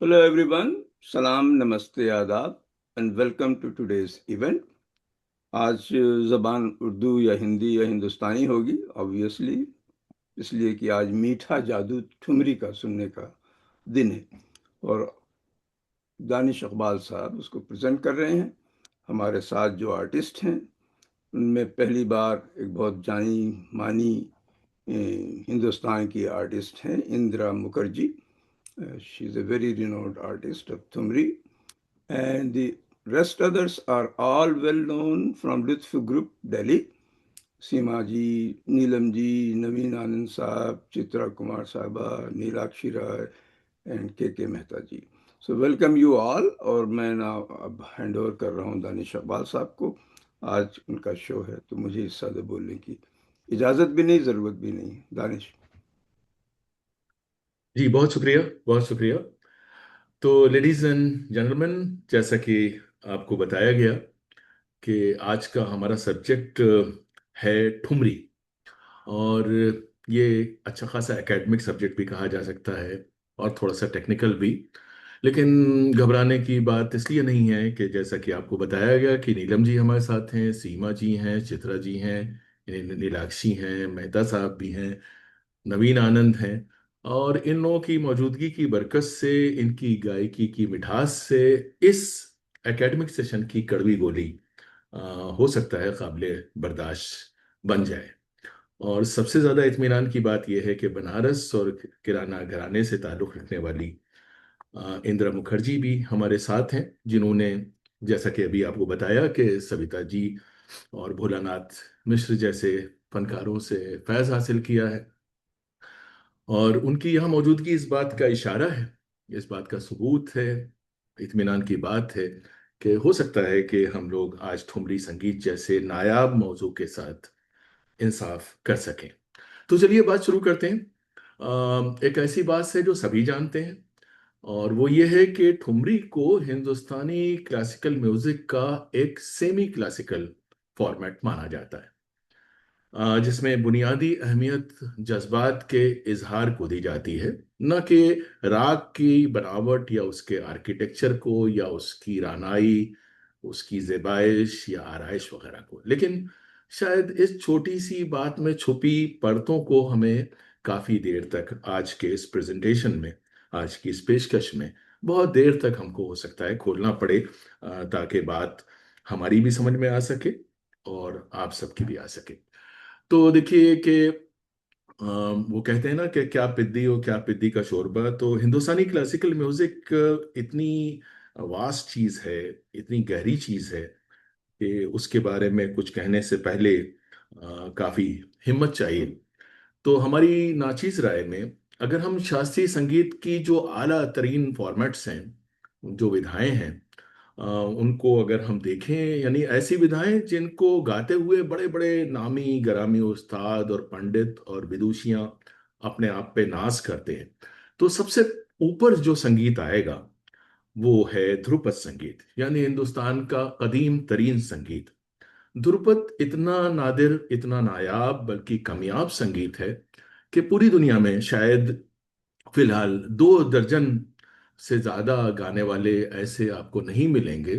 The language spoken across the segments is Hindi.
Hello everyone, सलाम नमस्ते आदाब and welcome to today's event. आज ज़बान उर्दू या हिंदी या हिंदुस्तानी होगी ऑब्वियसली, इसलिए कि आज मीठा जादू ठुमरी का सुनने का दिन है और दानिश इकबाल साहब उसको प्रेजेंट कर रहे हैं। हमारे साथ जो आर्टिस्ट हैं उनमें पहली बार एक बहुत जानी मानी हिंदुस्तान की आर्टिस्ट हैं Indira Mukherjee. She is a very renowned artist of thumri and the rest others are all well known from Lutf Group, Delhi. Seema ji, Neelam ji, Naveen Anand साहब, चित्रा कुमार साहबा, Neelakshi Rai and K Mehta ji. So welcome you all. और मैं ना अब हैंड ओवर कर रहा हूँ दानिश इकबाल साहब को। आज उनका शो है तो मुझे इस सादे बोलने की इजाज़त भी नहीं, ज़रूरत भी नहीं। दानिश। जी, बहुत शुक्रिया, बहुत शुक्रिया। तो लेडीज एंड जेंटलमैन, जैसा कि आपको बताया गया कि आज का हमारा सब्जेक्ट है ठुमरी। और ये अच्छा खासा एकेडमिक सब्जेक्ट भी कहा जा सकता है और थोड़ा सा टेक्निकल भी। लेकिन घबराने की बात इसलिए नहीं है कि जैसा कि आपको बताया गया कि नीलम जी हमारे साथ हैं, सीमा जी हैं, चित्रा जी हैं, नीलाक्षी हैं, मेहता साहब भी हैं, नवीन आनंद हैं। और इन लोगों की मौजूदगी की बरकत से, इनकी गायकी की मिठास से इस एकेडमिक सेशन की कड़वी गोली अ, हो सकता है काबिल बर्दाश्त बन जाए। और सबसे ज्यादा इत्मीनान की बात यह है कि बनारस और किराना घराने से ताल्लुक रखने वाली इंदिरा मुखर्जी भी हमारे साथ हैं, जिन्होंने जैसा कि अभी आपको बताया कि सविता जी और भोलानाथ मिश्र जैसे फनकारों से फैज हासिल किया है। और उनकी यहाँ मौजूदगी इस बात का इशारा है, इस बात का सबूत है, इत्मीनान की बात है कि हो सकता है कि हम लोग आज ठुमरी संगीत जैसे नायाब मौजू के साथ इंसाफ कर सकें। तो चलिए बात शुरू करते हैं। एक ऐसी बात है जो सभी जानते हैं, और वो ये है कि ठुमरी को हिंदुस्तानी क्लासिकल म्यूजिक का एक सेमी क्लासिकल फॉर्मेट माना जाता है, जिसमें बुनियादी अहमियत जज्बात के इजहार को दी जाती है, न कि राग की बनावट या उसके आर्किटेक्चर को या उसकी रानाई, उसकी ज़ेबाइश या आराइश वगैरह को। लेकिन शायद इस छोटी सी बात में छुपी परतों को हमें काफ़ी देर तक आज के इस प्रेजेंटेशन में, आज की इस पेशकश में बहुत देर तक हमको हो सकता है खोलना पड़े, ताकि बात हमारी भी समझ में आ सके और आप सबकी भी आ सके। तो देखिए कि वो कहते हैं ना कि क्या पिद्दी हो क्या पिद्दी का शोरबा। तो हिंदुस्तानी क्लासिकल म्यूजिक इतनी वास्ट चीज है, इतनी गहरी चीज है कि उसके बारे में कुछ कहने से पहले काफी हिम्मत चाहिए। तो हमारी नाचीज राय में, अगर हम शास्त्रीय संगीत की जो आला तरीन फॉर्मेट्स हैं, जो विधाएं हैं, उनको अगर हम देखें, यानी ऐसी विधाएं जिनको गाते हुए बड़े बड़े नामी गरामी उस्ताद और पंडित और विदुषियां अपने आप पे नाज करते हैं, तो सबसे ऊपर जो संगीत आएगा वो है ध्रुपद संगीत, यानी हिंदुस्तान का कदीम तरीन संगीत। ध्रुपद इतना नादिर, इतना नायाब, बल्कि कामयाब संगीत है कि पूरी दुनिया में शायद फिलहाल 2 दर्जन से ज्यादा गाने वाले ऐसे आपको नहीं मिलेंगे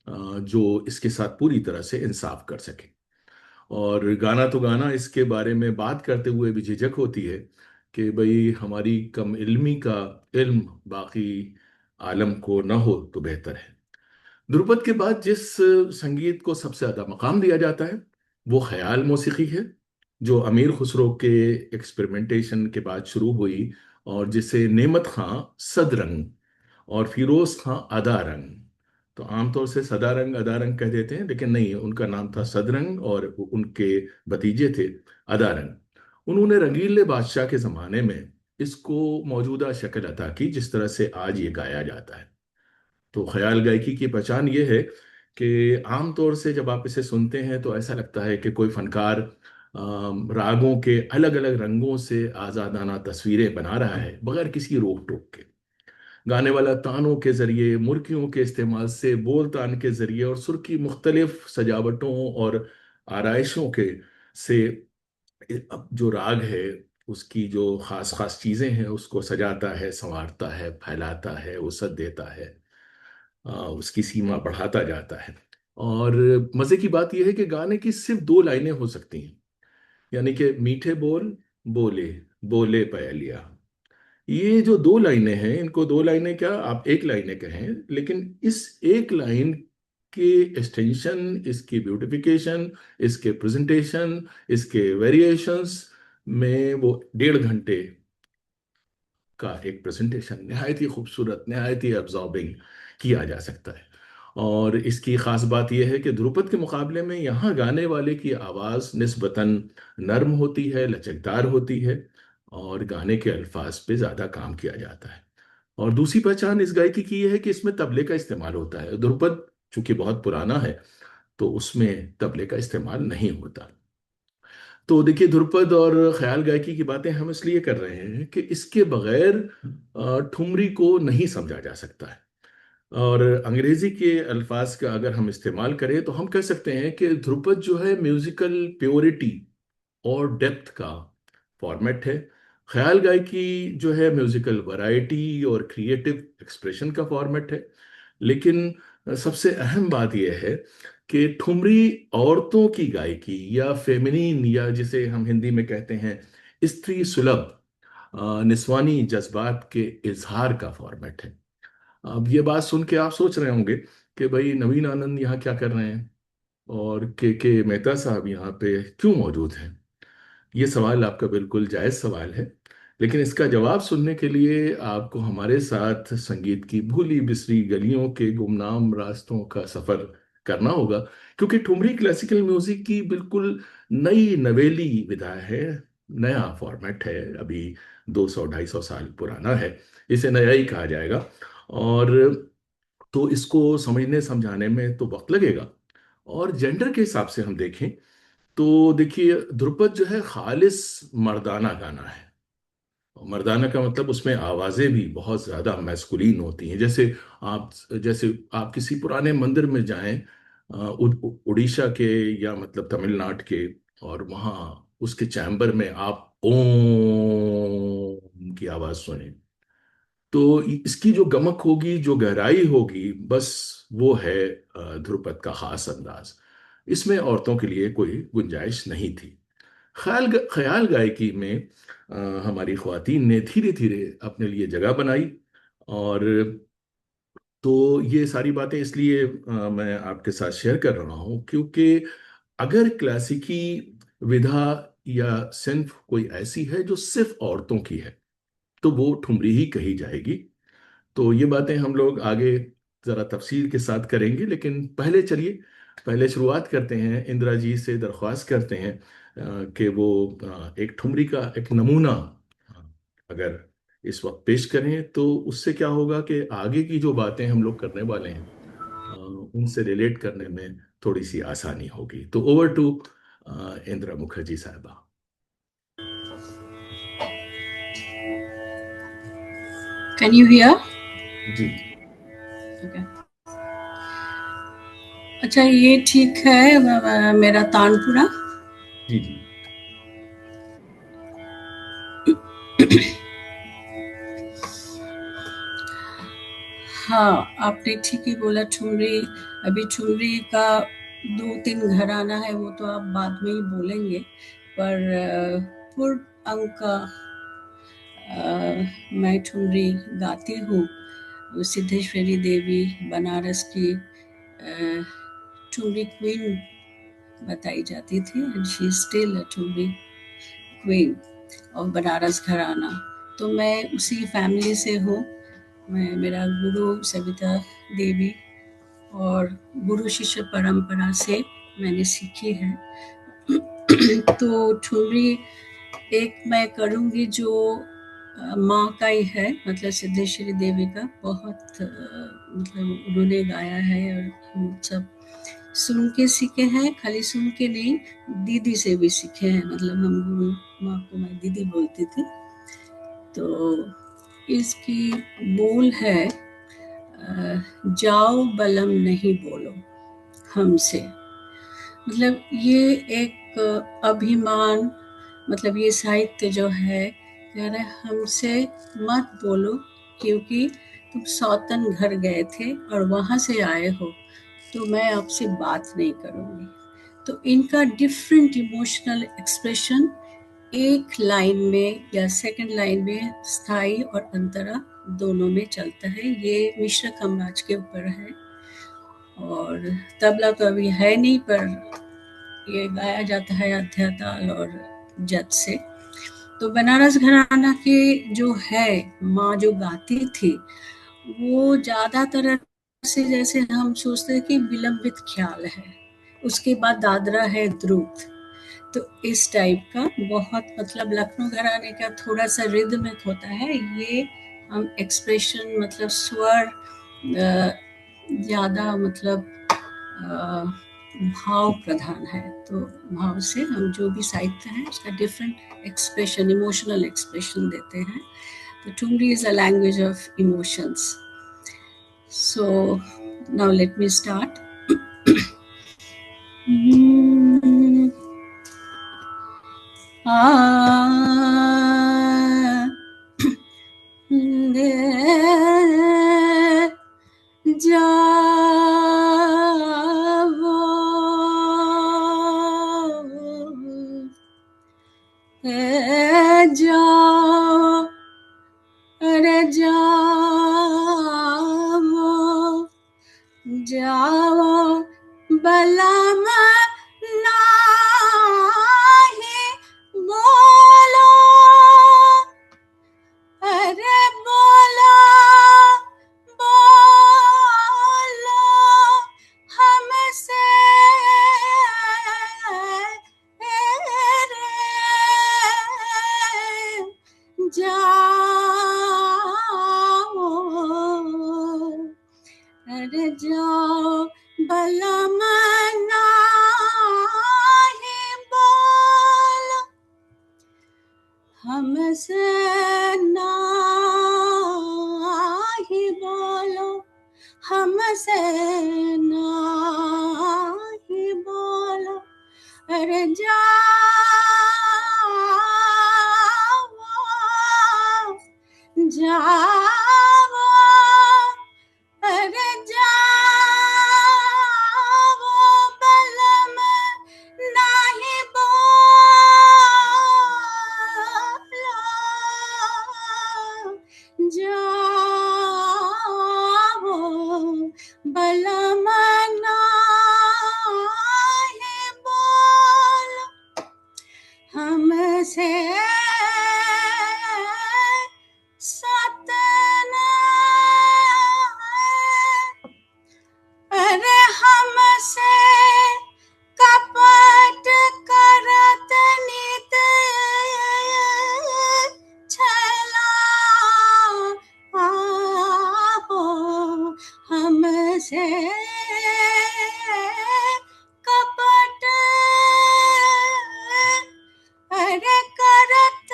जो इसके साथ पूरी तरह से इंसाफ कर सके। और गाना तो गाना, इसके बारे में बात करते हुए भी झिझक होती है कि भाई हमारी कम इल्मी का इल्म बाकी आलम को न हो तो बेहतर है। ध्रुपद के बाद जिस संगीत को सबसे ज्यादा मकाम दिया जाता है वो ख्याल मौसीकी है, जो अमीर खुसरो के एक्सपेरिमेंटेशन के बाद शुरू हुई, और जिसे नेमत खां सदरंग और फिरोज खां अदारंग, तो आमतौर से सदारंग अदारंग कह देते हैं, लेकिन नहीं, उनका नाम था सदरंग और उनके भतीजे थे अदारंग। उन्होंने रंगीले बादशाह के जमाने में इसको मौजूदा शक्ल अता की जिस तरह से आज ये गाया जाता है। तो ख्याल गायकी की पहचान ये है कि आमतौर से जब आप इसे सुनते हैं तो ऐसा लगता है कि कोई फनकार रागों के अलग अलग रंगों से आजादाना तस्वीरें बना रहा है बगैर किसी रोक टोक के। गाने वाला तानों के जरिए, मुर्कियों के इस्तेमाल से, बोल तान के जरिए और सुर की मुख्तलिफ सजावटों और आराइशों के से अब जो राग है उसकी जो खास खास चीजें हैं उसको सजाता है, संवारता है, फैलाता है, वसत देता है, उसकी सीमा बढ़ाता जाता है। और मजे की बात यह है कि गाने की सिर्फ दो लाइनें हो सकती हैं, यानी कि मीठे बोल, बोले, बोले पयलिया। ये जो दो लाइनें हैं, इनको दो लाइनें क्या आप एक लाइनें कहें, लेकिन इस एक लाइन के एक्सटेंशन, इसकी ब्यूटिफिकेशन, इसके प्रेजेंटेशन, इसके वेरिएशंस में वो 1.5 घंटे का एक प्रेजेंटेशन नहायत ही खूबसूरत, नहायत ही अब्जॉर्बिंग किया जा सकता है। और इसकी खास बात यह है कि ध्रुपद के मुकाबले में यहाँ गाने वाले की आवाज़ निस्बतन नर्म होती है, लचकदार होती है, और गाने के अल्फाज पे ज़्यादा काम किया जाता है। और दूसरी पहचान इस गायकी की यह है कि इसमें तबले का इस्तेमाल होता है। ध्रुपद चूंकि बहुत पुराना है, तो उसमें तबले का इस्तेमाल नहीं होता। तो देखिए, ध्रुपद और ख्याल गायकी की बातें हम इसलिए कर रहे हैं कि इसके बगैर ठुमरी को नहीं समझा जा सकता है। और अंग्रेजी के अल्फाज का अगर हम इस्तेमाल करें तो हम कह सकते हैं कि ध्रुपद जो है म्यूजिकल प्योरिटी और डेप्थ का फॉर्मेट है। ख्याल गायकी जो है म्यूजिकल वैरायटी और क्रिएटिव एक्सप्रेशन का फॉर्मेट है। लेकिन सबसे अहम बात यह है कि ठुमरी औरतों की गायकी या फेमिनिन, या जिसे हम हिंदी में कहते हैं स्त्री सुलभ, निस्वानी जज्बात के इजहार का फॉर्मेट है। अब ये बात सुन के आप सोच रहे होंगे कि भाई नवीन आनंद यहाँ क्या कर रहे हैं, और के मेहता साहब यहाँ पे क्यों मौजूद हैं। ये सवाल आपका बिल्कुल जायज़ सवाल है, लेकिन इसका जवाब सुनने के लिए आपको हमारे साथ संगीत की भूली बिसरी गलियों के गुमनाम रास्तों का सफर करना होगा। क्योंकि ठुमरी क्लासिकल म्यूजिक की बिल्कुल नई नवेली विधा है, नया फॉर्मेट है, अभी 200-250 साल पुराना है, इसे नया ही कहा जाएगा। और तो इसको समझने समझाने में तो वक्त लगेगा। और जेंडर के हिसाब से हम देखें तो देखिए, ध्रुपद जो है खालिस मर्दाना गाना है। और मर्दाना का मतलब उसमें आवाजें भी बहुत ज्यादा मैस्कुलिन होती हैं। जैसे आप किसी पुराने मंदिर में जाएं, उड़ीसा के या मतलब तमिलनाडु के, और वहां उसके चैम्बर में आप ओम की आवाज सुने, तो इसकी जो गमक होगी, जो गहराई होगी, बस वो है ध्रुपद का खास अंदाज। इसमें औरतों के लिए कोई गुंजाइश नहीं थी। ख्याल गायकी में हमारी ख्वातीन ने धीरे धीरे अपने लिए जगह बनाई। और तो ये सारी बातें इसलिए मैं आपके साथ शेयर कर रहा हूँ, क्योंकि अगर क्लासिकी विधा या सिंफ कोई ऐसी है जो सिर्फ औरतों की है, तो वो ठुमरी ही कही जाएगी। तो ये बातें हम लोग आगे जरा तफसील के साथ करेंगे, लेकिन पहले शुरुआत करते हैं, इंदिरा जी से दरख्वास्त करते हैं कि वो एक ठुमरी का एक नमूना अगर इस वक्त पेश करें, तो उससे क्या होगा कि आगे की जो बातें हम लोग करने वाले हैं उनसे रिलेट करने में थोड़ी सी आसानी होगी। तो ओवर टू इंदिरा मुखर्जी साहबा। Can you hear? Ji Okay. अच्छा, ये ठीक है मेरा तानपुरा। जी जी। हाँ, आपने ठीक ही बोला। ठुमरी, अभी ठुमरी का 2-3 घराना है, वो तो आप बाद में ही बोलेंगे। पर पूर्व अंक का मैं ठुमरी गाती हूँ। सिद्धेश्वरी देवी बनारस की ठुमरी क्वीन बताई जाती थी, and she still a thumri queen और बनारस घराना। तो मैं उसी फैमिली से हूँ। मेरा गुरु सविता देवी, और गुरु शिष्य परंपरा से मैंने सीखी है। तो ठुमरी एक मैं करूँगी जो माँ का ही है, मतलब सिद्धेश्वरी देवी का। बहुत मतलब उन्होंने गाया है और हम सब सुन के सीखे हैं। खाली सुन के नहीं, दीदी से भी सीखे हैं। मतलब हम गुरु माँ को मैं दीदी बोलती थी। तो इसकी बोल है जाओ बलम नहीं बोलो हमसे। मतलब ये एक अभिमान मतलब ये साहित्य जो है कह रहे हमसे मत बोलो क्योंकि तुम सौतन घर गए थे और वहाँ से आए हो, तो मैं आपसे बात नहीं करूँगी। तो इनका डिफरेंट इमोशनल एक्सप्रेशन एक लाइन में या सेकंड लाइन में स्थाई और अंतरा दोनों में चलता है। ये मिश्र खम्बाज के ऊपर है और तबला तो अभी है नहीं, पर ये गाया जाता है अध्यय ताल और जत से। तो बनारस घराना के जो है माँ जो गाती थी, वो ज़्यादातर से जैसे हम सोचते हैं कि विलंबित ख्याल है, उसके बाद दादरा है द्रुत, तो इस टाइप का बहुत मतलब लखनऊ घराने का थोड़ा सा रिदमिक होता है। ये हम एक्सप्रेशन मतलब स्वर ज़्यादा मतलब भाव प्रधान है, तो भाव से हम जो भी साहित्य है उसका डिफरेंट एक्सप्रेशन इमोशनल एक्सप्रेशन देते हैं। तो thumri is a language of emotions. So now let me start. जाओ अरे जाओ जाओ बलम नाही बोलो, अरे बोलो बोलो हमसे रे जाओ, अरे जाओ बलम नाही बोलो हमसे नाही बोलो, हमसे नाही बोलो, अरे जाओ जाओ, अरे जाओ बलम नाही बोलो, जाओ बलम नाही बोलो हमसे सतना, अरे हमसे कपट करत नित छला आहो, हमसे कपट अरे करत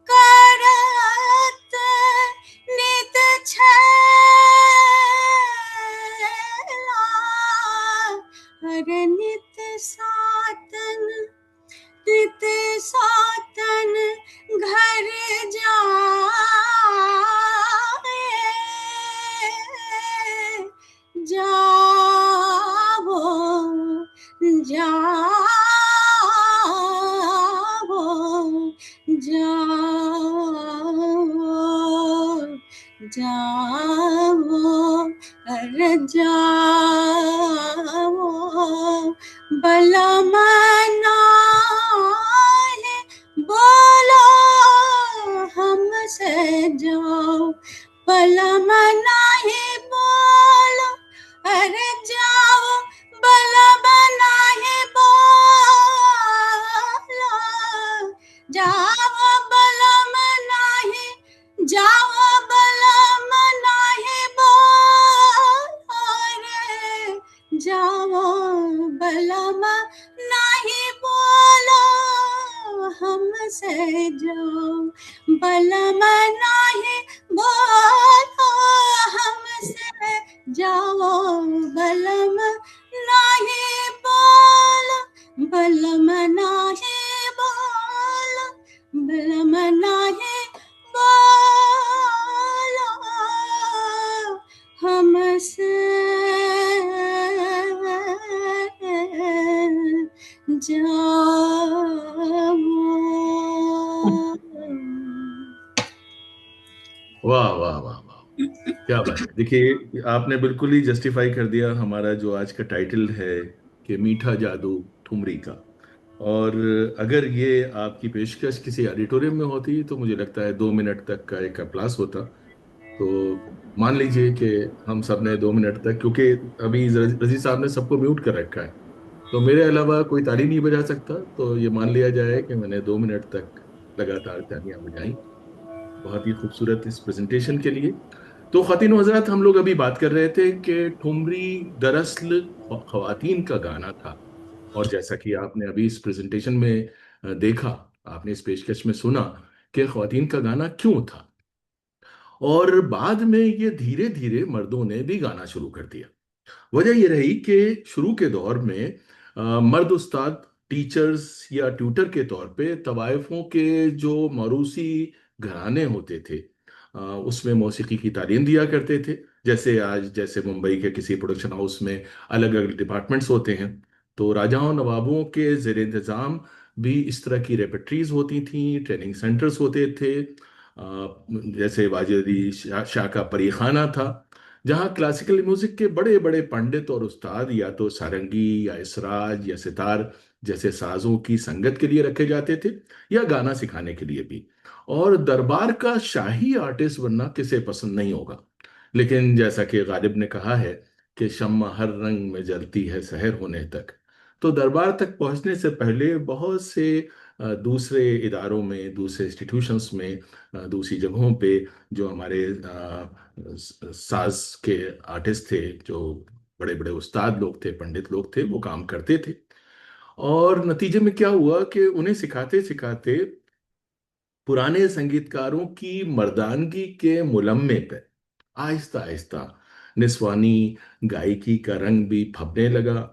करत नित छला, अरे नित सातन घर जाए, जाओ जाओ जाओ जाओ, अरे जाओ बलम नाही बोलो हमसे, जाओ बलम नाही बोलो, अरे जाओ बलम नाही बोलो, जाओ बलम नाही, जाओ बलम नाही बोलो, रे जाओ बलम नाही बोलो हमसे, जाओ बलम नाही बोलो हमसे, जाओ बलम नाही बोलो, बलम नाही बोलो जाऊं। वाह वाह वाह वाह, क्या बात है। देखिए, आपने बिल्कुल ही जस्टिफाई कर दिया हमारा जो आज का टाइटल है कि मीठा जादू ठुमरी का। और अगर ये आपकी पेशकश किसी ऑडिटोरियम में होती तो मुझे लगता है 2 मिनट तक का एक अप्लास होता। तो मान लीजिए कि हम सब ने 2 मिनट तक, क्योंकि अभी रजी साहब ने सबको म्यूट कर रखा है, तो मेरे अलावा कोई ताली नहीं बजा सकता, तो ये मान लिया जाए कि मैंने 2 मिनट तक लगातार तालियां बजाई। बहुत ही खूबसूरत इस प्रेजेंटेशन के लिए। तो ख़वातीन हज़रात, हम लोग अभी बात कर रहे थे कि ठुमरी दरअसल ख़वातीन का गाना था। और जैसा कि आपने अभी इस प्रेजेंटेशन में देखा, आपने इस पेशकश में सुना कि ख़वातीन का गाना क्यों था। और बाद में ये धीरे धीरे मर्दों ने भी गाना शुरू कर दिया। वजह यह रही कि शुरू के दौर में मर्द उस्ताद, टीचर्स या ट्यूटर के तौर पे तवाइफों के जो मरूसी घराने होते थे, उसमें मौसीकी की तालीम दिया करते थे। जैसे आज जैसे मुंबई के किसी प्रोडक्शन हाउस में अलग अलग डिपार्टमेंट्स होते हैं, तो राजाओं नवाबों के जेर इंतज़ाम भी इस तरह की रेपेट्रीज होती थी, ट्रेनिंग सेंटर्स होते थे। जैसे वाजिद अली शाह का परी खाना था, जहाँ क्लासिकल म्यूजिक के बड़े बड़े पंडित और उस्ताद या तो सारंगी या इसराज या सितार जैसे साजों की संगत के लिए रखे जाते थे, या गाना सिखाने के लिए भी। और दरबार का शाही आर्टिस्ट बनना किसे पसंद नहीं होगा। लेकिन जैसा कि गालिब ने कहा है कि शम्मा हर रंग में जलती है सहर होने तक, तो दरबार तक पहुंचने से पहले बहुत से दूसरे इदारों में, दूसरे इंस्टीट्यूशंस में, दूसरी जगहों पे जो हमारे साज के आर्टिस्ट थे, जो बड़े बड़े उस्ताद लोग थे, पंडित लोग थे, वो काम करते थे। और नतीजे में क्या हुआ कि उन्हें सिखाते सिखाते पुराने संगीतकारों की मर्दानगी के मुलम्मे पे आहिस्ता आहिस्ता निस्वानी गायकी का रंग भी फबने लगा,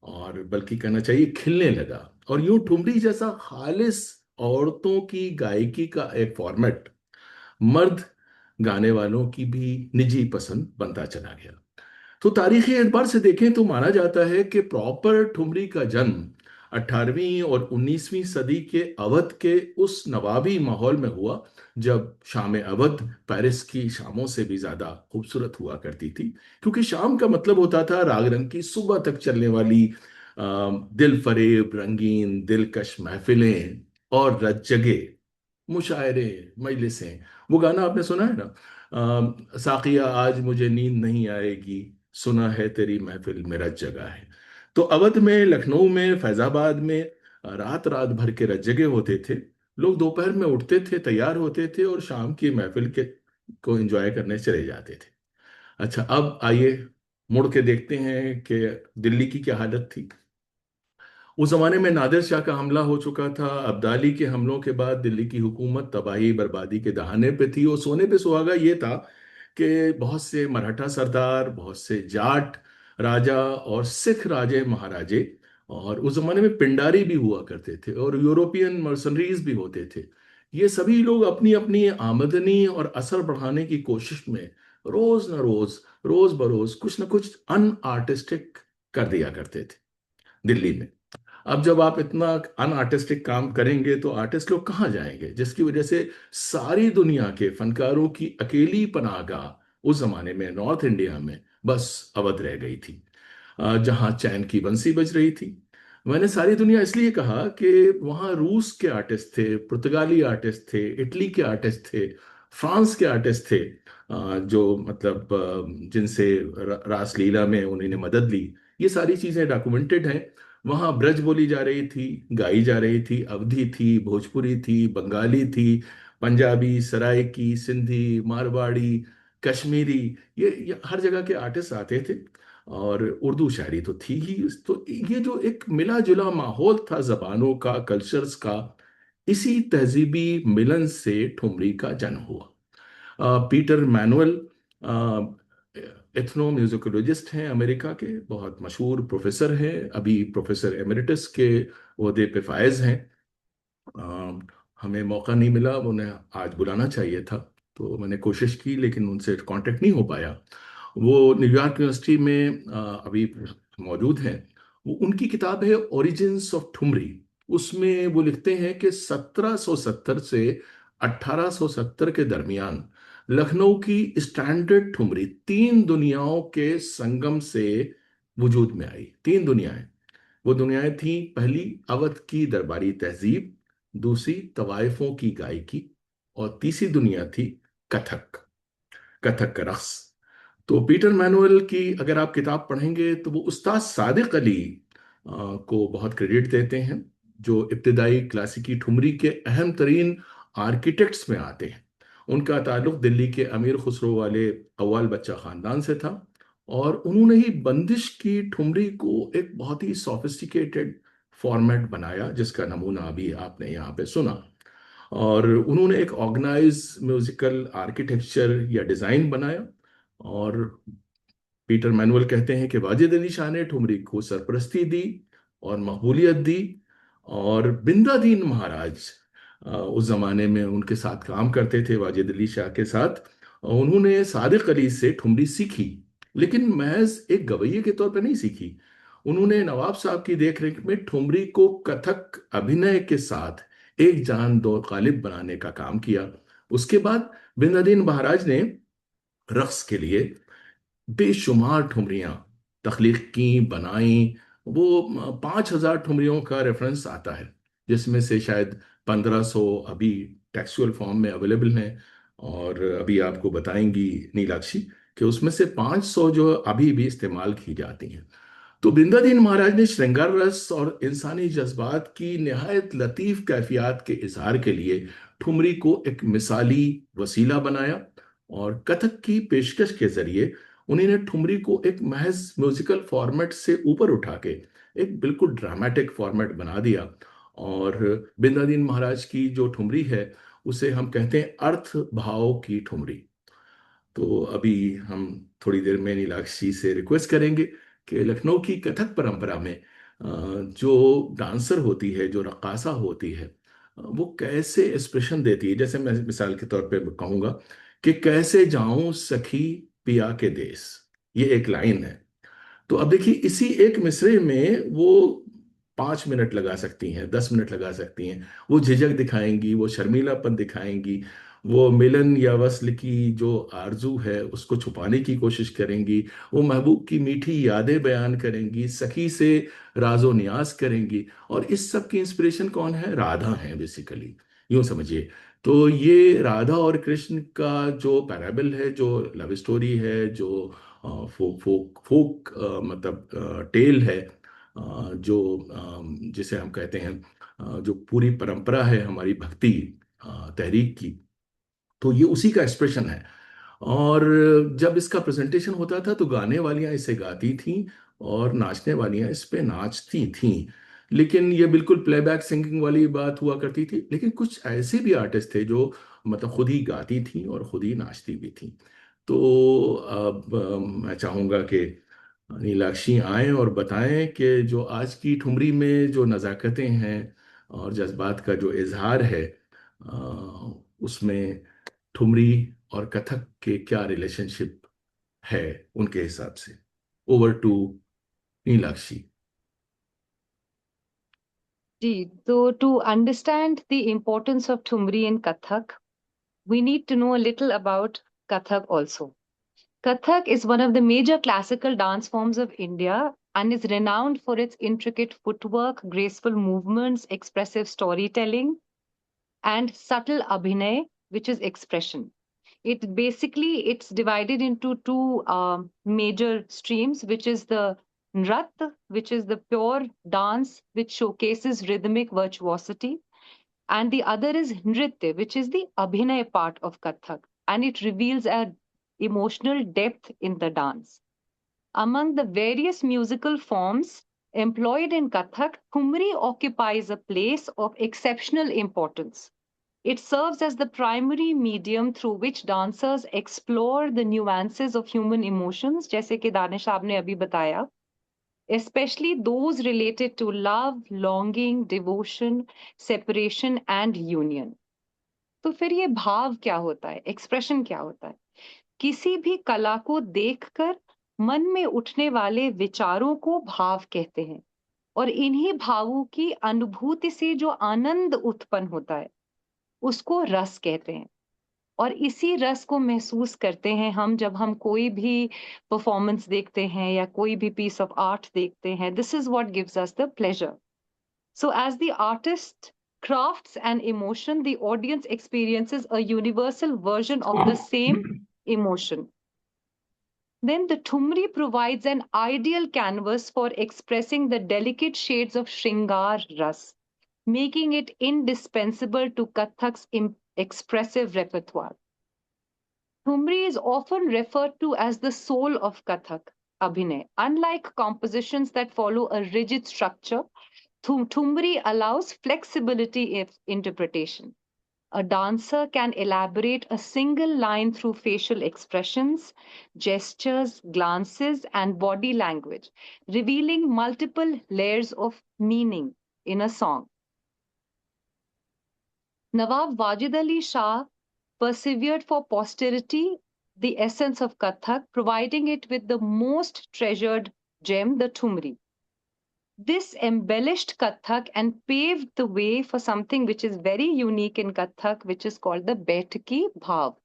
और बल्कि कहना चाहिए खिलने लगा। और यूं ठुमरी जैसा खालिस औरतों की गायकी का एक फॉर्मेट मर्द गाने वालों की भी निजी पसंद बनता चला गया। तो तारीखी एतबार से देखें तो माना जाता है कि प्रॉपर ठुमरी का जन्म 18वीं और 19वीं सदी के अवध के उस नवाबी माहौल में हुआ, जब शाम अवध पेरिस की शामों से भी ज्यादा खूबसूरत हुआ करती थी। क्योंकि शाम का मतलब होता था राग रंग की सुबह तक चलने वाली दिल फरेब रंगीन दिलकश महफिलें और रत जगे मुशायरे, मजलिसें। वो गाना आपने सुना है ना, साकिया आज मुझे नींद नहीं आएगी, सुना है तेरी महफिल मेरा जगह है। तो अवध में, लखनऊ में, फैजाबाद में रात रात भर के रत जगे होते थे। लोग दोपहर में उठते थे, तैयार होते थे और शाम की महफिल के को एंजॉय करने चले जाते थे। अच्छा, अब आइए मुड़ के देखते हैं कि दिल्ली की क्या हालत थी। उस जमाने में नादिर शाह का हमला हो चुका था। अब्दाली के हमलों के बाद दिल्ली की हुकूमत तबाही बर्बादी के दहाने पे थी, और सोने पे सुहागा ये था कि बहुत से मराठा सरदार, बहुत से जाट राजा और सिख राजे महाराजे, और उस जमाने में पिंडारी भी हुआ करते थे और यूरोपियन मर्सनरीज भी होते थे। ये सभी लोग अपनी अपनी आमदनी और असर बढ़ाने की कोशिश में रोज न रोज, रोज बरोज कुछ न कुछ अनआर्टिस्टिक कर दिया करते थे दिल्ली में। अब जब आप इतना अनआर्टिस्टिक काम करेंगे तो आर्टिस्ट लोग कहाँ जाएंगे, जिसकी वजह से सारी दुनिया के फनकारों की अकेली पनाहगाह उस जमाने में नॉर्थ इंडिया में बस अवध रह गई थी, जहाँ चैन की बंसी बज रही थी। मैंने सारी दुनिया इसलिए कहा कि वहाँ रूस के आर्टिस्ट थे, पुर्तगाली आर्टिस्ट थे, इटली के आर्टिस्ट थे, फ्रांस के आर्टिस्ट थे, जो मतलब जिनसे रासलीला में उन्होंने मदद ली। ये सारी चीज़ें डॉक्यूमेंटेड हैं। वहाँ ब्रज बोली जा रही थी, गाई जा रही थी, अवधी थी, भोजपुरी थी, बंगाली थी, पंजाबी, सराइकी, सिंधी, मारवाड़ी, कश्मीरी, ये हर जगह के आर्टिस्ट आते थे। और उर्दू शायरी तो थी ही। तो ये जो एक मिला जुला माहौल था जबानों का, कल्चर्स का, इसी तहजीबी मिलन से ठुमरी का जन्म हुआ। पीटर मैनुअल एथनो म्यूजिकोलॉजिस्ट हैं, अमेरिका के बहुत मशहूर प्रोफेसर हैं, अभी प्रोफेसर एमेरिटस के ओहदे पे फायज हैं। हमें मौका नहीं मिला, उन्हें आज बुलाना चाहिए था, तो मैंने कोशिश की लेकिन उनसे कांटेक्ट नहीं हो पाया। वो न्यूयॉर्क यूनिवर्सिटी में अभी मौजूद हैं, उनकी किताब है ओरिजिन्स ऑफ ठुमरी। उसमें वो लिखते हैं कि 1770 से 1870 के दरमियान लखनऊ की स्टैंडर्ड ठुमरी तीन दुनियाओं के संगम से वजूद में आई। तीन दुनियाएं, वो दुनियाएं थी, पहली अवध की दरबारी तहजीब, दूसरी तवाइफों की गायकी, और तीसरी दुनिया थी कथक, कथक का रक्स। तो पीटर मैनुअल की अगर आप किताब पढ़ेंगे तो वो उस्ताद सादिक अली को बहुत क्रेडिट देते हैं, जो इब्तदाई क्लासिकी ठुमरी के अहम तरीन आर्किटेक्ट्स में आते हैं। उनका ताल्लुक दिल्ली के अमीर खुसरो वाले कव्वाल बच्चा खानदान से था, और उन्होंने ही बंदिश की ठुमरी को एक बहुत ही सोफिस्टिकेटेड फॉर्मेट बनाया, जिसका नमूना अभी आपने यहाँ पे सुना। और उन्होंने एक ऑर्गेनाइज म्यूजिकल आर्किटेक्चर या डिजाइन बनाया। और पीटर मैनुअल कहते हैं कि वाजिद अली शाह ने ठुमरी को सरपरस्ती दी और मकबूलियत दी, और बिंदादीन महाराज उस जमाने में उनके साथ काम करते थे, वाजिद अली शाह के साथ। उन्होंने सादिक अली से ठुमरी सीखी, लेकिन महज एक गवैये के तौर पर नहीं सीखी। उन्होंने नवाब साहब की देखरेख में ठुमरी को कथक अभिनय के साथ एक जान दो गालिब बनाने का काम किया। उसके बाद बिंदादीन महाराज ने रक्स के लिए बेशुमार ठुमरियां तख्लीक की, बनाई। वो 5,000 ठुमरियों का रेफरेंस आता है, जिसमें से शायद 1,500 अभी टेक्सुअल फॉर्म में अवेलेबल हैं। और अभी आपको बताएंगी नीलाक्षी कि उसमें से 500 जो अभी भी इस्तेमाल की जाती हैं। तो बिंदादीन महाराज ने श्रृंगार रस और इंसानी जज्बात की निहायत लतीफ कैफियत के इजहार के लिए ठुमरी को एक मिसाली वसीला बनाया, और कथक की पेशकश के जरिए उन्होंने ठुमरी को एक महज म्यूजिकल फॉर्मेट से ऊपर उठा के एक बिल्कुल ड्रामेटिक फॉर्मेट बना दिया। और बिंदादीन महाराज की जो ठुमरी है उसे हम कहते हैं अर्थ भाव की ठुमरी। तो अभी हम थोड़ी देर में नीलाक्षी से रिक्वेस्ट करेंगे कि लखनऊ की कथक परंपरा में जो डांसर होती है, जो रक्कासा होती है, वो कैसे एक्सप्रेशन देती है। जैसे मैं मिसाल के तौर पे कहूँगा कि कैसे जाऊं सखी पिया के देश, ये एक लाइन है। तो अब देखिए, इसी एक मिसरे में वो 5 मिनट लगा सकती हैं, 10 मिनट लगा सकती हैं। वो झिझक दिखाएंगी, वो शर्मीलापन दिखाएंगी, वो मिलन या वस्ल की जो आरजू है उसको छुपाने की कोशिश करेंगी, वो महबूब की मीठी यादें बयान करेंगी, सखी से राजो नियाज करेंगी। और इस सब की इंस्पिरेशन कौन है? राधा है बेसिकली, यूं समझिए। तो ये राधा और कृष्ण का जो पैराबल है, जो लव स्टोरी है, जो फोक फोक फोक मतलब टेल है, जो जिसे हम कहते हैं जो पूरी परंपरा है हमारी भक्ति तहरीक की, तो ये उसी का एक्सप्रेशन है। और जब इसका प्रेजेंटेशन होता था तो गाने वालियां इसे गाती थीं और नाचने वालियां इस पे नाचती थीं। लेकिन ये बिल्कुल प्लेबैक सिंगिंग वाली बात हुआ करती थी। लेकिन कुछ ऐसे भी आर्टिस्ट थे जो मतलब खुद ही गाती थीं और खुद ही नाचती भी थीं। तो अब मैं चाहूँगा कि नीलाक्षी आए और बताएं कि जो आज की ठुमरी में जो नज़ाकतें हैं और जज्बात का जो इजहार है, उसमें ठुमरी और कथक के क्या रिलेशनशिप है उनके हिसाब से। Over to Neelakshi. जी, तो to understand the importance of Thumri in Kathak, we need to know a little about Kathak also. Kathak is one of the major classical dance forms of India and is renowned for its intricate footwork, graceful movements, expressive storytelling, and subtle abhinay, which is expression. It's divided into two major streams, which is the Nrat, which is the pure dance which showcases rhythmic virtuosity, and the other is Nritya, which is the Abhinay part of Kathak, and it reveals a emotional depth in the dance. Among the various musical forms employed in Kathak, Thumri occupies a place of exceptional importance. It serves as the primary medium through which dancers explore the nuances of human emotions, जैसे कि दानिश साहब ने अभी बताया, especially those related to love, longing, devotion, separation and union. तो फिर ये भाव क्या होता है, एक्सप्रेशन क्या होता है? किसी भी कला को देखकर मन में उठने वाले विचारों को भाव कहते हैं। और इन्हीं भावों की अनुभूति से जो आनंद उत्पन्न होता है उसको रस कहते हैं। और इसी रस को महसूस करते हैं हम जब हम कोई भी परफॉर्मेंस देखते हैं या कोई भी पीस ऑफ आर्ट देखते हैं। This is what gives us the pleasure. So, as the artist crafts an emotion, the audience experiences a universal version of the same emotion. Then the Thumri provides an ideal canvas for expressing the delicate shades of Shringar Ras, making it indispensable to Kathak's expressive repertoire. Thumri is often referred to as the soul of Kathak Abhinay. Unlike compositions that follow a rigid structure, Thumri allows flexibility in interpretation. A dancer can elaborate a single line through facial expressions, gestures, glances, and body language, revealing multiple layers of meaning in a song. Nawab Wajid Ali Shah persevered for posterity the essence of Kathak, providing it with the most treasured gem, the Thumri. This embellished Kathak and paved the way for something which is very unique in Kathak, which is called the Baitaki Bhav.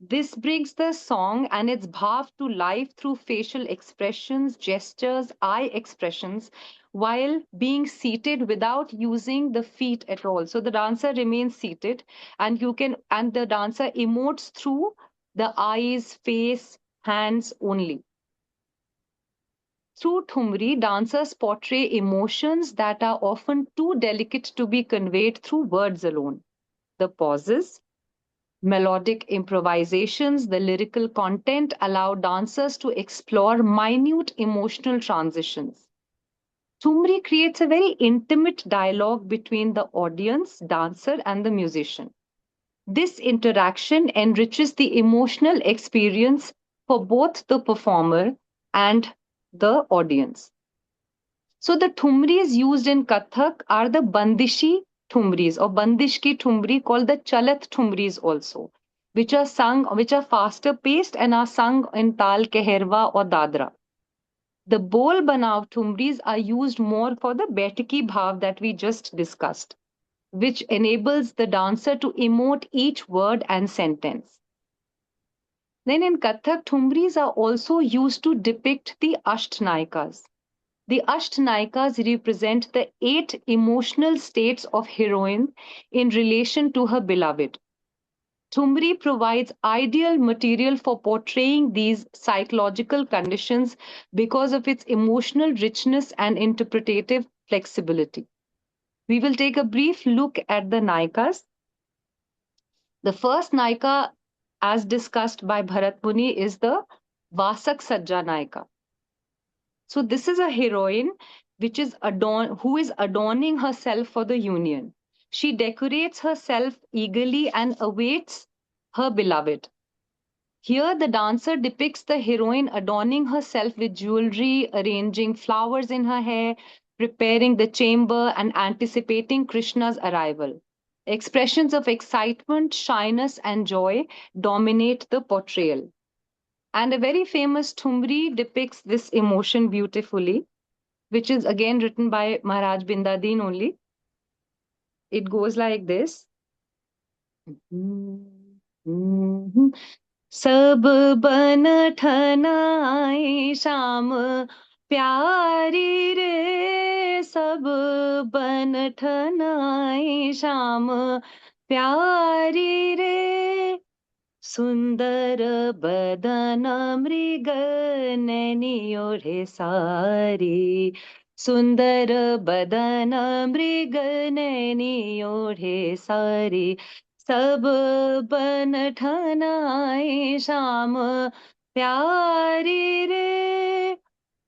This brings the song and its bhav to life through facial expressions, gestures, eye expressions, while being seated without using the feet at all. So the dancer remains seated, and the dancer emotes through the eyes, face, hands only. Through Thumri, dancers portray emotions that are often too delicate to be conveyed through words alone. The pauses, melodic improvisations, the lyrical content allow dancers to explore minute emotional transitions. Thumri creates a very intimate dialogue between the audience, dancer, and the musician. This interaction enriches the emotional experience for both the performer and the audience. So the thumris used in Kathak are the bandishi thumris or bandish ki thumri, called the chalat thumris also, which are faster paced and are sung in tal, keherwa or dadra. The bol banav thumris are used more for the betaki bhav that we just discussed, which enables the dancer to emote each word and sentence. Then in Kathak, thumris are also used to depict the Ashtanayikas. The Ashtanayikas represent the 8 emotional states of heroine in relation to her beloved. Thumri provides ideal material for portraying these psychological conditions because of its emotional richness and interpretative flexibility. We will take a brief look at the Nayikas. The first Nayika, as discussed by Bharat Muni, is the Vasak Sajja Nayika. So this is a heroine who is adorning herself for the union. She decorates herself eagerly and awaits her beloved. Here the dancer depicts the heroine adorning herself with jewelry, arranging flowers in her hair, preparing the chamber, and anticipating Krishna's arrival. Expressions of excitement, shyness, and joy dominate the portrayal. And a very famous Thumri depicts this emotion beautifully, which is again written by Maharaj Bindadeen only. It goes like this. सब बन ठनाए श्याम प्यारी रे, सब बन ठनाए श्याम प्यारी रे, सुंदर बदन मृग नैनी ओढ़े सारी, सुंदर बदन मृग नैनी ओढ़े सारी, सब बन ठनाए श्याम प्यारी रे,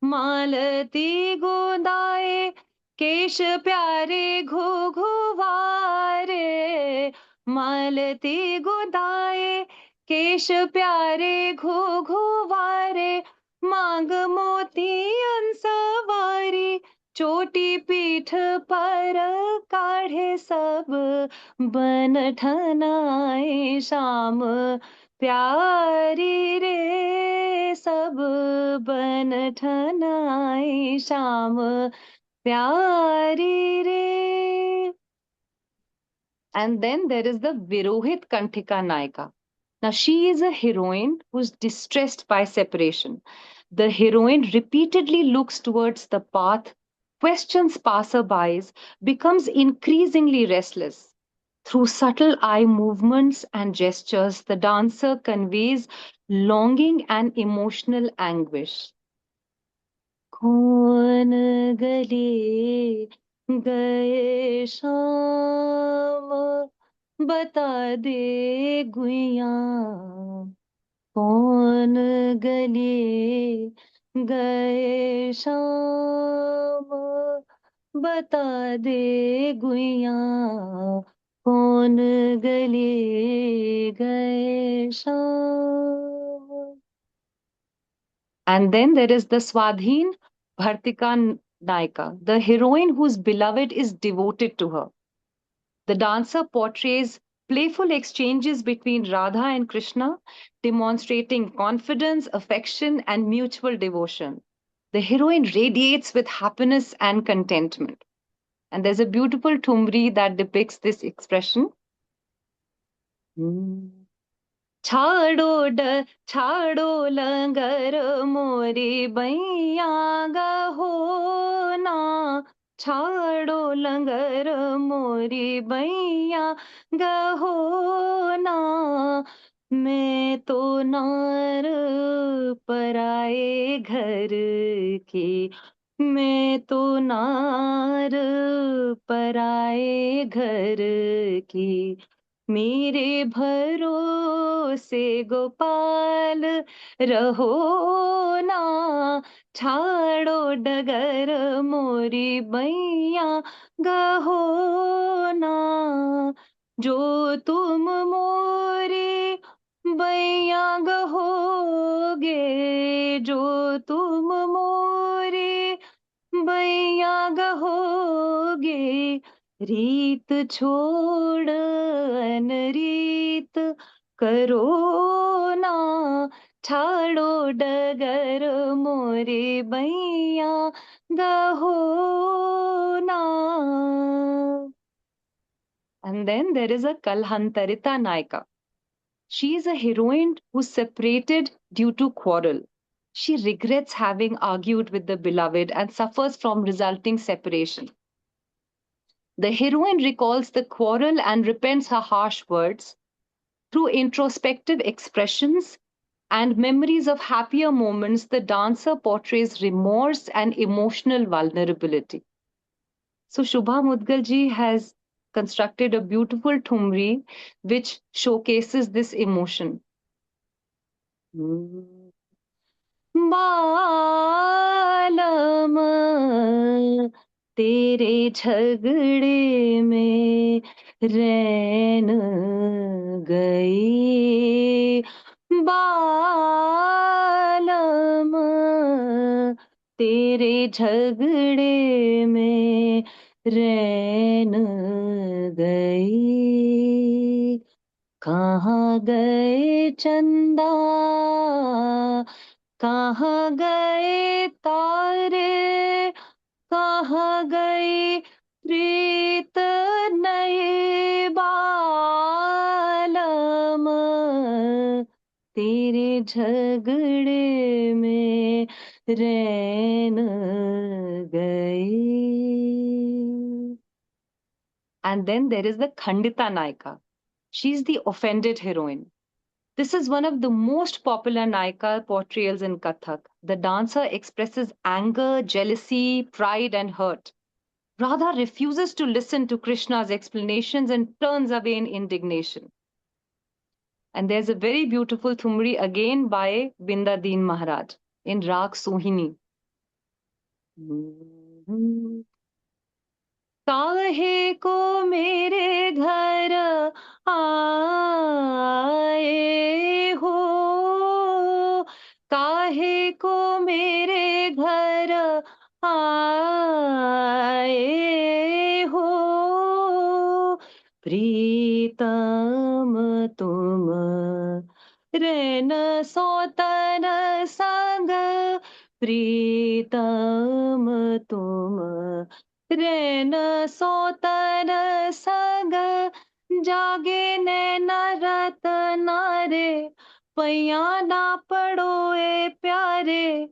मालती गोदाए केश प्यारे घुघुवारे, मालती गोदाए केश प्यारे घुघुवारे, मांग मोती अंसवारी, चोटी पीठ पर काढ़े, सब बन ठनाए श्याम प्यारी रे, सब बन ठनाए श्याम प्यारी रे. And then there is the Virohit Kanthika Nayika. Now, she is a heroine who's distressed by separation. The heroine repeatedly looks towards the path, questions passerbys, becomes increasingly restless. Through subtle eye movements and gestures, the dancer conveys longing and emotional anguish. कौन गले गए शाम बता दे गुइया कौन गले गए शाम बता दे गुइया कौन गले गए शाम. And then there is the Swadhin Bhartika Naika, the heroine whose beloved is devoted to her. The dancer portrays playful exchanges between Radha and Krishna, demonstrating confidence, affection, and mutual devotion. The heroine radiates with happiness and contentment. And there's a beautiful Thumri that depicts this expression. छाड़ो लंगर मोरी बैया गहो ना छाड़ो लंगर मोरी बैया गहो ना मैं तो नार पराए घर की मैं तो नार पराए घर की मेरे भरोसे गोपाल रहो ना छाड़ो डगर मोरी बैया गहो ना जो तुम मोरी बैया गहोगे जो तुम मोरी बैया गहोगे रीत छोड़ अनरीत करो ना छाड़ो डगर मोरे बैया गहो ना. And then there is a Kalhantarita Naika. She is a heroine who's separated due to quarrel. She regrets having argued with the beloved and suffers from resulting separation. The heroine recalls the quarrel and repents her harsh words. Through introspective expressions and memories of happier moments, the dancer portrays remorse and emotional vulnerability. So Shubha Mudgal ji has constructed a beautiful Thumri which showcases this emotion. बालम तेरे झगड़े में रैन गई बालम तेरे झगड़े में रैन गई कहाँ गए चंदा कहाँ गए तारे कहाँ गई प्रीत नए बालम तेरे झगड़े में रैन गई. And then there is the Khandita Naika. She's the offended heroine. This is one of the most popular Naika portrayals in Kathak. The dancer expresses anger, jealousy, pride, and hurt. Radha refuses to listen to Krishna's explanations and turns away in indignation. And there's a very beautiful Thumri again by Bindadeen Maharaj in Raag Sohini. काहे को मेरे घर आए हो काहे को मेरे घर आए हो प्रीतम तुम रेन सोतन संग प्रीतम तुम रैन सोतर सग जागे नैन रतन रे पैया ना पड़ो ए प्यारे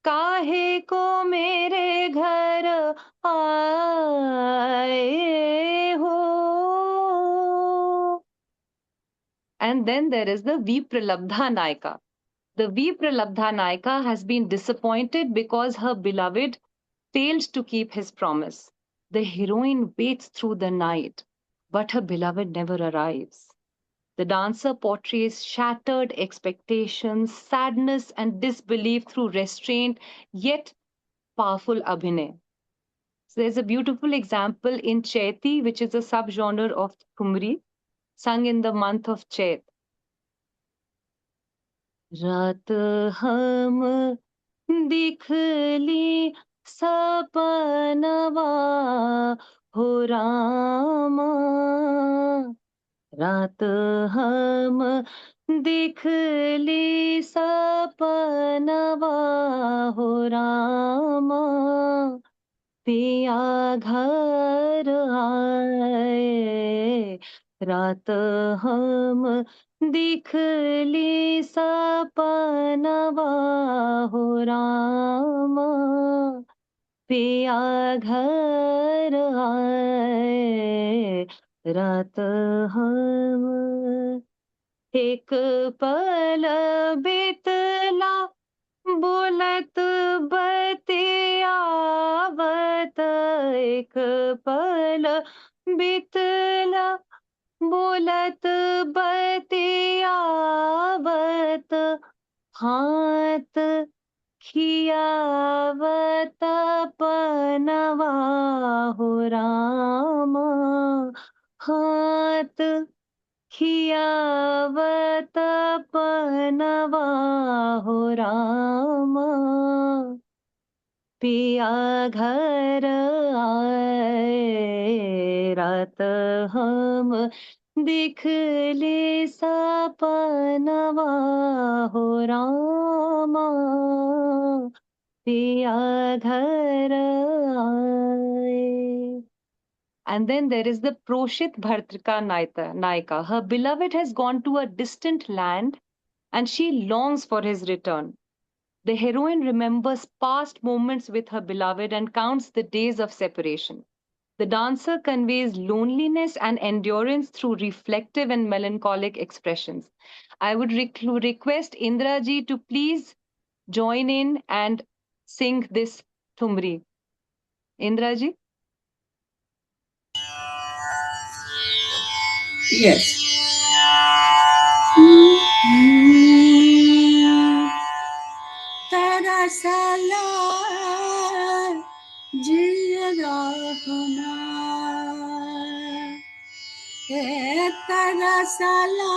काहे को मेरे घर आए हो. And then there is the Vipralabdha Nayika. The Vipralabdha Nayika has been disappointed because her beloved failed to keep his promise. The heroine waits through the night, but her beloved never arrives. The dancer portrays shattered expectations, sadness, and disbelief through restraint, yet powerful abhinay. So there's a beautiful example in Chaiti, which is a subgenre of Thumri, sung in the month of Chait. रात हम दिखली सपनवा हो रामा रात हम दिखली सपनवा हो रामा पिया घर आए रात हम दिखली सपनवा हो रामा पिया घर आए रात हम एक पल बितला बोलत बतियावत एक पल बितला बोलत बतियावत हाथ खियावत पनवा हो रामा हाथ खियावत पनवा हो रामा पिया घर आए रात हम दिखले सपनवा हो रामा पिया घर आए. And then there is the Proshit Bhartrika Naika. Her beloved has gone to a distant land and she longs for his return. The heroine remembers past moments with her beloved and counts the days of separation. The dancer conveys loneliness and endurance through reflective and melancholic expressions. I would request Indraji to please join in and sing this Thumri. Indraji? Yes. तरसला जियरा तरसला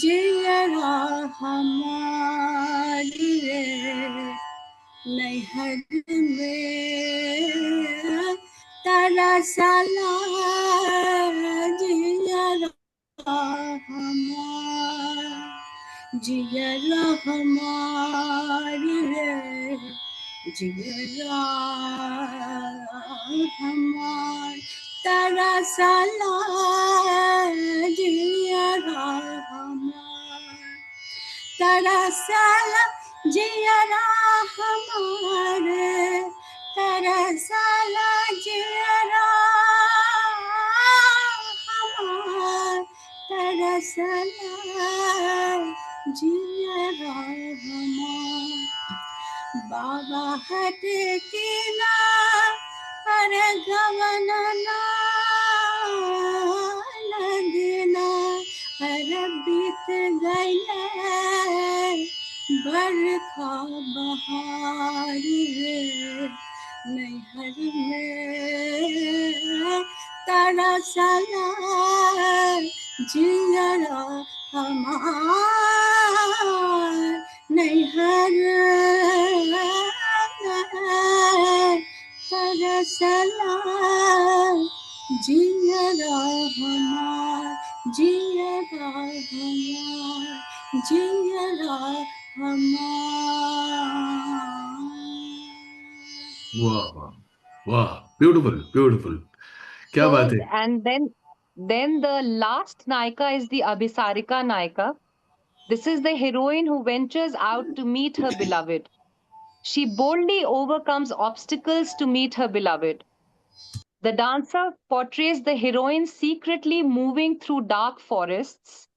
जियरा हमारी नैहर में तरसला जियरा जियरा हमारी जियरा हमार तरसला जियरा हमार तरसला जियरा हमारे तरसला जियरा हमार तरसला जियरा हमार बाबा हट के ना पर गवना लगना हर बीत गया बरखा बहारी नैहर में तरसला जियरा हमार नैहर तरसला जियरा हमार जियरा हमार जियरा हमार. वाह वाह, वाह, ब्यूटीफुल ब्यूटीफुल, क्या बात So, है। and then the last Naika is the Abhisarika Naika. This is the heroine who ventures out to meet her beloved. She boldly overcomes obstacles to meet her beloved. The dancer portrays the heroine secretly moving through dark forests,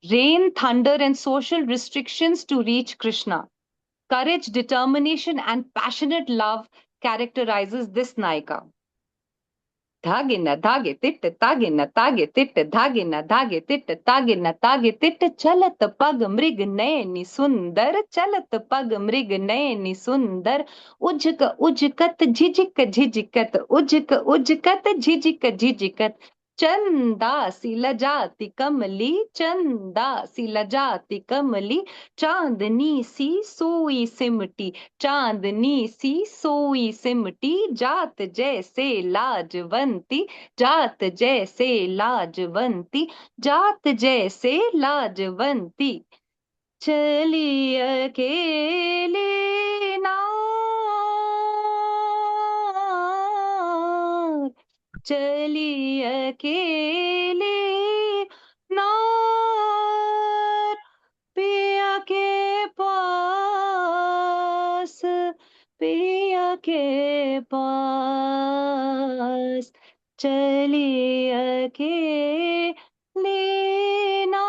rain, thunder, and social restrictions to reach Krishna. Courage, determination, and passionate love characterizes this Naika. धागे न धागे तिट्ट तागे न तागे तिट्ट धागे न धागे तिट्ट तागे न तागे तिट्ट चलत पग मृग नयनी सुंदर चलत पग मृग नयनी सुंदर उझक उझकत झिझक झिझकत उझक उझकत झिझक झिझकत चंदा सी लजाती कमली चंदा सी लजाती कमली चांदनी सी सोई सिमटी चांदनी सी सोई सिमटी जात जैसे लाजवंती जात जैसे लाजवंती जात जैसे लाजवंती चली अकेले नार चली अकेले नार पिया के पास पिया के पास चली अकेले नार.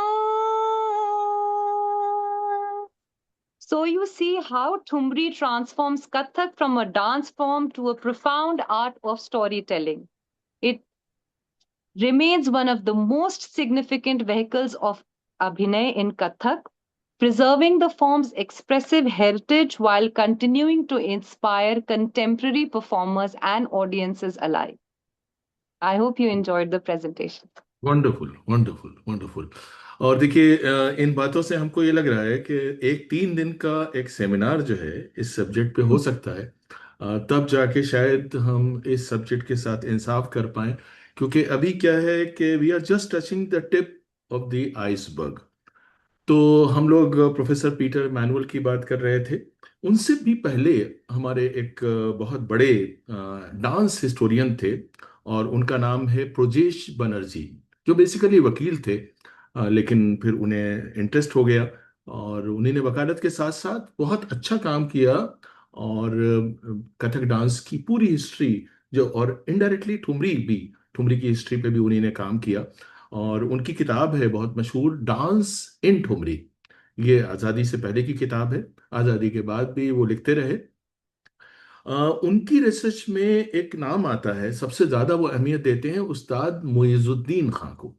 So you see how Thumri transforms Kathak from a dance form to a profound art of storytelling. It remains one of the most significant vehicles of Abhinay in Kathak, preserving the form's expressive heritage while continuing to inspire contemporary performers and audiences alike. I hope you enjoyed the presentation. Wonderful wonderful wonderful. और देखिए, इन बातों से हमको ये लग रहा है कि एक 3 दिन का एक सेमिनार जो है इस सब्जेक्ट पे हो सकता है। तब जाके शायद हम इस सब्जेक्ट के साथ इंसाफ कर पाएं, क्योंकि अभी क्या है कि we are just touching the tip of the iceberg. तो हम लोग प्रोफेसर पीटर मैनुअल की बात कर रहे थे। उनसे भी पहले हमारे एक बहुत बड़े डांस हिस्टोरियन थे, और उनका नाम है प्रोजेश बनर्जी, जो बेसिकली वकील थे, लेकिन फिर उन्हें इंटरेस्ट हो गया और उन्हीं ने वकालत के साथ साथ बहुत अच्छा काम किया। और कथक डांस की पूरी हिस्ट्री जो, और इनडायरेक्टली ठुमरी भी, ठुमरी की हिस्ट्री पे भी उन्हीं ने काम किया। और उनकी किताब है बहुत मशहूर, डांस इन ठुमरी। ये आज़ादी से पहले की किताब है, आज़ादी के बाद भी वो लिखते रहे। उनकी रिसर्च में एक नाम आता है, सबसे ज़्यादा वो अहमियत देते हैं उस्ताद मुइजुद्दीन खां को।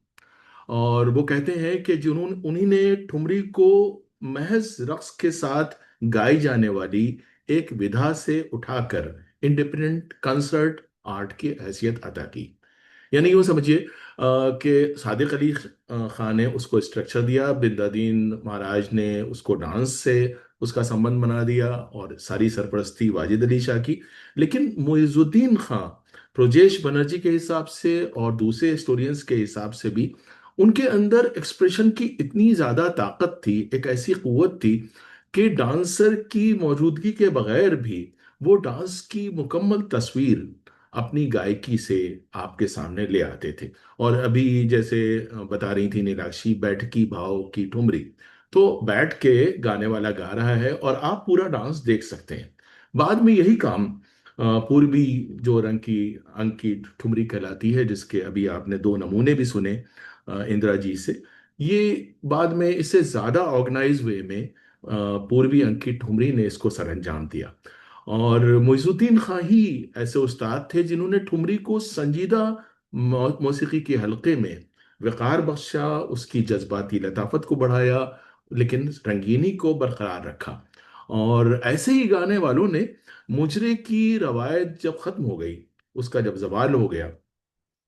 और वो कहते हैं कि जिन्होंने उन्हीं ने ठुमरी को महज रक्स के साथ गाई जाने वाली एक विधा से उठाकर इंडिपेंडेंट कंसर्ट आर्ट की हैसियत अदा की। यानी यूँ समझिए कि सादिक अली खान ने उसको स्ट्रक्चर दिया, बिंदादीन महाराज ने उसको डांस से उसका संबंध बना दिया, और सारी सरपरस्ती वाजिद अली शाह की। लेकिन मुइजुद्दीन खां, ब्रजेश बनर्जी के हिसाब से और दूसरे हिस्टोरियंस के हिसाब से भी, उनके अंदर एक्सप्रेशन की इतनी ज्यादा ताकत थी, एक ऐसी कुव्वत थी कि डांसर की मौजूदगी के बगैर भी वो डांस की मुकम्मल तस्वीर अपनी गायकी से आपके सामने ले आते थे। और अभी जैसे बता रही थी नीलाक्षी, बैठकी भाव की ठुमरी, तो बैठ के गाने वाला गा रहा है और आप पूरा डांस देख सकते हैं। बाद में यही काम पूर्वी जो रंग की अंग की ठुमरी कहलाती है, जिसके अभी आपने 2 नमूने भी सुने इंदिरा जी से, ये बाद में इससे ज्यादा ऑर्गेनाइज वे में पूर्वी अंग की ठुमरी ने इसको सरंजाम दिया। और मुइजुद्दीन खां ही ऐसे उस्ताद थे जिन्होंने ठुमरी को संजीदा मौसीकी के हल्के में वक़ार बख्शा, उसकी जज्बाती लताफत को बढ़ाया, लेकिन रंगीनी को बरकरार रखा। और ऐसे ही गाने वालों ने मुजरे की रवायत जब खत्म हो गई, उसका जब जवाल हो गया,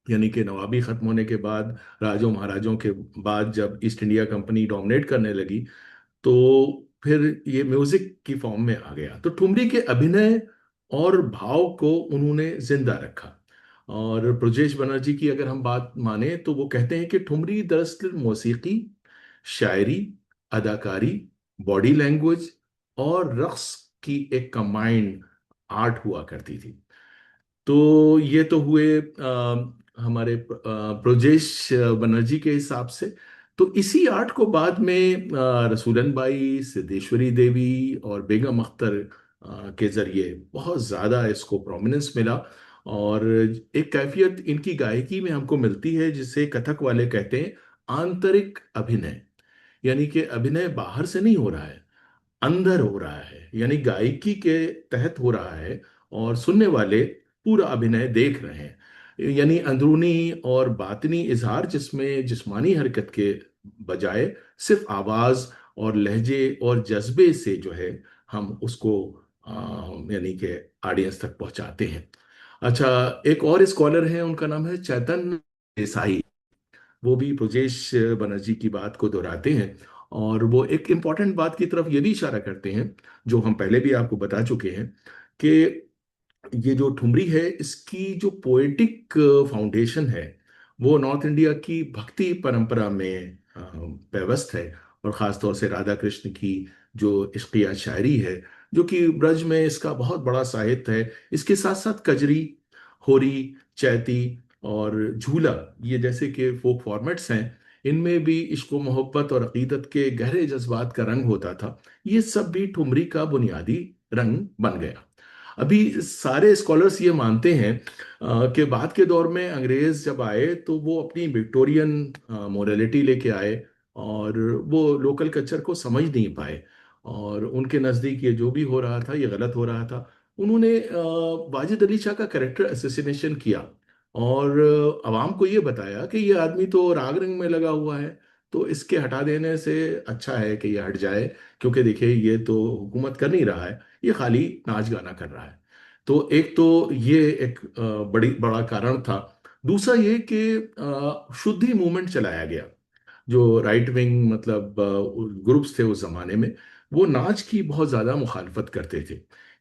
यानी कि नवाबी खत्म होने के बाद, राजों महाराजों के बाद जब ईस्ट इंडिया कंपनी डोमिनेट करने लगी, तो फिर ये म्यूजिक की फॉर्म में आ गया। तो ठुमरी के अभिनय और भाव को उन्होंने जिंदा रखा। और ब्रजेश बनर्जी की अगर हम बात माने, तो वो कहते हैं कि ठुमरी दरअसल मौसीकी, शायरी, अदाकारी, बॉडी लैंग्वेज और रक्स की एक कंबाइंड आर्ट हुआ करती थी। तो ये तो हुए हमारे ब्रजेश बनर्जी के हिसाब से। तो इसी आर्ट को बाद में रसूलन बाई, सिद्धेश्वरी देवी और बेगम अख्तर के जरिए बहुत ज़्यादा इसको प्रोमिनेंस मिला। और एक कैफियत इनकी गायकी में हमको मिलती है जिसे कथक वाले कहते हैं आंतरिक अभिनय। यानी कि अभिनय बाहर से नहीं हो रहा है, अंदर हो रहा है, यानी गायकी के तहत हो रहा है और सुनने वाले पूरा अभिनय देख रहे हैं। यानी अंदरूनी और बातिनी इजहार जिसमें जिस्मानी हरकत के बजाय सिर्फ आवाज और लहजे और जज्बे से जो है हम उसको यानी कि ऑडियंस तक पहुंचाते हैं। अच्छा, एक और स्कॉलर हैं, उनका नाम है चैतन्य देसाई। वो भी ब्रजेश बनर्जी की बात को दोहराते हैं और वो एक इम्पॉर्टेंट बात की तरफ ये भी इशारा करते हैं जो हम पहले भी आपको बता चुके हैं कि ये जो ठुमरी है इसकी जो पोएटिक फाउंडेशन है वो नॉर्थ इंडिया की भक्ति परंपरा में पेवस्त है। और ख़ास तौर से राधा कृष्ण की जो इश्किया शायरी है, जो कि ब्रज में इसका बहुत बड़ा साहित्य है। इसके साथ साथ कजरी, होरी, चैती और झूला, ये जैसे कि फोक फॉर्मेट्स हैं, इनमें भी इश्क व मोहब्बत और अकीदत के गहरे जज्बात का रंग होता था। ये सब भी ठुमरी का बुनियादी रंग बन गया। अभी सारे स्कॉलर्स ये मानते हैं कि बाद के दौर में अंग्रेज जब आए तो वो अपनी विक्टोरियन मोरालिटी लेके आए और वो लोकल कल्चर को समझ नहीं पाए और उनके नज़दीक ये जो भी हो रहा था ये गलत हो रहा था। उन्होंने वाजिद अली शाह का कैरेक्टर असैसिनेशन किया और अवाम को ये बताया कि ये आदमी तो राग रंग में लगा हुआ है, तो इसके हटा देने से अच्छा है कि ये हट जाए, क्योंकि देखिए ये तो हुकूमत कर नहीं रहा है, ये खाली नाच गाना कर रहा है। तो एक तो ये एक बड़ा कारण था। दूसरा ये कि शुद्धि मूवमेंट चलाया गया। जो राइट विंग मतलब ग्रुप्स थे उस जमाने में, वो नाच की बहुत ज्यादा मुखालफत करते थे,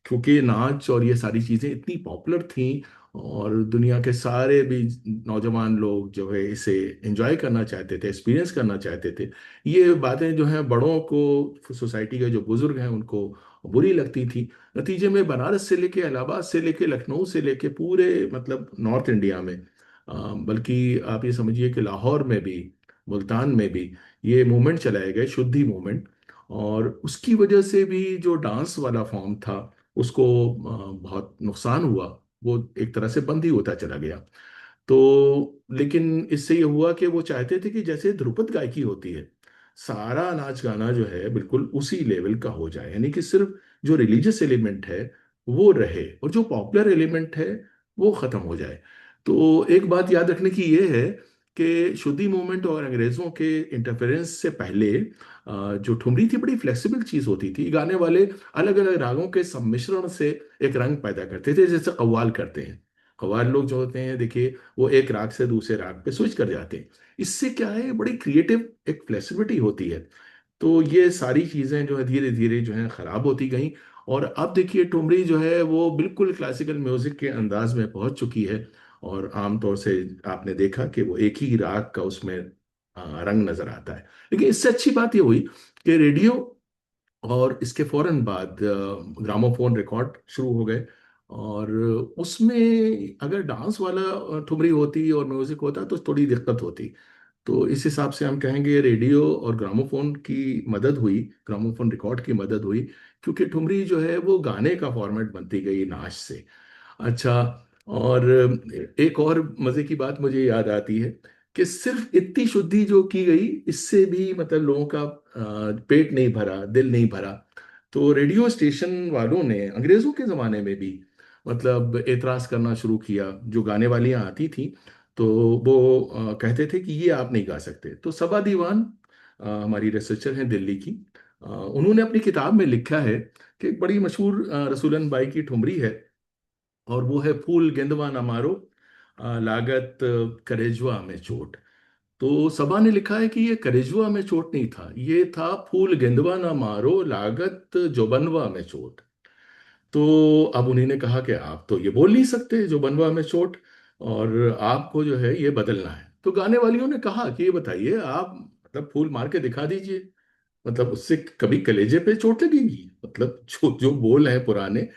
क्योंकि नाच और ये सारी चीजें इतनी पॉपुलर थी और दुनिया के सारे भी नौजवान लोग जो है इसे एंजॉय करना चाहते थे, एक्सपीरियंस करना चाहते थे। ये बातें जो हैं बड़ों को, सोसाइटी के जो बुजुर्ग हैं उनको बुरी लगती थी। नतीजे में बनारस से लेके इलाहाबाद से लेके लखनऊ से लेके पूरे मतलब नॉर्थ इंडिया में, बल्कि आप ये समझिए कि लाहौर में भी, मुल्तान में भी ये मूवमेंट चलाए गए, शुद्धि मूवमेंट। और उसकी वजह से भी जो डांस वाला फॉर्म था उसको बहुत नुकसान हुआ, वो एक तरह से बंद ही होता चला गया। तो लेकिन इससे ये हुआ कि वो चाहते थे कि जैसे ध्रुपद गायकी होती है, सारा नाच गाना जो है बिल्कुल उसी लेवल का हो जाए, यानी कि सिर्फ जो रिलीजियस एलिमेंट है वो रहे और जो पॉपुलर एलिमेंट है वो खत्म हो जाए। तो एक बात याद रखने की ये है कि शुद्धि मूवमेंट और अंग्रेजों के इंटरफेरेंस से पहले जो ठुमरी थी बड़ी फ्लेक्सिबल चीज होती थी। गाने वाले अलग अलग रागों के सम्मिश्रण से एक रंग पैदा करते थे, जैसे कव्वाल करते हैं। कव्वाल लोग जो होते हैं देखिए, वो एक राग से दूसरे राग पे स्विच कर जाते हैं। इससे क्या है, बड़ी क्रिएटिव एक फ्लेक्सिबिलिटी होती है। तो ये सारी चीजें जो है धीरे धीरे जो है खराब होती गई और अब देखिए ठुमरी जो है वो बिल्कुल क्लासिकल म्यूजिक के अंदाज में पहुंच चुकी है। और आमतौर से आपने देखा कि वो एक ही राग का उसमें रंग नजर आता है। लेकिन इससे अच्छी बात ये हुई कि रेडियो और इसके फौरन बाद ग्रामोफोन रिकॉर्ड शुरू हो गए। और उसमें अगर डांस वाला ठुमरी होती और म्यूजिक होता तो थोड़ी दिक्कत होती। तो इस हिसाब से हम कहेंगे रेडियो और ग्रामोफोन की मदद हुई, ग्रामोफोन रिकॉर्ड की मदद हुई, क्योंकि ठुमरी जो है वो गाने का फॉर्मेट बनती गई नाच से। अच्छा, और एक और मजे की बात मुझे याद आती है कि सिर्फ इतनी शुद्धि जो की गई इससे भी मतलब लोगों का पेट नहीं भरा, दिल नहीं भरा। तो रेडियो स्टेशन वालों ने अंग्रेजों के जमाने में भी मतलब एतराज करना शुरू किया। जो गाने वालियां आती थी तो वो कहते थे कि ये आप नहीं गा सकते। तो सबा दीवान हमारी रिसर्चर हैं दिल्ली की, उन्होंने अपनी किताब में लिखा है कि एक बड़ी मशहूर रसूलन बाई की ठुमरी है और वो है फूल गेंदवा न मारो, लागत करेजुआ में चोट। तो सबा ने लिखा है कि ये करेजुआ में चोट नहीं था, ये था फूल गेंदवा न मारो, लागत जोबनवा में चोट। तो अब उन्हीं ने कहा कि आप तो ये बोल नहीं सकते जो बनवा में चोट, और आपको जो है ये बदलना है। तो गाने वालियों ने कहा कि ये बताइए आप मतलब फूल मार के दिखा दीजिए, मतलब उससे कभी कलेजे पे चोट लगेगी, मतलब जो जो बोल है पुराने।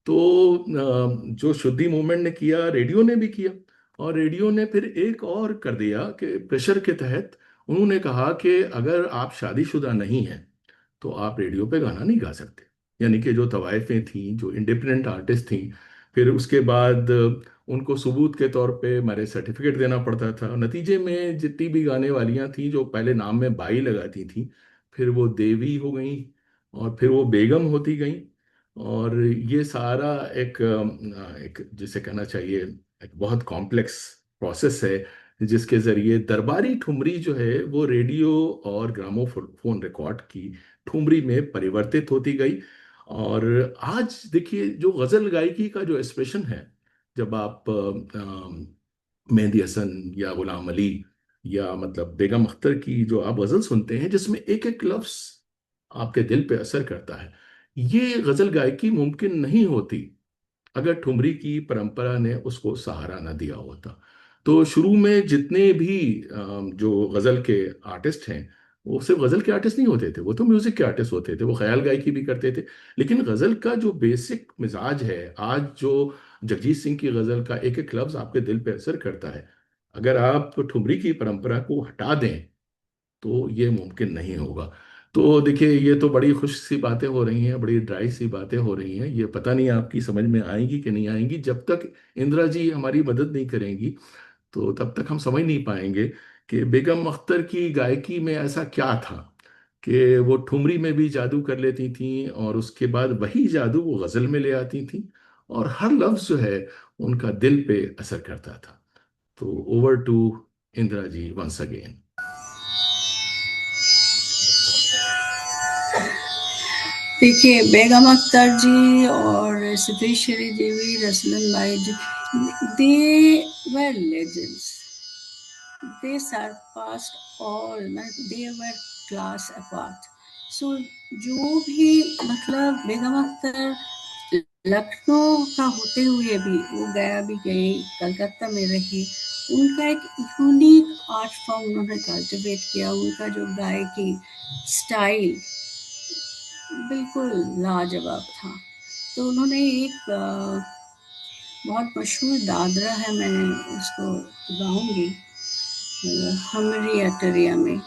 तो जो शुद्धि मूवमेंट ने किया, रेडियो ने भी किया। और रेडियो ने फिर एक और कर दिया कि प्रेशर के तहत उन्होंने कहा कि अगर आप शादीशुदा नहीं हैं तो आप रेडियो पे गाना नहीं गा सकते। यानी कि जो तवाइफें थीं, जो इंडिपेंडेंट आर्टिस्ट थीं, फिर उसके बाद उनको सबूत के तौर पे मैरिज सर्टिफिकेट देना पड़ता था। नतीजे में जितनी भी गाने वालियां थीं जो पहले नाम में बाई लगाती थीं, फिर वो देवी हो गई और फिर वो बेगम होती गई। और ये सारा एक जिसे कहना चाहिए एक बहुत कॉम्प्लेक्स प्रोसेस है, जिसके जरिए दरबारी ठुमरी जो है वो रेडियो और ग्रामोफोन रिकॉर्ड की ठुमरी में परिवर्तित होती गई। और आज देखिए जो गजल गायकी का जो एक्सप्रेशन है, जब आप मेहंदी हसन या गुलाम अली या मतलब बेगम अख्तर की जो आप गजल सुनते हैं जिसमें एक एक लफ्ज आपके दिल पे असर करता है, ये गजल गायकी मुमकिन नहीं होती अगर ठुमरी की परंपरा ने उसको सहारा न दिया होता। तो शुरू में जितने भी जो गजल के आर्टिस्ट हैं वो सिर्फ गजल के आर्टिस्ट नहीं होते थे, वो तो म्यूजिक के आर्टिस्ट होते थे, वो ख्याल गायकी भी करते थे। लेकिन गजल का जो बेसिक मिजाज है, आज जो जगजीत सिंह की गजल का एक एक लफ्ज आपके दिल पे असर करता है, अगर आप ठुमरी की परंपरा को हटा दें तो ये मुमकिन नहीं होगा। तो देखिए ये तो बड़ी खुश सी बातें हो रही हैं, बड़ी ड्राई सी बातें हो रही हैं, ये पता नहीं आपकी समझ में आएंगी कि नहीं आएंगी। जब तक इंदिरा जी हमारी मदद नहीं करेंगी तो तब तक हम समझ नहीं पाएंगे कि बेगम अख्तर की गायकी में ऐसा क्या था कि वो ठुमरी में भी जादू कर लेती थी और उसके बाद वही जादू वो गजल में ले आती थी और हर लफ्ज जो है उनका दिल पे असर करता था। तो over to Indira ji once again. देखिए, बेगम अख्तर जी और Siddheshwari Devi, Rasoolan Bai ji, they were legends. They surpassed all, they were class apart. So जो भी मतलब बेगम अख्तर लखनऊ का होते हुए भी वो गया भी गई, कलकत्ता में रही, उनका एक यूनिक आर्ट फॉर्म उन्होंने कल्टिवेट किया। उनका जो गायकी स्टाइल बिल्कुल लाजवाब था। तो उन्होंने एक बहुत मशहूर दादरा है, मैं उसको गाऊंगी, हमरी अटरिया में।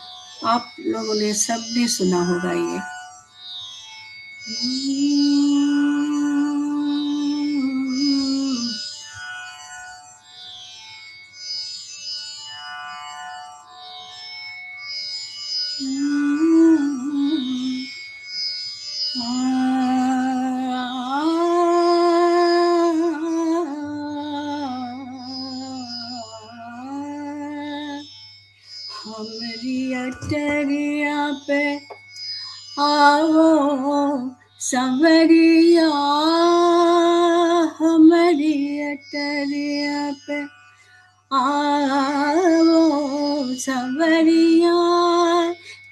आप लोगों ने सबने सुना होगा ये। हमरी अटरिया पे आओ संवरिया, हमारी अटरिया पे आओ संवरिया,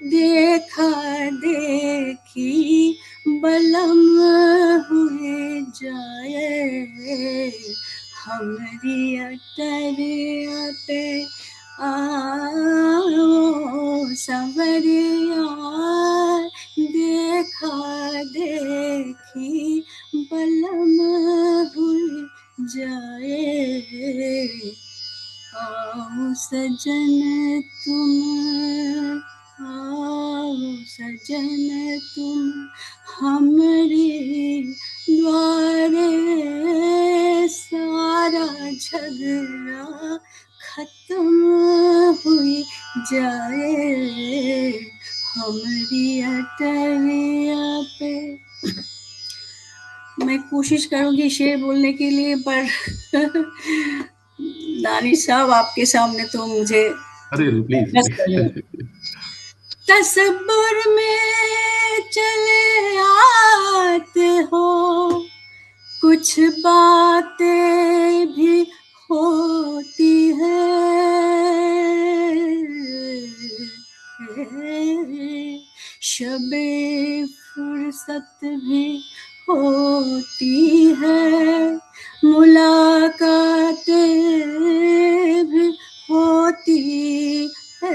देखा देखी बलम हुए जाए, हमारी अटरिया पे आओ संवरिया, देखा देखी बलम हुई जाए, आओ सजन तुम, आओ सजन तुम हमारे द्वारे, सारा झगड़ा खत्म हुई जाए, हमारी अटरिया पे। मैं कोशिश करूंगी शेर बोलने के लिए, पर दानी साहब आपके सामने तो मुझे अरे प्लीज तसब्बुर में चले आते हो, कुछ बातें भी होती है, शबे फुर्सत भी होती है, मुलाकातें भी होती है,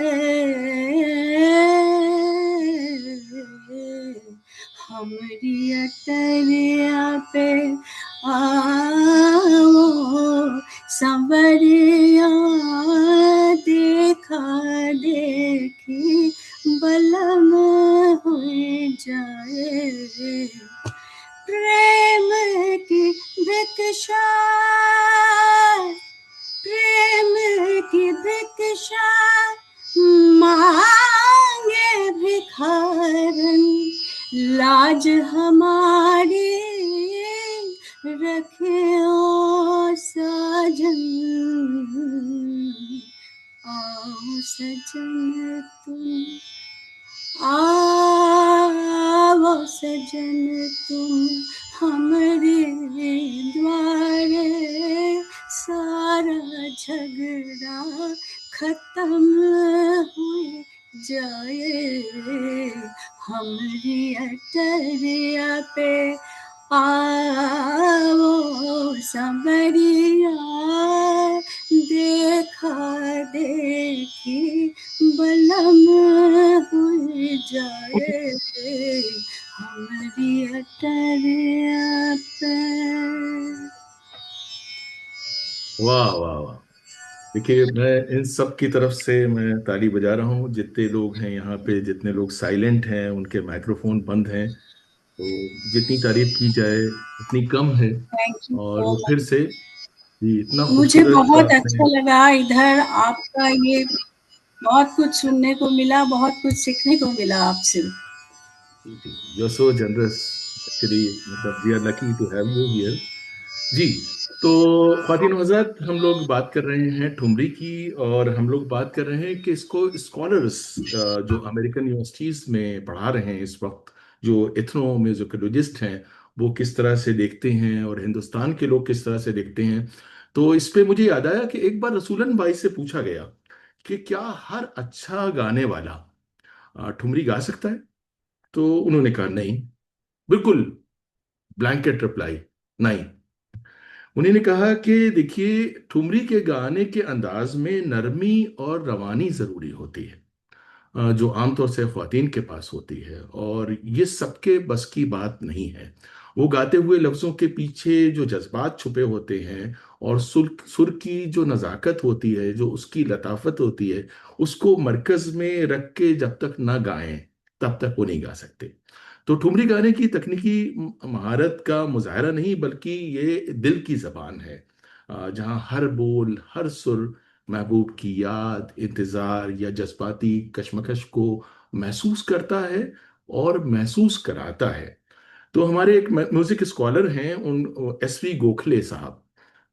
हमारी अटरिया पे आओ सांवरिया देखा देखी बलम हुई जाए प्रेम की भिक्षा प्रेम की भिक्षा मांगे भिखारन लाज हमारी रखे ओ साजन आओ सजन तुम आओ सजन तुम हमरे द्वारे सारा झगड़ा खत्म हो जाए हमरी अटरिया पे आओ सांवरिया देखा देखी बलम हुई जाए हमारी अटरिया पे। वाह वाह वाह। देखिए, मैं इन सब की तरफ से मैं ताली बजा रहा हूँ। जितने लोग हैं यहाँ पे, जितने लोग साइलेंट हैं, उनके माइक्रोफोन बंद हैं, तो जितनी तारीफ की जाए उतनी कम है। थैंक यू और सो वो फिर मच। से जी, इतना मुझे खूबसूरत बहुत आपने। अच्छा लगा इधर आपका ये बहुत कुछ सुनने को मिला बहुत कुछ सीखने को मिला आपसे। यू सो जनरस एक्चुअली, मतलब we are lucky to have you here. जी। तो ख्वातीन हज़रात, हम लोग बात कर रहे हैं ठुमरी की, और हम लोग बात कर रहे हैं कि इसको स्कॉलर्स जो अमेरिकन यूनिवर्सिटीज में पढ़ा रहे हैं इस वक्त, जो एथनो म्यूजिकोलॉजिस्ट हैं, वो किस तरह से देखते हैं और हिंदुस्तान के लोग किस तरह से देखते हैं। तो इस पे मुझे याद आया कि एक बार रसूलन भाई से पूछा गया कि क्या हर अच्छा गाने वाला ठुमरी गा सकता है। तो उन्होंने कहा नहीं, बिल्कुल ब्लैंकेट रिप्लाई, नहीं। उन्होंने कहा कि देखिए, ठुमरी के गाने के अंदाज में नरमी और रवानी जरूरी होती है, जो आमतौर से ख्वातीन के पास होती है, और ये सबके बस की बात नहीं है। वो गाते हुए लफ्जों के पीछे जो जज्बात छुपे होते हैं, और सुर सुर की जो नज़ाकत होती है, जो उसकी लताफत होती है, उसको मरकज में रख के जब तक ना गाएं, तब तक वो नहीं गा सकते। तो ठुमरी गाने की तकनीकी महारत का मुजाहरा नहीं, बल्कि ये दिल की जबान है, जहाँ हर बोल, हर सुर महबूब की याद, इंतजार या जज्बाती कशमकश को महसूस करता है और महसूस कराता है। तो हमारे एक म्यूजिक स्कॉलर हैं, उन एसवी गोखले साहब,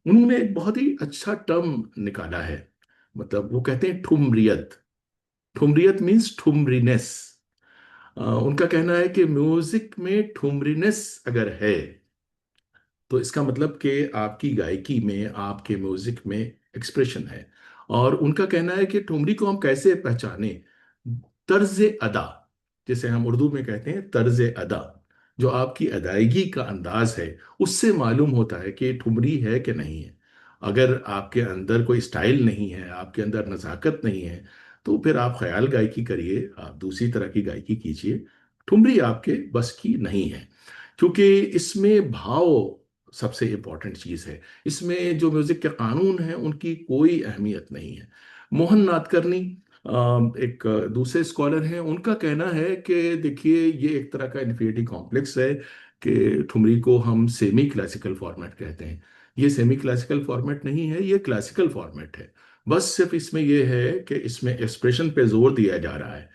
उन्होंने एक बहुत ही अच्छा टर्म निकाला है। मतलब वो कहते हैं ठुमरियत। ठुमरियत मीन्स ठुमरीनेस। उनका कहना है कि म्यूजिक में ठुमरीनेस अगर है, तो इसका मतलब कि आपकी गायकी में, आपके म्यूजिक में एक्सप्रेशन है। और उनका कहना है कि ठुमरी को हम कैसे पहचाने, तर्ज अदा, जिसे हम उर्दू में कहते हैं तर्ज अदा, जो आपकी अदायगी का अंदाज है, उससे मालूम होता है कि ठुमरी है कि नहीं है। अगर आपके अंदर कोई स्टाइल नहीं है, आपके अंदर नज़ाकत नहीं है, तो फिर आप ख्याल गायकी करिए, आप दूसरी तरह की गायकी कीजिए। ठुमरी आपके बस की नहीं है, क्योंकि इसमें भाव सबसे इम्पॉर्टेंट चीज है। इसमें जो म्यूजिक के कानून हैं, उनकी कोई अहमियत नहीं है। मोहन नादकर्णी एक दूसरे स्कॉलर हैं, उनका कहना है कि देखिए, ये एक तरह का इन्फिनिटी कॉम्प्लेक्स है कि ठुमरी को हम सेमी क्लासिकल फॉर्मेट कहते हैं। ये सेमी क्लासिकल फॉर्मेट नहीं है, ये क्लासिकल फॉर्मेट है। बस सिर्फ इसमें यह है कि इसमें एक्सप्रेशन पे जोर दिया जा रहा है।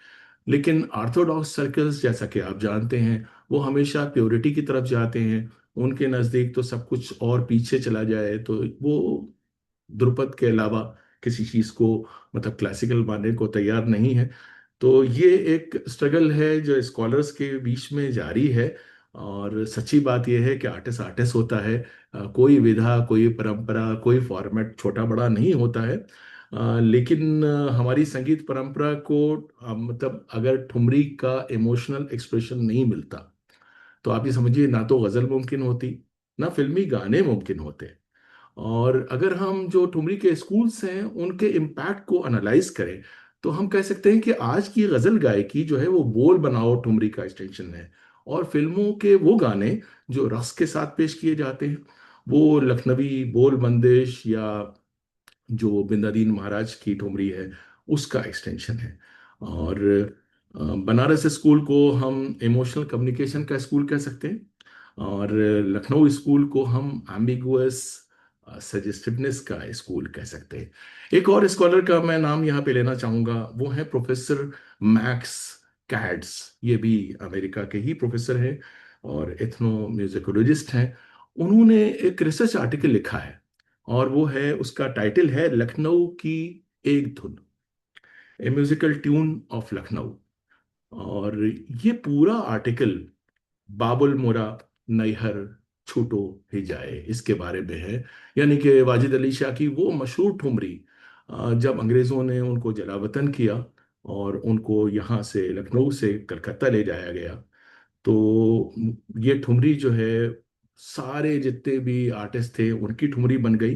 लेकिन ऑर्थोडॉक्स सर्कल्स, जैसा कि आप जानते हैं, वो हमेशा प्योरिटी की तरफ जाते हैं। उनके नज़दीक तो सब कुछ और पीछे चला जाए तो वो ध्रुपद के अलावा किसी चीज़ को, मतलब क्लासिकल मानने को तैयार नहीं है। तो ये एक स्ट्रगल है जो स्कॉलर्स के बीच में जारी है। और सच्ची बात यह है कि आर्टिस्ट आर्टिस्ट होता है। कोई विधा, कोई परंपरा, कोई फॉर्मेट छोटा बड़ा नहीं होता है। लेकिन हमारी संगीत परंपरा को मतलब अगर ठुमरी का इमोशनल एक्सप्रेशन नहीं मिलता, तो आप ये समझिए, ना तो गजल मुमकिन होती, ना फिल्मी गाने मुमकिन होते। और अगर हम जो ठुमरी के स्कूल्स हैं, उनके इम्पैक्ट को एनालाइज करें, तो हम कह सकते हैं कि आज की गजल गायकी जो है, वो बोल बनाओ ठुमरी का एक्सटेंशन है। और फिल्मों के वो गाने जो रस के साथ पेश किए जाते हैं, वो लखनवी बोल बंदिश या जो बिंदादीन महाराज की ठुमरी है उसका एक्सटेंशन है। और बनारस स्कूल को हम इमोशनल कम्युनिकेशन का स्कूल कह सकते हैं, और लखनऊ स्कूल को हम एम्बिगुअस सजेस्टिवनेस का स्कूल कह सकते हैं। एक और स्कॉलर का मैं नाम यहाँ पे लेना चाहूँगा, वो है प्रोफेसर मैक्स कैड्स। ये भी अमेरिका के ही प्रोफेसर हैं और एथनो म्यूजिकोलॉजिस्ट हैं। उन्होंने एक रिसर्च आर्टिकल लिखा है और वो है, उसका टाइटल है लखनऊ की एक धुन, ए म्यूजिकल ट्यून ऑफ लखनऊ। और ये पूरा आर्टिकल बाबुल मोरा नैहर छूटो ही जाए इसके बारे में है। यानी कि वाजिद अली शाह की वो मशहूर ठुमरी, जब अंग्रेजों ने उनको जलावतन किया और उनको यहाँ से लखनऊ से कलकत्ता ले जाया गया, तो ये ठुमरी जो है सारे जितने भी आर्टिस्ट थे उनकी ठुमरी बन गई।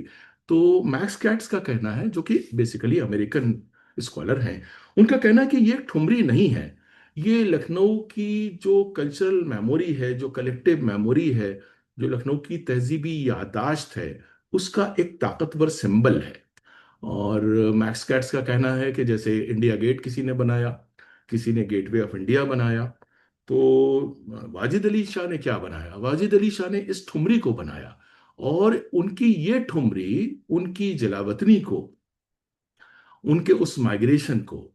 तो मैक्स कैट्स का कहना है, जो कि बेसिकली अमेरिकन स्कॉलर हैं, उनका कहना है कि ये ठुमरी नहीं है, ये लखनऊ की जो कल्चरल मेमोरी है, जो कलेक्टिव मेमोरी है, जो लखनऊ की तहजीबी याददाश्त है, उसका एक ताकतवर सिंबल है। और मैक्स कैट्स का कहना है कि जैसे इंडिया गेट किसी ने बनाया, किसी ने गेटवे ऑफ इंडिया बनाया, तो वाजिद अली शाह ने क्या बनाया? वाजिद अली शाह ने इस ठुमरी को बनाया। और उनकी ये ठुमरी उनकी जलावतनी को, उनके उस माइग्रेशन को,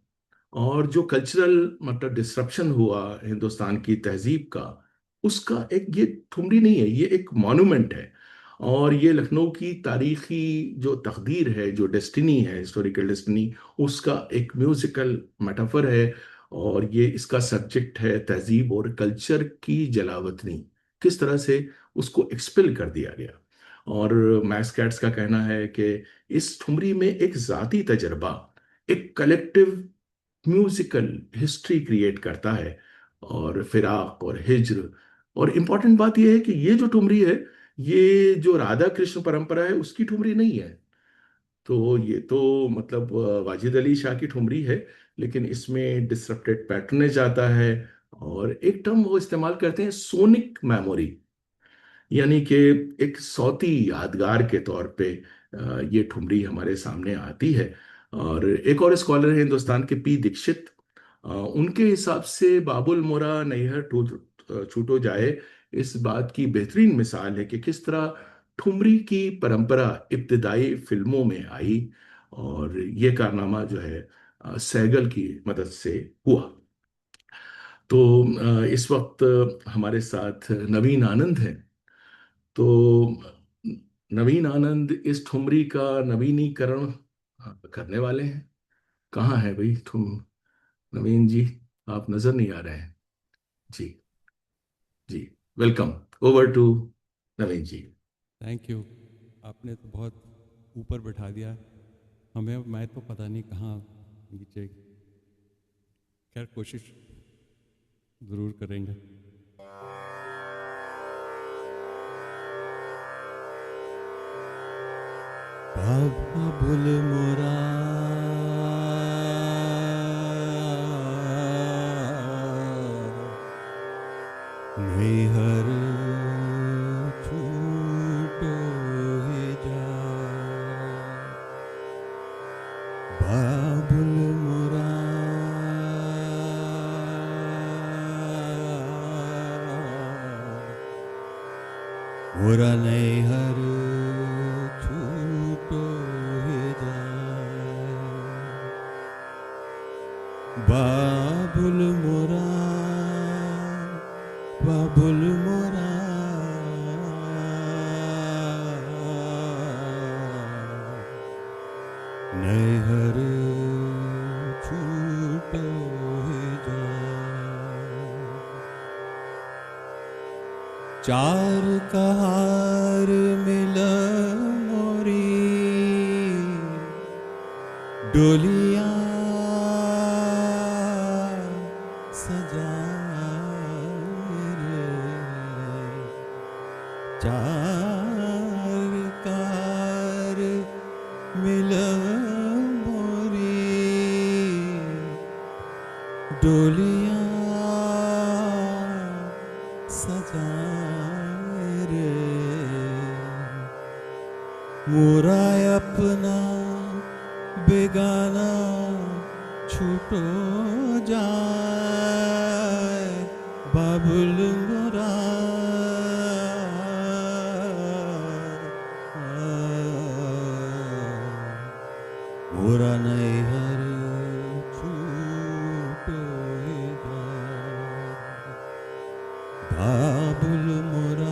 और जो कल्चरल मतलब डिस्रप्शन हुआ हिंदुस्तान की तहजीब का, उसका एक, ये ठुमरी नहीं है, ये एक मॉन्यूमेंट है। और ये लखनऊ की तारीखी जो तकदीर है, जो डेस्टिनी है, हिस्टोरिकल डेस्टिनी, उसका एक म्यूजिकल मेटाफर है। और ये इसका सब्जेक्ट है तहजीब और कल्चर की जलावतनी, किस तरह से उसको एक्सपेल कर दिया गया। और मैक्स कैट्स का कहना है कि इस ठुमरी में एक जाती तजर्बा, एक कलेक्टिव म्यूजिकल हिस्ट्री क्रिएट करता है, और फिराक और हिज्र। और इम्पॉर्टेंट बात यह है कि ये जो ठुमरी है, ये जो राधा कृष्ण परंपरा है उसकी ठुमरी नहीं है। तो ये तो मतलब वाजिद अली शाह की ठुमरी है, लेकिन इसमें डिसरप्टेड पैटर्नेज आता है। और एक टर्म वो इस्तेमाल करते हैं, सोनिक मेमोरी, यानी कि एक सौती यादगार के तौर पे ये ठुमरी हमारे सामने आती है। और एक और स्कॉलर है हिंदुस्तान के पी दीक्षित, उनके हिसाब से बाबुल मोरा नैहर छूटो जाए इस बात की बेहतरीन मिसाल है कि किस तरह ठुमरी की परंपरा इब्तिदाई फिल्मों में आई, और ये कारनामा जो है सहगल की मदद से हुआ। तो इस वक्त हमारे साथ नवीन आनंद हैं। तो नवीन आनंद इस ठुमरी का नवीनीकरण करने वाले हैं। कहाँ है भाई तुम, नवीन जी? आप नजर नहीं आ रहे हैं। जी, जी, welcome, over to Naveen ji. Thank you. आपने तो बहुत ऊपर बैठा दिया हमें, मैं तो पता नहीं कहाँ नीचे। खैर कोशिश ज़रूर करेंगे। बाबुल मोरा नैहर छूटो ही जाए, बाबुल मोरा मोरा नैहर छूटो ही जाए, बाबुल मोरा बाबुल मोरा नैहर छूटो ही जाए, चार कहार मिला मोरी डोलिया चार कार मिल मोरी डोलियां सजाए रे, मोरा अपना बेगाना छूटो जाए बाबुल मोरा मोरा नैहर छूटो जाए बाबुल मोरा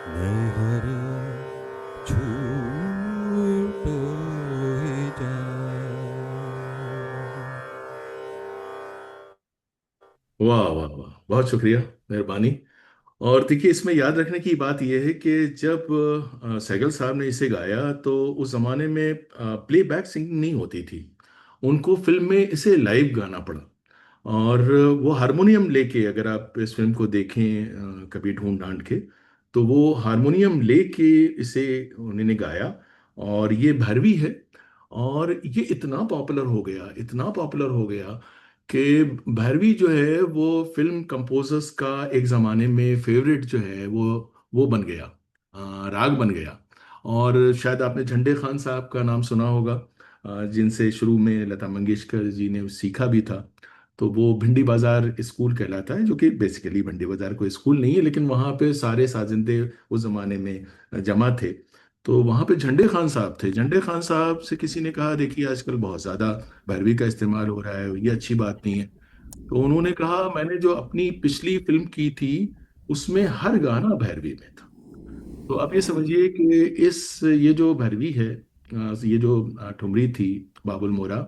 नैहर छूटो जाए। वाह वाह वाह, बहुत शुक्रिया, मेहरबानी। और देखिए, इसमें याद रखने की बात यह है कि जब सहगल साहब ने इसे गाया तो उस जमाने में प्लेबैक सिंगिंग नहीं होती थी। उनको फिल्म में इसे लाइव गाना पड़ा। और वो हारमोनियम लेके, अगर आप इस फिल्म को देखें कभी ढूंढ ढांड के, तो वो हारमोनियम लेके इसे उन्होंने गाया। और ये भैरवी है। और ये इतना पॉपुलर हो गया, इतना पॉपुलर हो गया कि भैरवी जो है वो फिल्म कंपोजर्स का एक ज़माने में फेवरेट जो है वो बन गया, राग बन गया। और शायद आपने झंडे खान साहब का नाम सुना होगा, जिनसे शुरू में लता मंगेशकर जी ने सीखा भी था। तो वो भिंडी बाजार स्कूल कहलाता है, जो कि बेसिकली भिंडी बाजार कोई स्कूल नहीं है, लेकिन वहाँ पे सारे साजिंदे उस जमाने में जमा थे। तो वहाँ पे झंडे खान साहब थे। झंडे खान साहब से किसी ने कहा, देखिए आजकल बहुत ज़्यादा भैरवी का इस्तेमाल हो रहा है, ये अच्छी बात नहीं है। तो उन्होंने कहा, मैंने जो अपनी पिछली फिल्म की थी उसमें हर गाना भैरवी में था। तो आप ये समझिए कि इस ये जो भैरवी है, ये जो ठुमरी थी, बाबुल मोरा,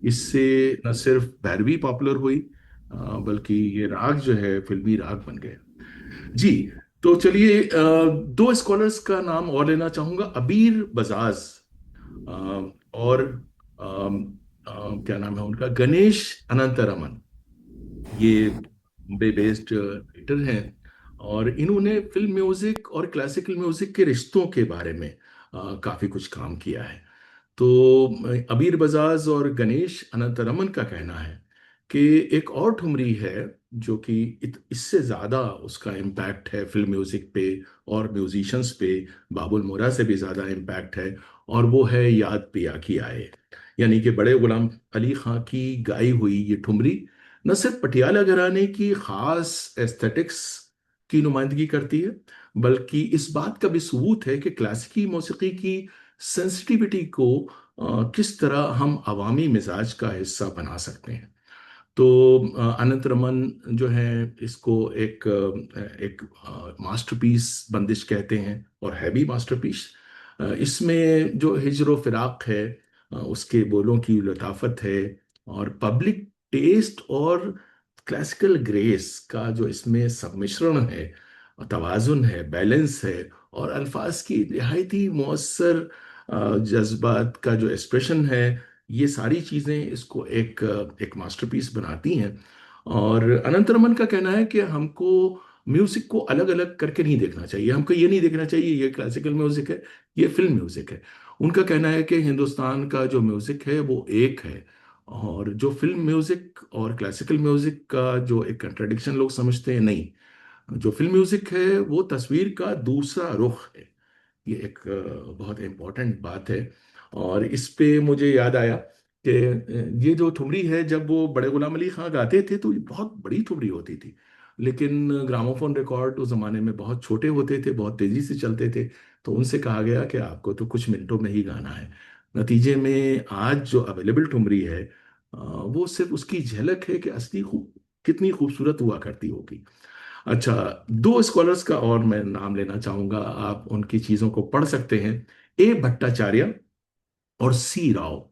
इससे न सिर्फ भैरवी पॉपुलर हुई, बल्कि ये राग जो है फिल्मी राग बन गया। जी। तो चलिए, दो स्कॉलर्स का नाम और लेना चाहूंगा, अबीर बजाज अ, और क्या नाम है उनका, गणेश अनंतरमन। ये बॉम्बे बेस्ड राइटर हैं। और इन्होंने फिल्म म्यूजिक और क्लासिकल म्यूजिक के रिश्तों के बारे में काफी कुछ काम किया है। तो अबीर बजाज और गणेश अनंतरमन का कहना है कि एक और ठुमरी है जो कि इससे ज्यादा उसका इम्पैक्ट है फिल्म म्यूजिक पे और म्यूजिशियंस पे, बाबुल मोरा से भी ज्यादा इम्पैक्ट है। और वो है याद पिया की आए, यानी कि बड़े गुलाम अली खां की गाई हुई ये ठुमरी न सिर्फ पटियाला घराने की खास एस्थेटिक्स की नुमाइंदगी करती है, बल्कि इस बात का भी सबूत है कि क्लासिकी मौसीकी की सेंसिटिविटी को किस तरह हम अवामी मिजाज का हिस्सा बना सकते हैं। तो अनंत रमन जो है, इसको एक मास्टरपीस बंदिश कहते हैं, और है भी मास्टरपीस। इसमें जो हिज्र फिराक है, उसके बोलों की लताफत है, और पब्लिक टेस्ट और क्लासिकल ग्रेस का जो इसमें सम्मिश्रण है, तवाजुन है, बैलेंस है, और अल्फाज की नहायती मौसर जज्बात का जो एक्सप्रेशन है, ये सारी चीज़ें इसको एक मास्टरपीस बनाती हैं। और अनंत रमन का कहना है कि हमको म्यूजिक को अलग अलग करके नहीं देखना चाहिए। हमको ये नहीं देखना चाहिए ये क्लासिकल म्यूजिक है, ये फिल्म म्यूजिक है। उनका कहना है कि हिंदुस्तान का जो म्यूजिक है वो एक है। और जो फिल्म म्यूजिक और क्लासिकल म्यूजिक का जो एक कंट्राडिक्शन लोग समझते हैं, नहीं, जो फिल्म म्यूजिक है वो तस्वीर का दूसरा रुख है। ये एक बहुत इम्पोर्टेंट बात है। और इस पे मुझे याद आया कि ये जो ठुमरी है, जब वो बड़े गुलाम अली खां गाते थे तो ये बहुत बड़ी ठुमरी होती थी। लेकिन ग्रामोफोन रिकॉर्ड उस जमाने में बहुत छोटे होते थे, बहुत तेजी से चलते थे। तो उनसे कहा गया कि आपको तो कुछ मिनटों में ही गाना है। नतीजे में आज जो अवेलेबल ठुमरी है, वो सिर्फ उसकी झलक है कि असली कितनी खूबसूरत हुआ करती होगी। अच्छा, दो स्कॉलर्स का और मैं नाम लेना चाहूंगा, आप उनकी चीजों को पढ़ सकते हैं। ए भट्टाचार्य और सी राव।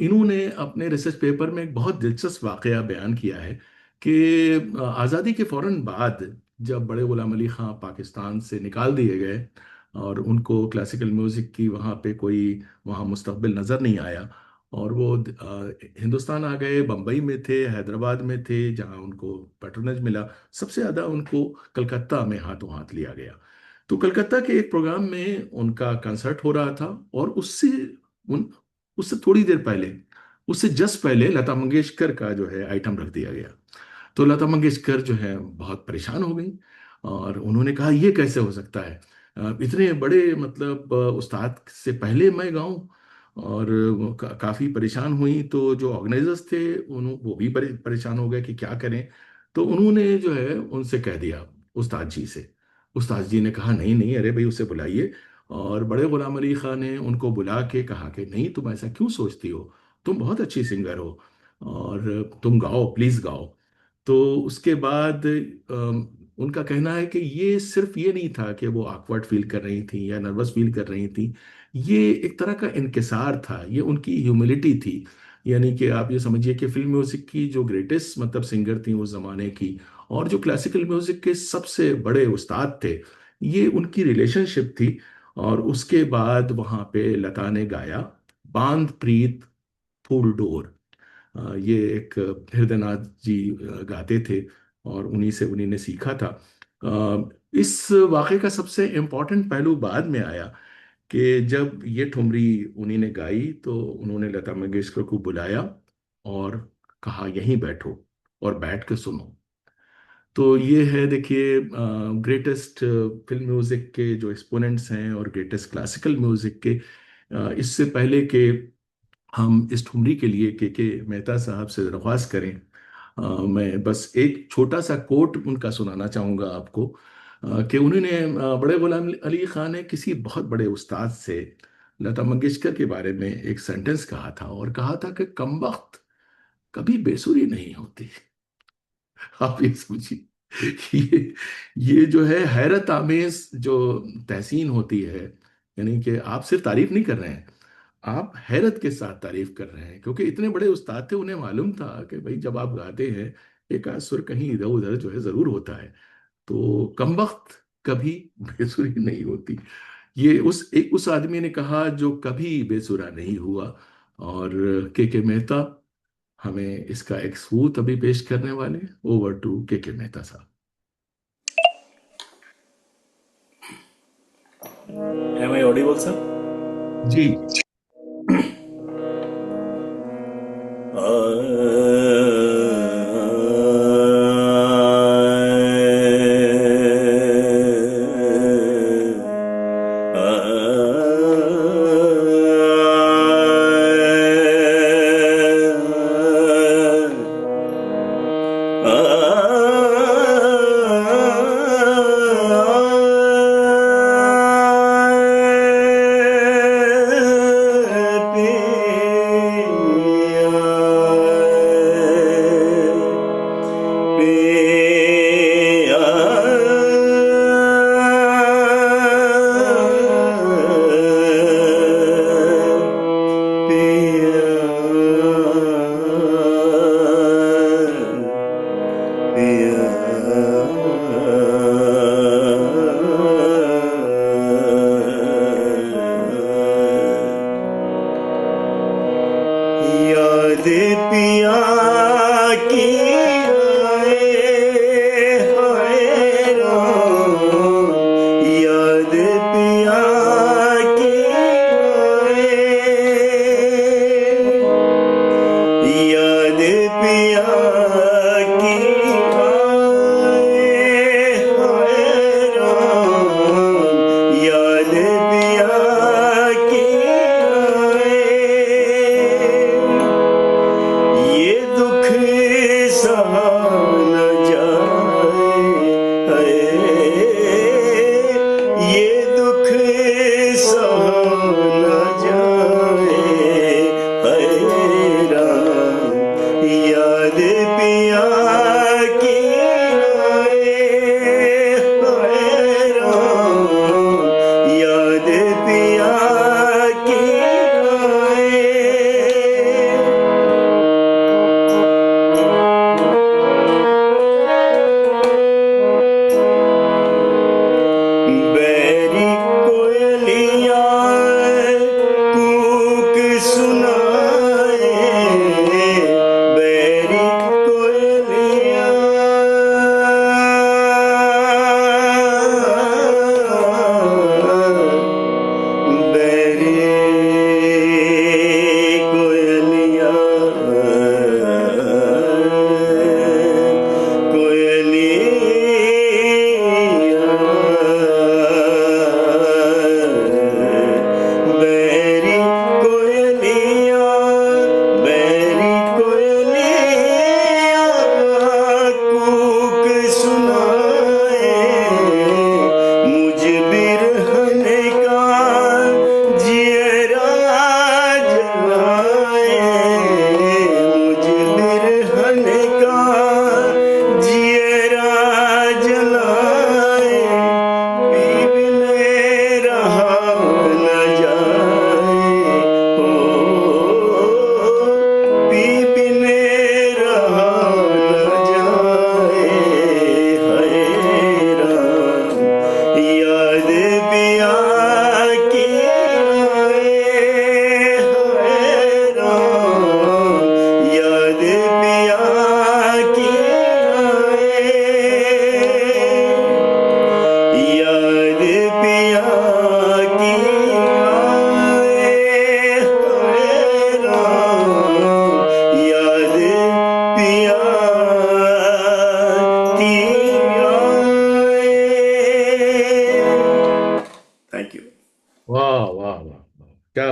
इन्होंने अपने रिसर्च पेपर में एक बहुत दिलचस्प वाकया बयान किया है कि आज़ादी के फौरन बाद जब बड़े गुलाम अली खां पाकिस्तान से निकाल दिए गए और उनको क्लासिकल म्यूज़िक की वहाँ पे कोई वहाँ मुस्तकबिल नज़र नहीं आया, और वो हिंदुस्तान आ गए, बम्बई में थे, हैदराबाद में थे, जहाँ उनको पैट्रोनेज मिला। सबसे ज़्यादा उनको कलकत्ता में हाथों हाथ लिया गया। तो कलकत्ता के एक प्रोग्राम में उनका कंसर्ट हो रहा था, और उन उससे थोड़ी देर पहले, उससे जस्ट पहले लता मंगेशकर का जो है आइटम रख दिया गया। तो लता मंगेशकर जो है बहुत परेशान हो गई। और उन्होंने कहा ये कैसे हो सकता है, इतने बड़े मतलब उस्ताद से पहले मैं गाऊं। और काफ़ी परेशान हुई। तो जो ऑर्गेनाइजर्स थे वो भी परेशान हो गए कि क्या करें। तो उन्होंने जो है उनसे कह दिया उस्ताद जी से। उस्ताद जी ने कहा नहीं नहीं, अरे भाई उसे बुलाइए। और बड़े गुलाम अली खां ने उनको बुला के कहा कि नहीं, तुम ऐसा क्यों सोचती हो, तुम बहुत अच्छी सिंगर हो और तुम गाओ, प्लीज गाओ। तो उसके बाद उनका कहना है कि ये सिर्फ ये नहीं था कि वो ऑकवर्ड फील कर रही थी या नर्वस फील कर रही थी, ये एक तरह का इनकिसार था, ये उनकी ह्यूमिलिटी थी। यानी कि आप ये समझिए कि फिल्म म्यूजिक की जो ग्रेटेस्ट मतलब सिंगर थी उस जमाने की, और जो क्लासिकल म्यूजिक के सबसे बड़े उस्ताद थे, ये उनकी रिलेशनशिप थी। और उसके बाद वहां पे लता ने गाया बांध प्रीत फूल डोर। ये एक हृदयनाथ जी गाते थे और उन्हीं ने सीखा था। इस वाक़े का सबसे इम्पोर्टेंट पहलू बाद में आया कि जब ये ठुमरी उन्हीं ने गाई तो उन्होंने लता मंगेशकर को बुलाया और कहा यहीं बैठो और बैठ के सुनो। तो ये है देखिए ग्रेटेस्ट फिल्म म्यूजिक के जो एक्सपोनेंट्स हैं और ग्रेटेस्ट क्लासिकल म्यूजिक के। इससे पहले कि हम इस ठुमरी के लिए के मेहता साहब से दरख्वास्त करें, मैं बस एक छोटा सा कोट उनका सुनाना चाहूँगा आपको। कि उन्होंने बड़े गुलाम अली खान ने किसी बहुत बड़े उस्ताद से लता मंगेशकर के बारे में एक सेंटेंस कहा था और कहा था कि कमबख्त कभी बेसुरी नहीं होती। आप ये समझिए, ये जो है हैरत आमेज जो तहसीन होती है। यानी कि आप सिर्फ तारीफ नहीं कर रहे हैं, आप हैरत के साथ तारीफ कर रहे हैं, क्योंकि इतने बड़े उस्ताद थे, उन्हें मालूम था कि भाई जब आप गाते हैं एक आध सुर कहीं इधर उधर जो है जरूर होता है। तो कमबख्त कभी बेसुरी नहीं होती, ये उस आदमी ने कहा जो कभी बेसुरा नहीं हुआ। और के मेहता हमें इसका एक सूत अभी पेश करने वाले। ओवर टू के मेहता साहब। Am I audible, sir? जी।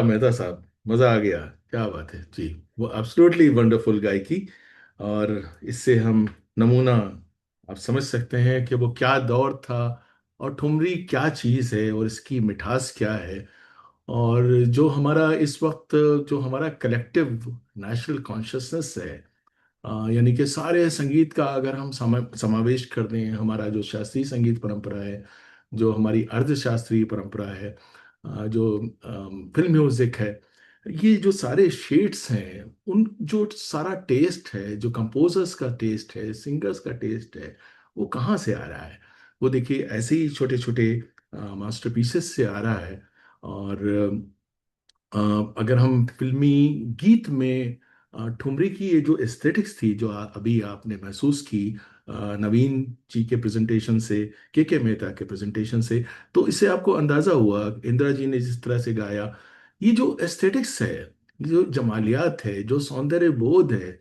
मेहता साहब, मजा आ गया। क्या बात है जी। वो एब्सोल्युटली वंडरफुल गायकी। और इससे हम नमूना आप समझ सकते हैं कि वो क्या दौर था, और ठुमरी क्या चीज़ है, और इसकी मिठास क्या है। और जो हमारा इस वक्त, जो हमारा कलेक्टिव नेशनल कॉन्शियसनेस है, यानी कि सारे संगीत का अगर हम समावेश कर दें, हमारा जो शास्त्रीय संगीत परंपरा है, जो हमारी अर्धशास्त्रीय परंपरा है, जो फिल्म म्यूजिक है, ये जो सारे शेड्स हैं, उन जो सारा टेस्ट है, जो कंपोजर्स का टेस्ट है, सिंगर्स का टेस्ट है, वो कहाँ से आ रहा है? वो देखिए ऐसे ही छोटे छोटे मास्टरपीसेस से आ रहा है। और अगर हम फिल्मी गीत में ठुमरी की ये जो एस्थेटिक्स थी, जो अभी आपने महसूस की नवीन जी के प्रेजेंटेशन से, के मेहता के प्रेजेंटेशन से, तो इससे आपको अंदाजा हुआ इंदिरा जी ने जिस तरह से गाया, ये जो एस्थेटिक्स है, ये जो जमालियात है, जो सौंदर्य बोध है,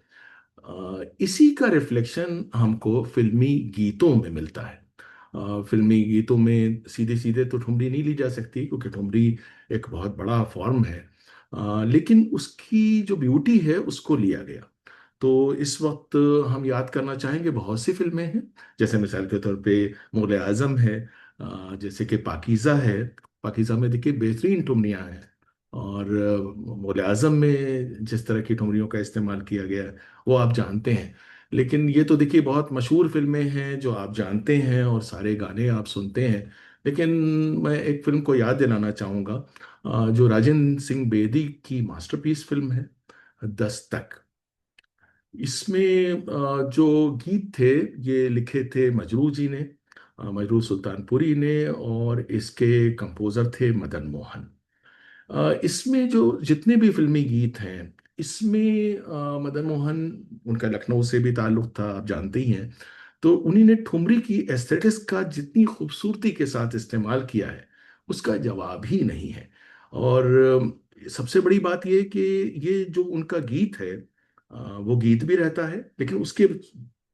इसी का रिफ्लेक्शन हमको फिल्मी गीतों में मिलता है। फिल्मी गीतों में सीधे सीधे तो ठुमरी नहीं ली जा सकती, क्योंकि ठुमरी एक बहुत बड़ा फॉर्म है। लेकिन उसकी जो ब्यूटी है उसको लिया गया। तो इस वक्त हम याद करना चाहेंगे, बहुत सी फिल्में हैं, जैसे मिसाल के तौर पे मुगले आजम है, जैसे कि पाकीज़ा है। पाकीज़ा में देखिए बेहतरीन ठुमरियाँ हैं। और मुगले आजम में जिस तरह की ठुमरियों का इस्तेमाल किया गया है, वो आप जानते हैं। लेकिन ये तो देखिए बहुत मशहूर फिल्में हैं जो आप जानते हैं, और सारे गाने आप सुनते हैं। लेकिन मैं एक फिल्म को याद दिलाना चाहूँगा, जो राजेंद्र सिंह बेदी की मास्टरपीस फिल्म है, दस्तक। इसमें जो गीत थे, ये लिखे थे मजरू जी ने, मजरू सुल्तानपुरी ने, और इसके कंपोजर थे मदन मोहन। इसमें जो जितने भी फिल्मी गीत हैं, इसमें मदन मोहन, उनका लखनऊ से भी ताल्लुक था, आप जानते ही हैं। तो उन्हीं ने ठुमरी की एस्थेटिक्स का जितनी खूबसूरती के साथ इस्तेमाल किया है, उसका जवाब ही नहीं है। और सबसे बड़ी बात यह कि ये जो उनका गीत है, वो गीत भी रहता है, लेकिन उसके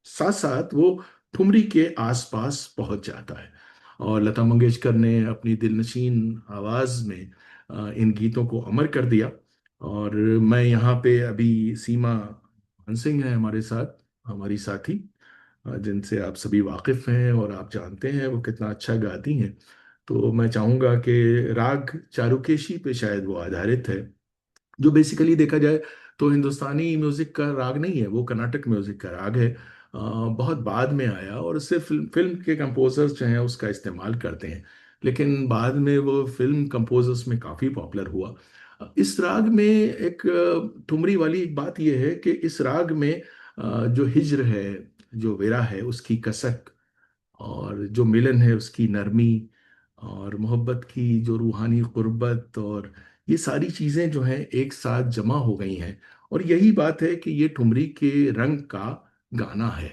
साथ साथ वो ठुमरी के आसपास पहुंच जाता है। और लता मंगेशकर ने अपनी दिलनशीन आवाज में इन गीतों को अमर कर दिया। और मैं यहाँ पे अभी सीमा हंसिंग है हमारे साथ, हमारी साथी, जिनसे आप सभी वाकिफ हैं और आप जानते हैं वो कितना अच्छा गाती हैं। तो मैं चाहूँगा कि राग चारुकेशी पे शायद वो आधारित है, जो बेसिकली देखा जाए तो हिंदुस्तानी म्यूजिक का राग नहीं है, वो कर्नाटक म्यूजिक का राग है। बहुत बाद में आया, और उससे फिल्म के कंपोजर्स जो हैं उसका इस्तेमाल करते हैं। लेकिन बाद में वो फिल्म कंपोजर्स में काफ़ी पॉपुलर हुआ। इस राग में एक ठुमरी वाली एक बात यह है कि इस राग में जो हिज्र है, जो विरह है, उसकी कसक, और जो मिलन है उसकी नरमी, और मोहब्बत की जो रूहानी गुर्बत, और ये सारी चीज़ें जो हैं एक साथ जमा हो गई हैं। और यही बात है कि ये ठुमरी के रंग का गाना है।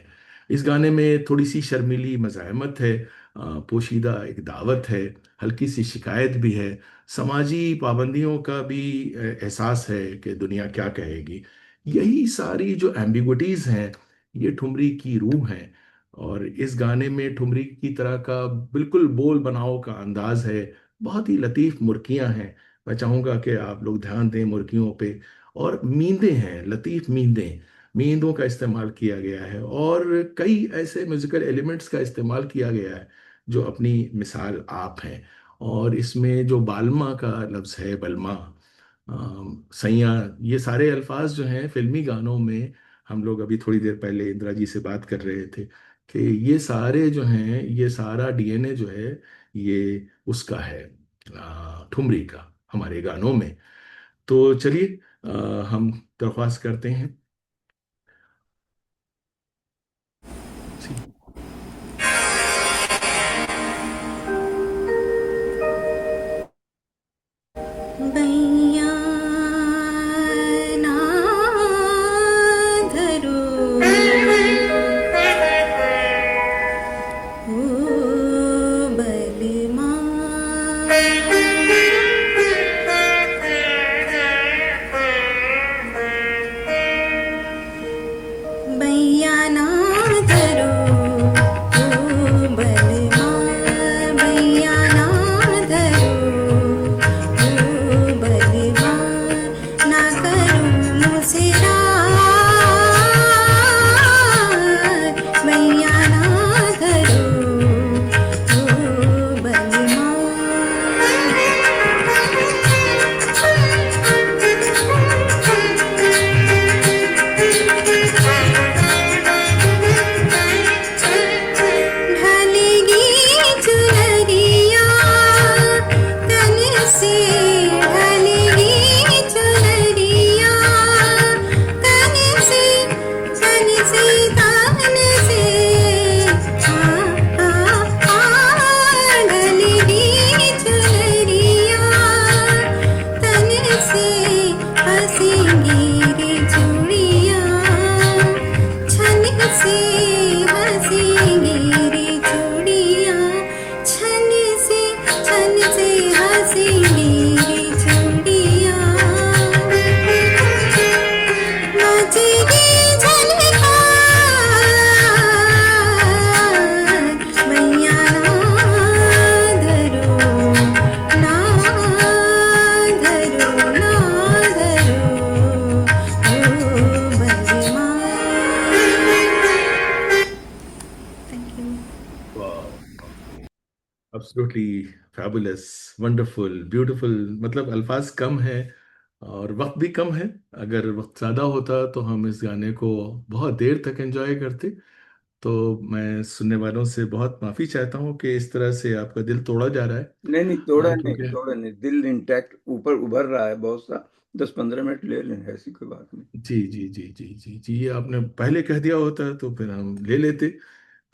इस गाने में थोड़ी सी शर्मीली मज़ाहमत है, पोशीदा एक दावत है, हल्की सी शिकायत भी है, समाजी पाबंदियों का भी एहसास है कि दुनिया क्या कहेगी। यही सारी जो एम्बिगुइटीज़ हैं, ये ठुमरी की रूह हैं। और इस गाने में ठुमरी की तरह का बिल्कुल बोल बनाओ का अंदाज है, बहुत ही लतीफ मुर्कियां हैं। मैं चाहूंगा कि आप लोग ध्यान दें मुर्कियों पे। और मींदें हैं, लतीफ मींदें, मींदों का इस्तेमाल किया गया है, और कई ऐसे म्यूजिकल एलिमेंट्स का इस्तेमाल किया गया है जो अपनी मिसाल आप हैं। और इसमें जो बालमा का लफ्ज़ है, बलमा, सैया, ये सारे अल्फाज जो हैं फिल्मी गानों में, हम लोग अभी थोड़ी देर पहले इंदिरा जी से बात कर रहे थे कि ये सारे जो हैं, ये सारा डीएनए जो है, ये उसका है, ठुमरी का, हमारे गानों में। तो चलिए, हम दरख्वास्त करते हैं। बैया ना धरो ओ बलमा एब्सोल्युटली फैबुलस, वंडरफुल, ब्यूटीफुल। मतलब अल्फाज कम है और वक्त भी कम है। अगर वक्त ज़्यादा होता तो हम इस गाने को बहुत देर तक एंजॉय करते। तो मैं सुनने वालों से बहुत माफ़ी चाहता हूँ कि इस तरह से आपका दिल तोड़ा जा रहा है। नहीं नहीं, तोड़ा नहीं, क्योंकि तोड़ा नहीं, दिल इंटैक्ट ऊपर उभर रहा है बहुत सा। 10-15 मिनट ले लें, ऐसी कोई बात नहीं। जी जी जी जी जी जी, ये आपने पहले कह दिया होता तो फिर हम ले लेते।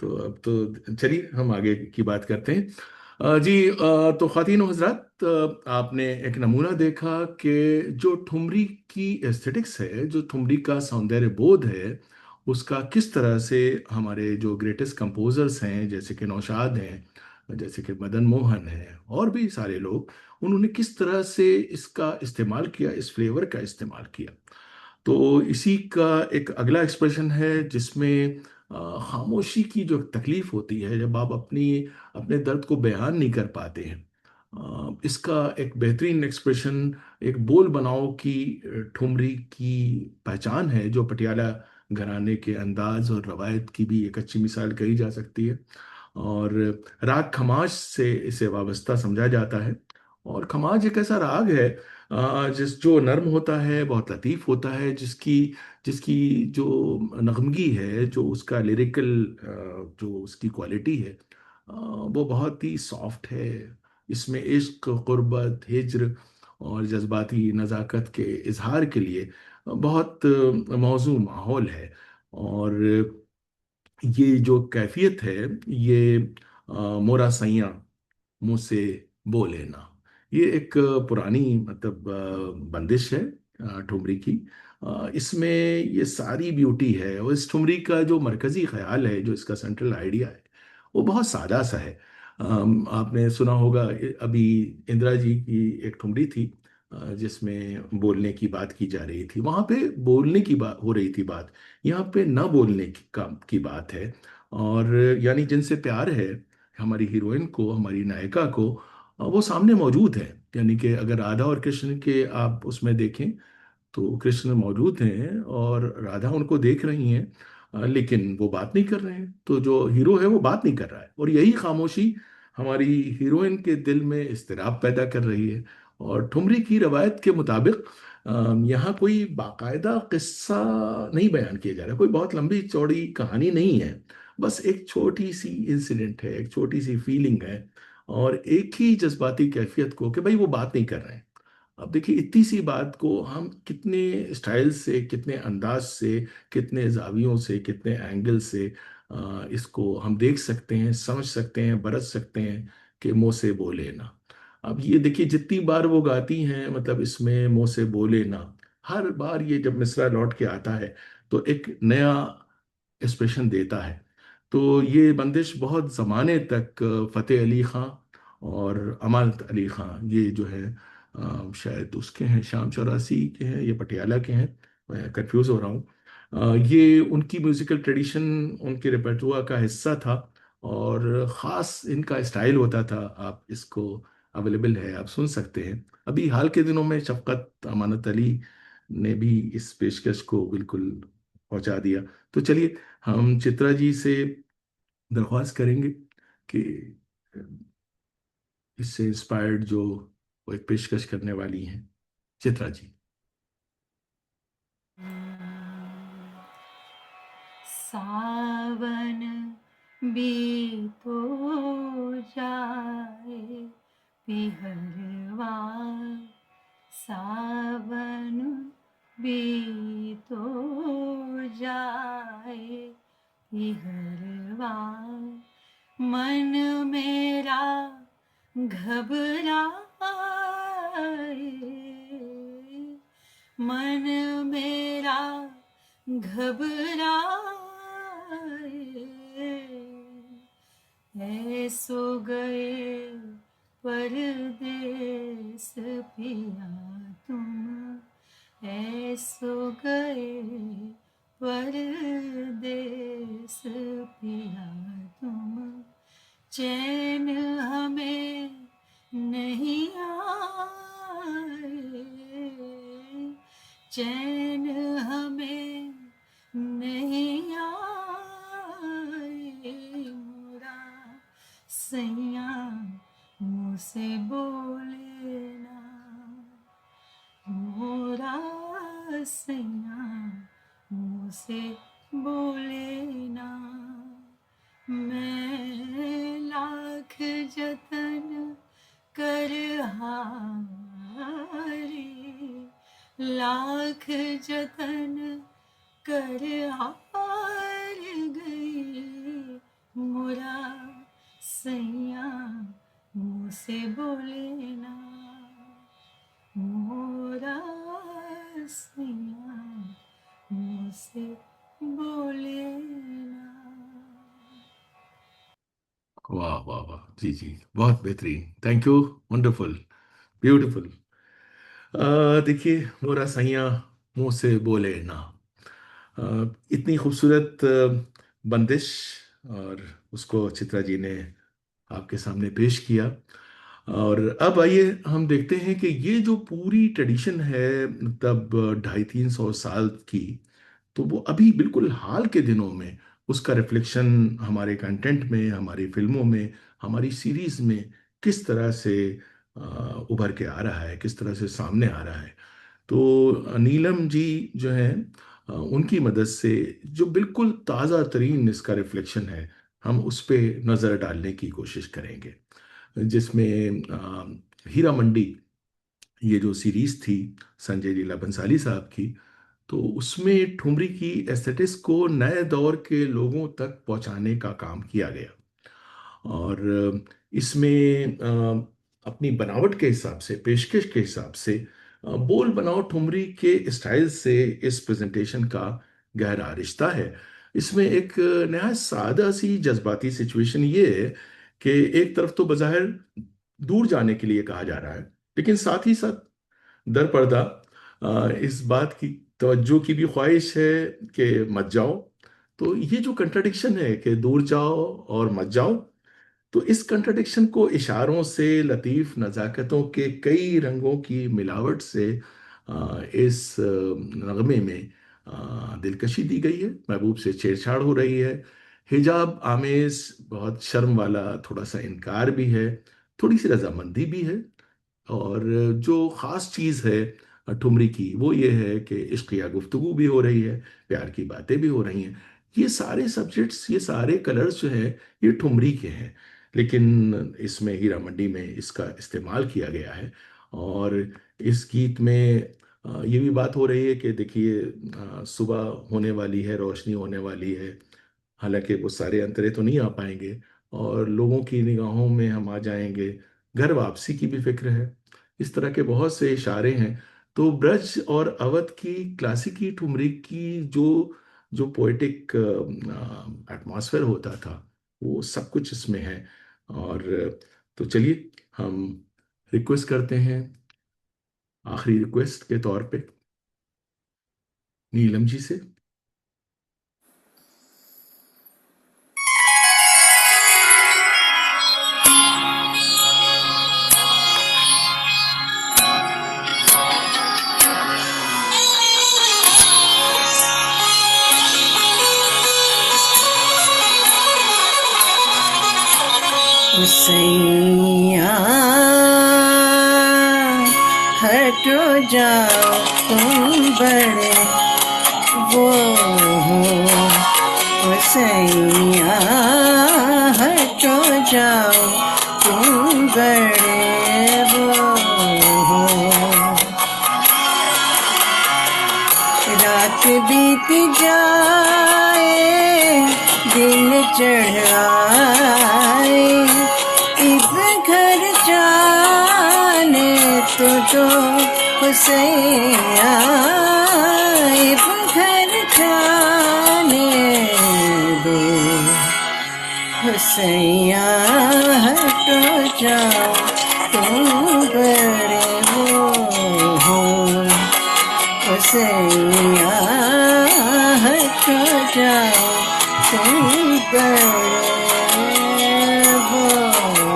तो अब तो चलिए हम आगे की बात करते हैं। जी, तो ख़वातीन व हज़रात, आपने एक नमूना देखा कि जो ठुमरी की एस्थेटिक्स है, जो ठुमरी का सौंदर्य बोध है, उसका किस तरह से हमारे जो ग्रेटेस्ट कंपोजर्स हैं, जैसे कि नौशाद हैं, जैसे कि मदन मोहन हैं, और भी सारे लोग, उन्होंने किस तरह से इसका इस्तेमाल किया, इस फ्लेवर का इस्तेमाल किया। तो इसी का एक अगला एक्सप्रेशन है जिसमें खामोशी की जो तकलीफ होती है, जब आप अपने दर्द को बयान नहीं कर पाते हैं। इसका एक बेहतरीन एक्सप्रेशन एक बोल बनाओ की ठुमरी की पहचान है, जो पटियाला घराने के अंदाज और रवायत की भी एक अच्छी मिसाल कही जा सकती है। और राग खमाज से इसे वाबस्ता समझा जाता है। और खमाज एक ऐसा राग है जो नर्म होता है, बहुत लतीफ़ होता है, जिसकी जिसकी जो नगमगी है, जो उसका लिरिकल जो उसकी क्वालिटी है, वो बहुत ही सॉफ्ट है। इसमें इश्क, गुर्बत, हिज्र और जज्बाती नज़ाकत के इजहार के लिए बहुत मौजू माहौल है। और ये जो कैफियत है, ये मोरा सैयां मुझसे बोले ना, ये एक पुरानी मतलब बंदिश है ठुमरी की। इसमें ये सारी ब्यूटी है, और इस ठुमरी का जो मरकजी ख्याल है, जो इसका सेंट्रल आइडिया है, वो बहुत सादा सा है। आपने सुना होगा अभी इंदिरा जी की एक ठुमरी थी, जिसमें बोलने की बात की जा रही थी। वहां पे बोलने की बात हो रही थी बात, यहाँ पे न बोलने की बात है। और यानी जिनसे प्यार है हमारी हीरोइन को, हमारी नायिका को, वो सामने मौजूद है। यानी कि अगर राधा और कृष्ण के आप उसमें देखें, तो कृष्ण मौजूद हैं और राधा उनको देख रही हैं, लेकिन वो बात नहीं कर रहे हैं। तो जो हीरो है वो बात नहीं कर रहा है, और यही खामोशी हमारी हीरोइन के दिल में इस्तिराब पैदा कर रही है। और ठुमरी की रवायत के मुताबिक यहाँ कोई बाकायदा किस्सा नहीं बयान किया जा रहा, कोई बहुत लंबी चौड़ी कहानी नहीं है। बस एक छोटी सी इंसिडेंट है, एक छोटी सी फीलिंग है, और एक ही जज्बाती कैफियत को कि भाई वो बात नहीं कर रहे हैं। अब देखिए, इतनी सी बात को हम कितने स्टाइल से, कितने अंदाज से, कितने जावियों से, कितने एंगल से इसको हम देख सकते हैं, समझ सकते हैं, बरत सकते हैं कि मुँह से बोले ना। अब ये देखिए, जितनी बार वो गाती हैं, मतलब इसमें मुँह से बोले ना, हर बार ये जब मिसरा लौट के आता है तो एक नया एक्सप्रेशन देता है। तो ये बंदिश बहुत ज़माने तक फ़तेह अली खां और अमानत अली खां, ये जो है शायद उसके हैं, शाम चौरासी के हैं, ये पटियाला के हैं, मैं कंफ्यूज हो रहा हूँ। ये उनकी म्यूजिकल ट्रेडिशन, उनके रिpertoire का हिस्सा था, और ख़ास इनका स्टाइल होता था। आप इसको अवेलेबल है, आप सुन सकते हैं। अभी हाल के दिनों में शफकत अमानत अली ने भी इस पेशकश को बिल्कुल पहुंचा दिया। तो चलिए, हम चित्रा जी से दरख्वास्त करेंगे कि इससे इंस्पायर्ड जो वो एक पेशकश करने वाली हैं, चित्रा जी। सावन बीतो जाए पिहरवा, सावन बीतो जाए पिहरवा, मन मेरा घबराए, मन मेरा घबराए, ऐसो गए परदेस पिया तुम, ऐसो गए परदेस पिया तुम, चैन हमें नहीं आए, चैन हमें नहीं आए, मोरा सैया से बोले ना मोरा सैया मुँह से बोले ना मैं लाख जतन कर हारी लाख जतन कर हार गई मोरा सैया मुँह से बोले ना मोरा सैया मुँह से बोले ना। वाह वाह वाह, जी जी, बहुत बेहतरीन, थैंक यू, वंडरफुल, ब्यूटीफुल। देखिए, मोरा सैया मुंह से बोले ना, इतनी खूबसूरत बंदिश, और उसको चित्रा जी ने आपके सामने पेश किया। और अब आइए हम देखते हैं कि ये जो पूरी ट्रेडिशन है, तब 250-300 साल की, तो वो अभी बिल्कुल हाल के दिनों में उसका रिफ्लेक्शन हमारे कंटेंट में, हमारी फिल्मों में, हमारी सीरीज में किस तरह से उभर के आ रहा है, किस तरह से सामने आ रहा है। तो नीलम जी जो हैं, उनकी मदद से जो बिल्कुल ताज़ा तरीन इसका रिफ्लेक्शन है, हम उस पे नज़र डालने की कोशिश करेंगे, जिसमें हीरा मंडी, ये जो सीरीज थी संजय लीला बंसाली साहब की, तो उसमें ठुमरी की एस्थेटिक्स को नए दौर के लोगों तक पहुंचाने का काम किया गया। और इसमें अपनी बनावट के हिसाब से, पेशकश के हिसाब से, बोल बनाओ ठुमरी के स्टाइल से इस प्रेजेंटेशन का गहरा रिश्ता है। इसमें एक नया सादा सी जज्बाती सिचुएशन ये है कि एक तरफ तो बज़ाहिर दूर जाने के लिए कहा जा रहा है, लेकिन साथ ही साथ दर पर्दा इस बात की तवज्जो की भी ख्वाहिश है कि मत जाओ। तो ये जो कंट्राडिक्शन है कि दूर जाओ और मत जाओ, तो इस कंट्राडिक्शन को इशारों से, लतीफ नज़ाकतों के कई रंगों की मिलावट से इस नगमे में दिलकशी दी गई है। महबूब से छेड़छाड़ हो रही है, हिजाब आमेज, बहुत शर्म वाला थोड़ा सा इनकार भी है, थोड़ी सी रजामंदी भी है। और जो ख़ास चीज़ है ठुमरी की, वो ये है कि इश्किया गुफ्तगू भी हो रही है, प्यार की बातें भी हो रही हैं। ये सारे सब्जेक्ट्स, ये सारे कलर्स जो हैं, ये ठुमरी के हैं, लेकिन इसमें हीरा मंडी में इसका इस्तेमाल किया गया है। और इस गीत में ये भी बात हो रही है कि देखिए, सुबह होने वाली है, रोशनी होने वाली है, हालांकि वो सारे अंतरे तो नहीं आ पाएंगे, और लोगों की निगाहों में हम आ जाएंगे, घर वापसी की भी फिक्र है। इस तरह के बहुत से इशारे हैं। तो ब्रज और अवध की क्लासिकी ठुमरी की जो जो पोएटिक एटमॉस्फेयर होता था, वो सब कुछ इसमें है। और तो चलिए हम रिक्वेस्ट करते हैं, आखिरी रिक्वेस्ट के तौर पे, नीलम जी से। सैया हटो जाओ तुम बड़े वो हो, सैया हटो जाओ तुम बड़े वो हो। रात बीत जाए दिन चढ़ आए, इब घर जाने तो हुसैया, इब घर जाने दो हुसैया, हटो जाओ तुम बड़े वो हो, हुसैया हटो जाओ तुम बड़े वो हो।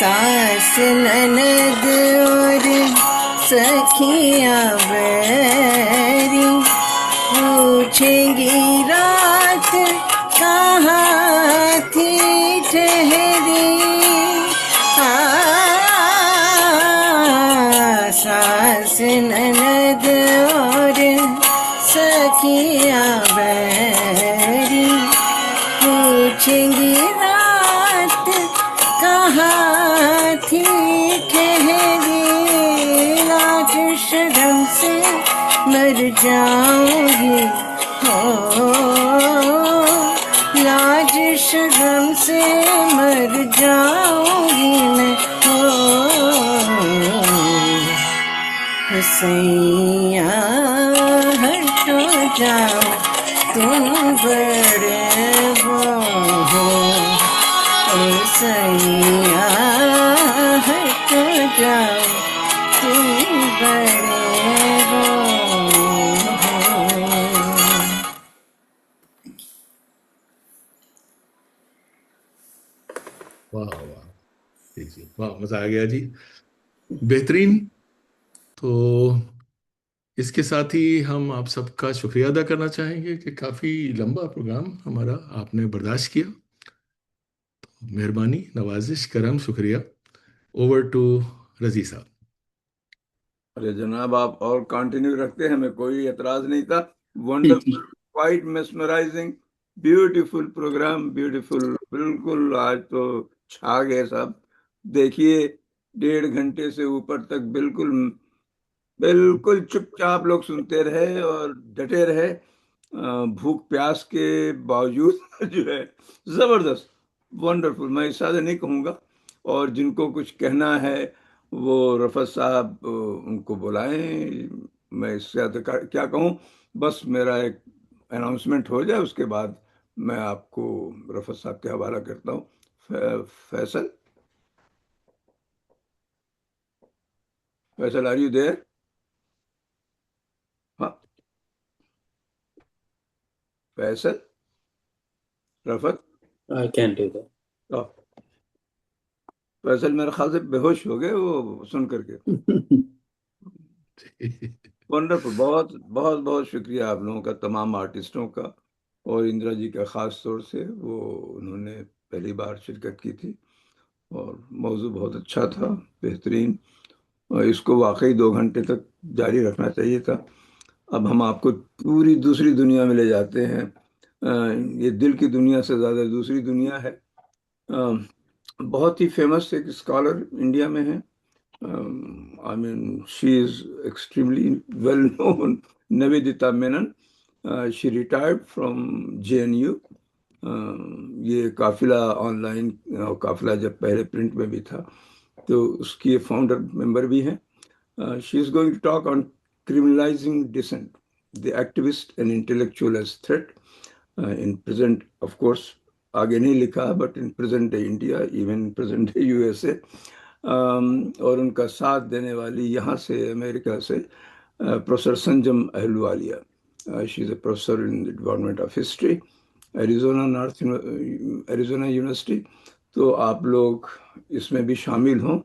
सास ननद और सखियां बैरी पूछेंगी रात कहाँ थी ठहरी। सास ननद और सखियां बैरी पूछेंगी रात कहाँ थी ठहरी। लाज शर्म से मर जाऊंगी हो, लाज शर्म से मर जाऊंगी मैं हो। सैया हटो जाओ तुम बड़े हो, सैया हटो जाओ तुम बड़े हो। वाह वाह, जी वाह, मजा आ गया जी, बेहतरीन। तो इसके साथ ही हम आप सबका शुक्रिया अदा करना चाहेंगे कि काफ़ी लंबा प्रोग्राम हमारा आपने बर्दाश्त किया। मेहरबानी, नवाजिश, करम, शुक्रिया। ओवर टू रजी साहब। अरे जनाब, आप और कंटिन्यू रखते हैं, हमें कोई एतराज नहीं था। Wonderful, quite mesmerising, beautiful programme, beautiful. बिल्कुल आज तो छा गए सब। देखिए 1.5 घंटे से ऊपर तक बिल्कुल बिल्कुल चुपचाप लोग सुनते रहे और डटे रहे, भूख प्यास के बावजूद जो है। जबरदस्त, वंडरफुल, मैं इस ज्यादा नहीं कहूँगा। और जिनको कुछ कहना है वो रफत साहब उनको बुलाएं। मैं इससे ज्यादा क्या कहूँ। बस मेरा एक अनाउंसमेंट हो जाए, उसके बाद मैं आपको रफत साहब के हवाला करता हूँ। Faisal, Faisal, are you there? हाँ, Faisal, Rafat. I can do that. तो फैसल मेरे ख्याल से बेहोश हो गए वो सुन करके। वंडरफुल, बहुत बहुत बहुत शुक्रिया आप लोगों का, तमाम आर्टिस्टों का, और इंदिरा जी का ख़ास तौर से। वो उन्होंने पहली बार शिरकत की थी और मौजू बहुत अच्छा था, बेहतरीन। और इसको वाकई 2 घंटे तक जारी रखना चाहिए था। अब हम आपको पूरी दूसरी दुनिया में ले जाते हैं। ये दिल की दुनिया से ज़्यादा दूसरी दुनिया है। बहुत ही फेमस एक स्कॉलर इंडिया में है। I mean, she is extremely well known, Navedita Menon. She retired from JNU. ये काफिला ऑनलाइन, काफिला जब पहले प्रिंट में भी था, तो उसकी फाउंडर मेंबर भी हैं। She is going to talk on criminalizing dissent, the activist and intellectual as threat in present, of course, आगे नहीं लिखा, but in present day India, even present day USA. और उनका साथ देने वाली यहाँ से अमेरिका से professor Sanjam Ahluwalia. She is a professor in the department of history, Arizona university. तो आप लोग इसमें भी शामिल हों।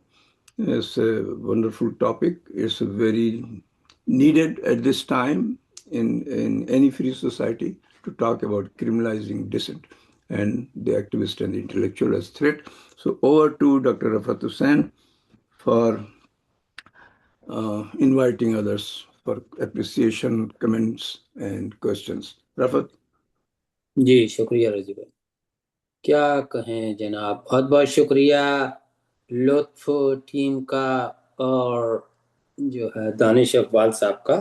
It's a wonderful topic. It's very needed at this time in any free society to talk about criminalizing dissent and the activist and the intellectual as threat. So over to Dr. Rafat Hussain for inviting others for appreciation, comments, and questions. Rafat? जी शुक्रिया रजी भाई, क्या कहें जनाब, बहुत बहुत शुक्रिया लुत्फ टीम का और जो है दानिश इकबाल साहब का।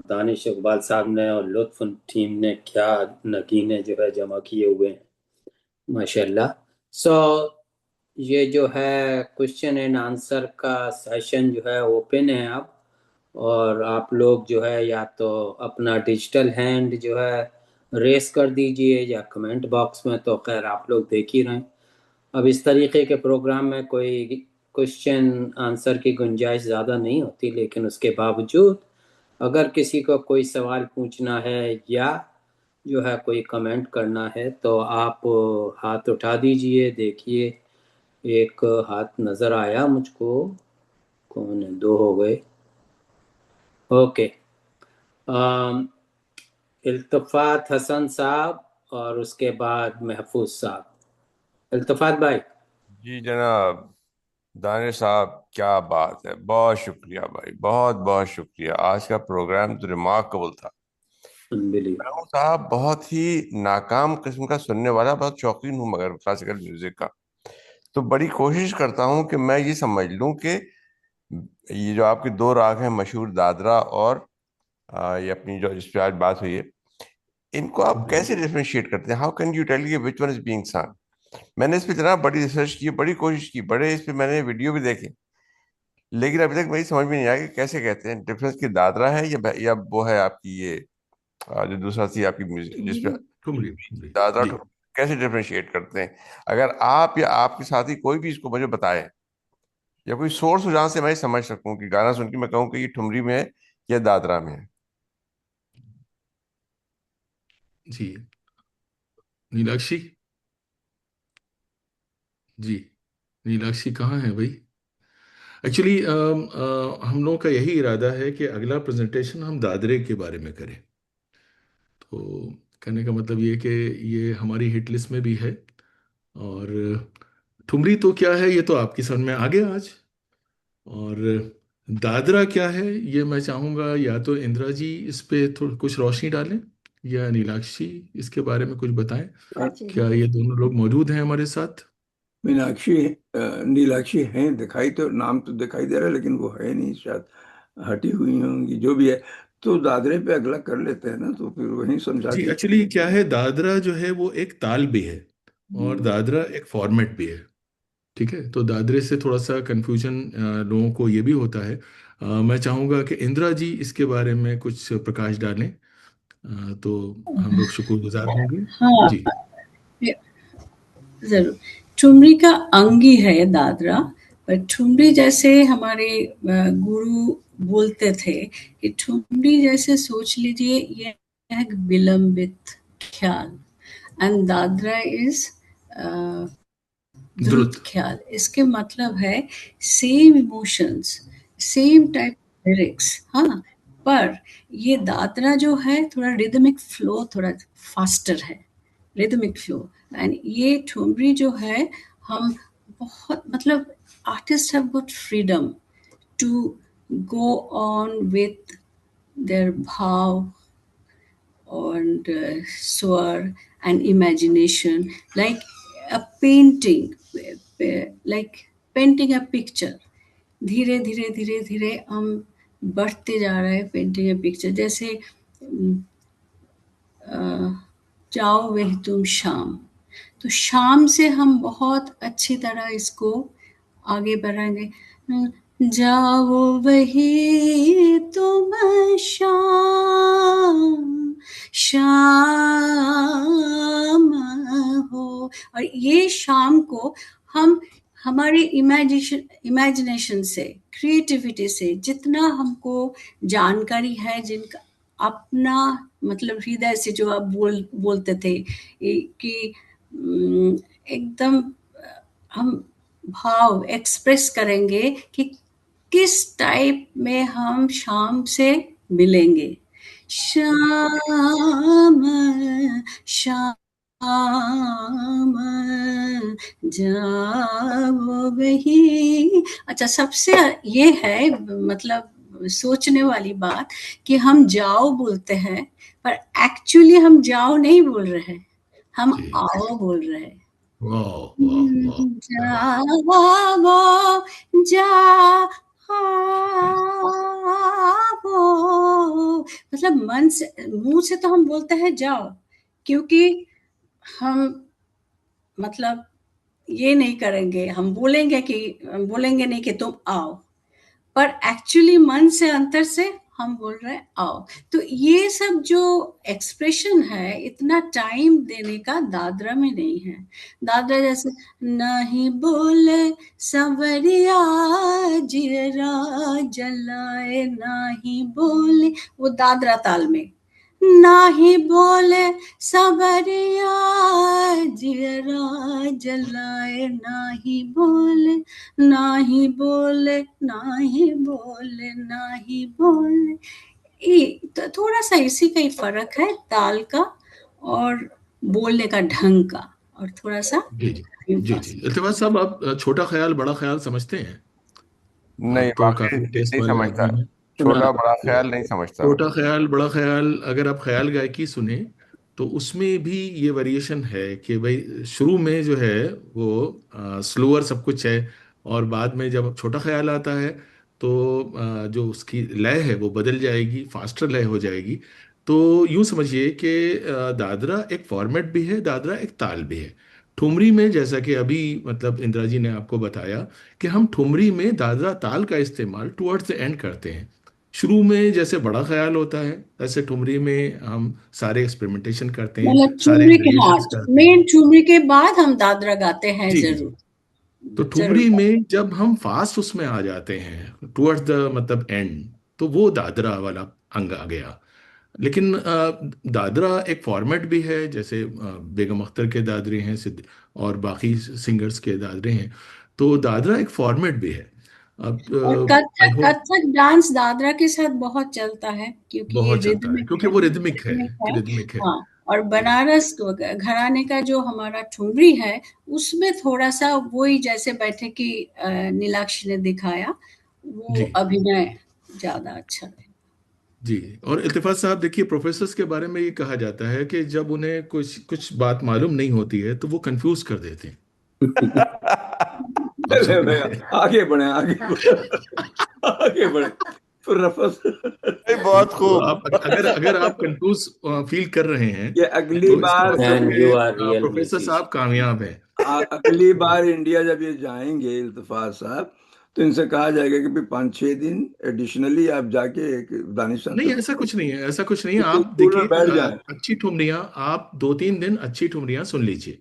दानिश इकबाल साहब ने और लुत्फ टीम ने क्या नगीने जो है जमा किए हुए हैं, माशाल्लाह। सो ये जो है क्वेश्चन एंड आंसर का सेशन जो है ओपन है अब, और आप लोग जो है या तो अपना डिजिटल हैंड जो है रेस कर दीजिए या कमेंट बॉक्स में, तो खैर आप लोग देख ही रहे हैं। अब इस तरीके के प्रोग्राम में कोई क्वेश्चन आंसर की गुंजाइश ज़्यादा नहीं होती, लेकिन उसके बावजूद अगर किसी को कोई सवाल पूछना है या जो है कोई कमेंट करना है तो आप हाथ उठा दीजिए। देखिए एक हाथ नजर आया मुझको, कौन है? 2 हो गए। ओके, इल्तफात हसन साहब और उसके बाद महफूज साहब। इल्तफात भाई। जी जनाब। दानिश साहब, क्या बात है, बहुत शुक्रिया भाई, बहुत बहुत शुक्रिया। आज का प्रोग्राम तो रिमार्केबल था। मैं हूं साहब बहुत ही नाकाम किस्म का सुनने वाला, बहुत शौकीन हूँ मगर क्लासिकल म्यूजिक का। तो बड़ी कोशिश करता हूँ कि मैं ये समझ लूँ कि ये जो आपके दो राग हैं मशहूर, दादरा और ये अपनी जो जिस पे आज बात हुई है, इनको आप कैसे डिफरेंशिएट करते हैं? How can you tell which one is being सung? मैंने इस पे जनाब बड़ी रिसर्च की, बड़ी कोशिश की, बड़े इस पे मैंने वीडियो भी देखे, लेकिन अभी तक मेरी समझ में नहीं आया कि कैसे कहते हैं डिफरेंस, की दादरा है या वो है आपकी ये जो दूसरा थी आपकी म्यूजिक जिसपे ठुमरी। दादरा जी कैसे डिफरेंशिएट करते हैं? अगर आप या आपके साथी कोई भी इसको मुझे बताए, या कोई सोर्स हो जहां से मैं समझ सकूं कि गाना सुन के मैं कहूँ कि ये ठुमरी में है या दादरा में है। जी। नीलाक्षी जी। नीलाक्षी कहाँ है भाई? एक्चुअली हम लोगों का यही इरादा है कि अगला प्रेजेंटेशन हम दादरे के बारे में करें। तो कहने का मतलब ये कि ये हमारी हिट लिस्ट में भी है। और ठुमरी तो क्या है ये तो आपकी समझ में आ गया आज। और दादरा क्या है ये मैं चाहूँगा या तो इंदिरा जी इस पे थोड़ा कुछ रोशनी डालें, या नीलाक्षी इसके बारे में कुछ बताएं। क्या ये दोनों लोग मौजूद हैं हमारे साथ? मीनाक्षी नीलाक्षी हैं, दिखाई तो नाम तो दिखाई दे रहा है लेकिन वो है नहीं, शायद हटी हुई होंगी, जो भी है। तो दादरे पे अगला कर लेते हैं ना, तो फिर वहीं समझा जी दी। एक्चुअली क्या है, दादरा जो है वो एक ताल भी है और दादरा एक फॉर्मेट भी है। ठीक है, तो दादरे से थोड़ा सा कंफ्यूजन लोगों को ये भी होता है। मैं चाहूँगा कि इंदिरा जी इसके बारे में कुछ प्रकाश डालें, तो हम लोग शुक्रगुजार होंगे। हाँ, जी जरूर। ठुमरी का अंग ही है दादरा। पर ठुमरी जैसे हमारे गुरु बोलते थे कि ठुमरी जैसे सोच लीजिए ये एक विलंबित ख्याल, एंड दादरा इज द्रुत द्रुत। ख्याल। इसके मतलब है same emotions, same type lyrics. हाँ, पर ये दादरा जो है थोड़ा रिदमिक फ्लो, थोड़ा फास्टर है, रिदमिक फ्लो। एंड ये ठुमरी जो है, हम बहुत मतलब artist have got freedom to go on with their bhav and swar and imagination, like a painting, like painting a picture. धीरे धीरे धीरे धीरे हम बढ़ते जा रहे हैं पेंटिंग ए पिक्चर। जैसे जाओ वह तुम शाम, तो शाम से हम बहुत अच्छी तरह इसको आगे बढ़ाएंगे। जाओ वही तुम शाम, शाम हो। और ये शाम को हम हमारी इमेजिनेशन से, क्रिएटिविटी से, जितना हमको जानकारी है, जिनका अपना मतलब हृदय से जो आप बोलते थे कि एकदम हम भाव एक्सप्रेस करेंगे कि किस टाइप में हम शाम से मिलेंगे। श्याम श्याम जाओ वही। अच्छा, सबसे ये है मतलब सोचने वाली बात कि हम जाओ बोलते हैं, पर एक्चुअली हम जाओ नहीं बोल रहे हैं, हम जी आओ बोल रहे हैं। वाह वाह वाह, क्या बात। जाओ जाओ, मतलब मन से, मुंह से तो हम बोलते हैं जाओ, क्योंकि हम मतलब ये नहीं करेंगे, हम बोलेंगे नहीं कि तुम आओ, पर एक्चुअली मन से, अंतर से हम बोल रहे हैं आओ। तो ये सब जो एक्सप्रेशन है, इतना टाइम देने का दादरा में नहीं है। दादरा जैसे नहीं बोले संवरिया जीरा जलाए, नहीं बोले, वो दादरा ताल में। नाही बोले सबरिया जियरा जलाए, नाही बोले, नाही बोले, नहीं बोले, नहीं बोले। तो थोड़ा सा इसी का ही फर्क है, ताल का और बोलने का ढंग का, और थोड़ा सा जी जी जी जी। इल्तिमास साहब, आप छोटा ख्याल बड़ा ख्याल समझते हैं? नहीं, आप तो वाकई काफी टेस्ट नहीं वाले समझता। आदमी हैं। छोटा बड़ा ख्याल नहीं समझता मैं। छोटा ख्याल बड़ा ख्याल, अगर आप ख्याल गायकी सुने तो उसमें भी ये वेरिएशन है कि भाई शुरू में जो है वो स्लोअर सब कुछ है, और बाद में जब छोटा ख्याल आता है तो जो उसकी लय है वो बदल जाएगी, फास्टर लय हो जाएगी। तो यूं समझिए कि दादरा एक फॉर्मेट भी है, दादरा एक ताल भी है। ठुमरी में जैसा कि अभी मतलब इंदिरा जी ने आपको बताया कि हम ठुमरी में दादरा ताल का इस्तेमाल टुवर्ड्स द एंड करते हैं। शुरू में जैसे बड़ा ख्याल होता है, ऐसे ठुमरी में हम सारे एक्सपेरिमेंटेशन करते हैं, मतलब सारे ठुमरी के, हाँ, वेरिएशंस करते मेन हैं। ठुमरी के बाद हम दादरा गाते हैं, जी जी जी। जरूर तो जरूर। ठुमरी में जब हम फास्ट उसमें आ जाते हैं टुवर्ड्स द मतलब एंड, तो वो दादरा वाला अंग आ गया। लेकिन दादरा एक फॉर्मेट भी है, जैसे बेगम अख्तर के दादरे हैं, सिद्ध और बाकी सिंगर्स के दादरे हैं। तो दादरा एक फॉर्मेट भी है। और अब आई कथक, होप कथक डांस दादरा के साथ बहुत चलता है, क्योंकि ये बहुत चलता है रिदमिक क्योंकि है, वो रिदमिक है, रिदमिक है। रिदमिक है। हाँ, और जी बनारस घराने का जो हमारा ठुमरी है, उसमें थोड़ा सा वही जैसे बैठे की नीलाक्षी ने दिखाया, वो जी अभिनय ज्यादा अच्छा है। जी। और इल्तिफात साहब, देखिए प्रोफेसर्स के बारे में ये कहा जाता है कि जब उन्हें कुछ कुछ बात मालूम नहीं होती है तो वो कंफ्यूज कर देते हैं। आप चले समझ भैया, रहे आगे बढ़े, आगे बढ़े, आगे बढ़े। फिर रफस हैं? बहुत तो खूब। आप अगर अगर आप कंफ्यूज फील कर रहे हैं ये अगली तो इसका बार मतलब एंड यू कि आर रियल प्रोफेसर म्यूजिशियन। साहब कामयाब हैं। अगली बार इंडिया जब ये जाएंगे इल्तफात साहब, तो इनसे कहा जाएगा कि भाई 5-6 दिन एडिशनली आप जाके एक दानिश साहब से नहीं, ऐसा कुछ नहीं है, ऐसा कुछ नहीं है। उसके आप स्कूल में देखिए बैठ जाए। अच्छी ठुमरियाँ, आप 2-3 दिन अच्छी ठुमरियाँ सुन लीजिए।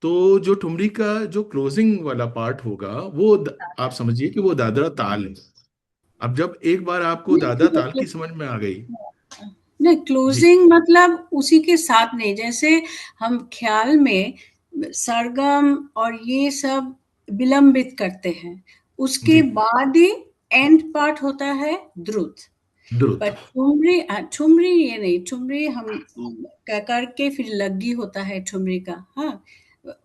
तो जो ठुमरी का जो क्लोजिंग वाला पार्ट होगा वो आप समझिए कि वो दादरा ताल है। अब जब एक बार आपको दादरा ताल की समझ में आ गई। नहीं, जी क्लोजिंग मतलब उसी के साथ नहीं, जैसे हम ख्याल में सरगम और ये सब विलंबित करते हैं, उसके जी बाद ही एंड पार्ट होता है द्रुत। पर दुरुस्त। ठुमरी, ठुमरी ये नहीं, ठुमरी हम करके फिर लग्गी होता है ठुमरी का, हाँ,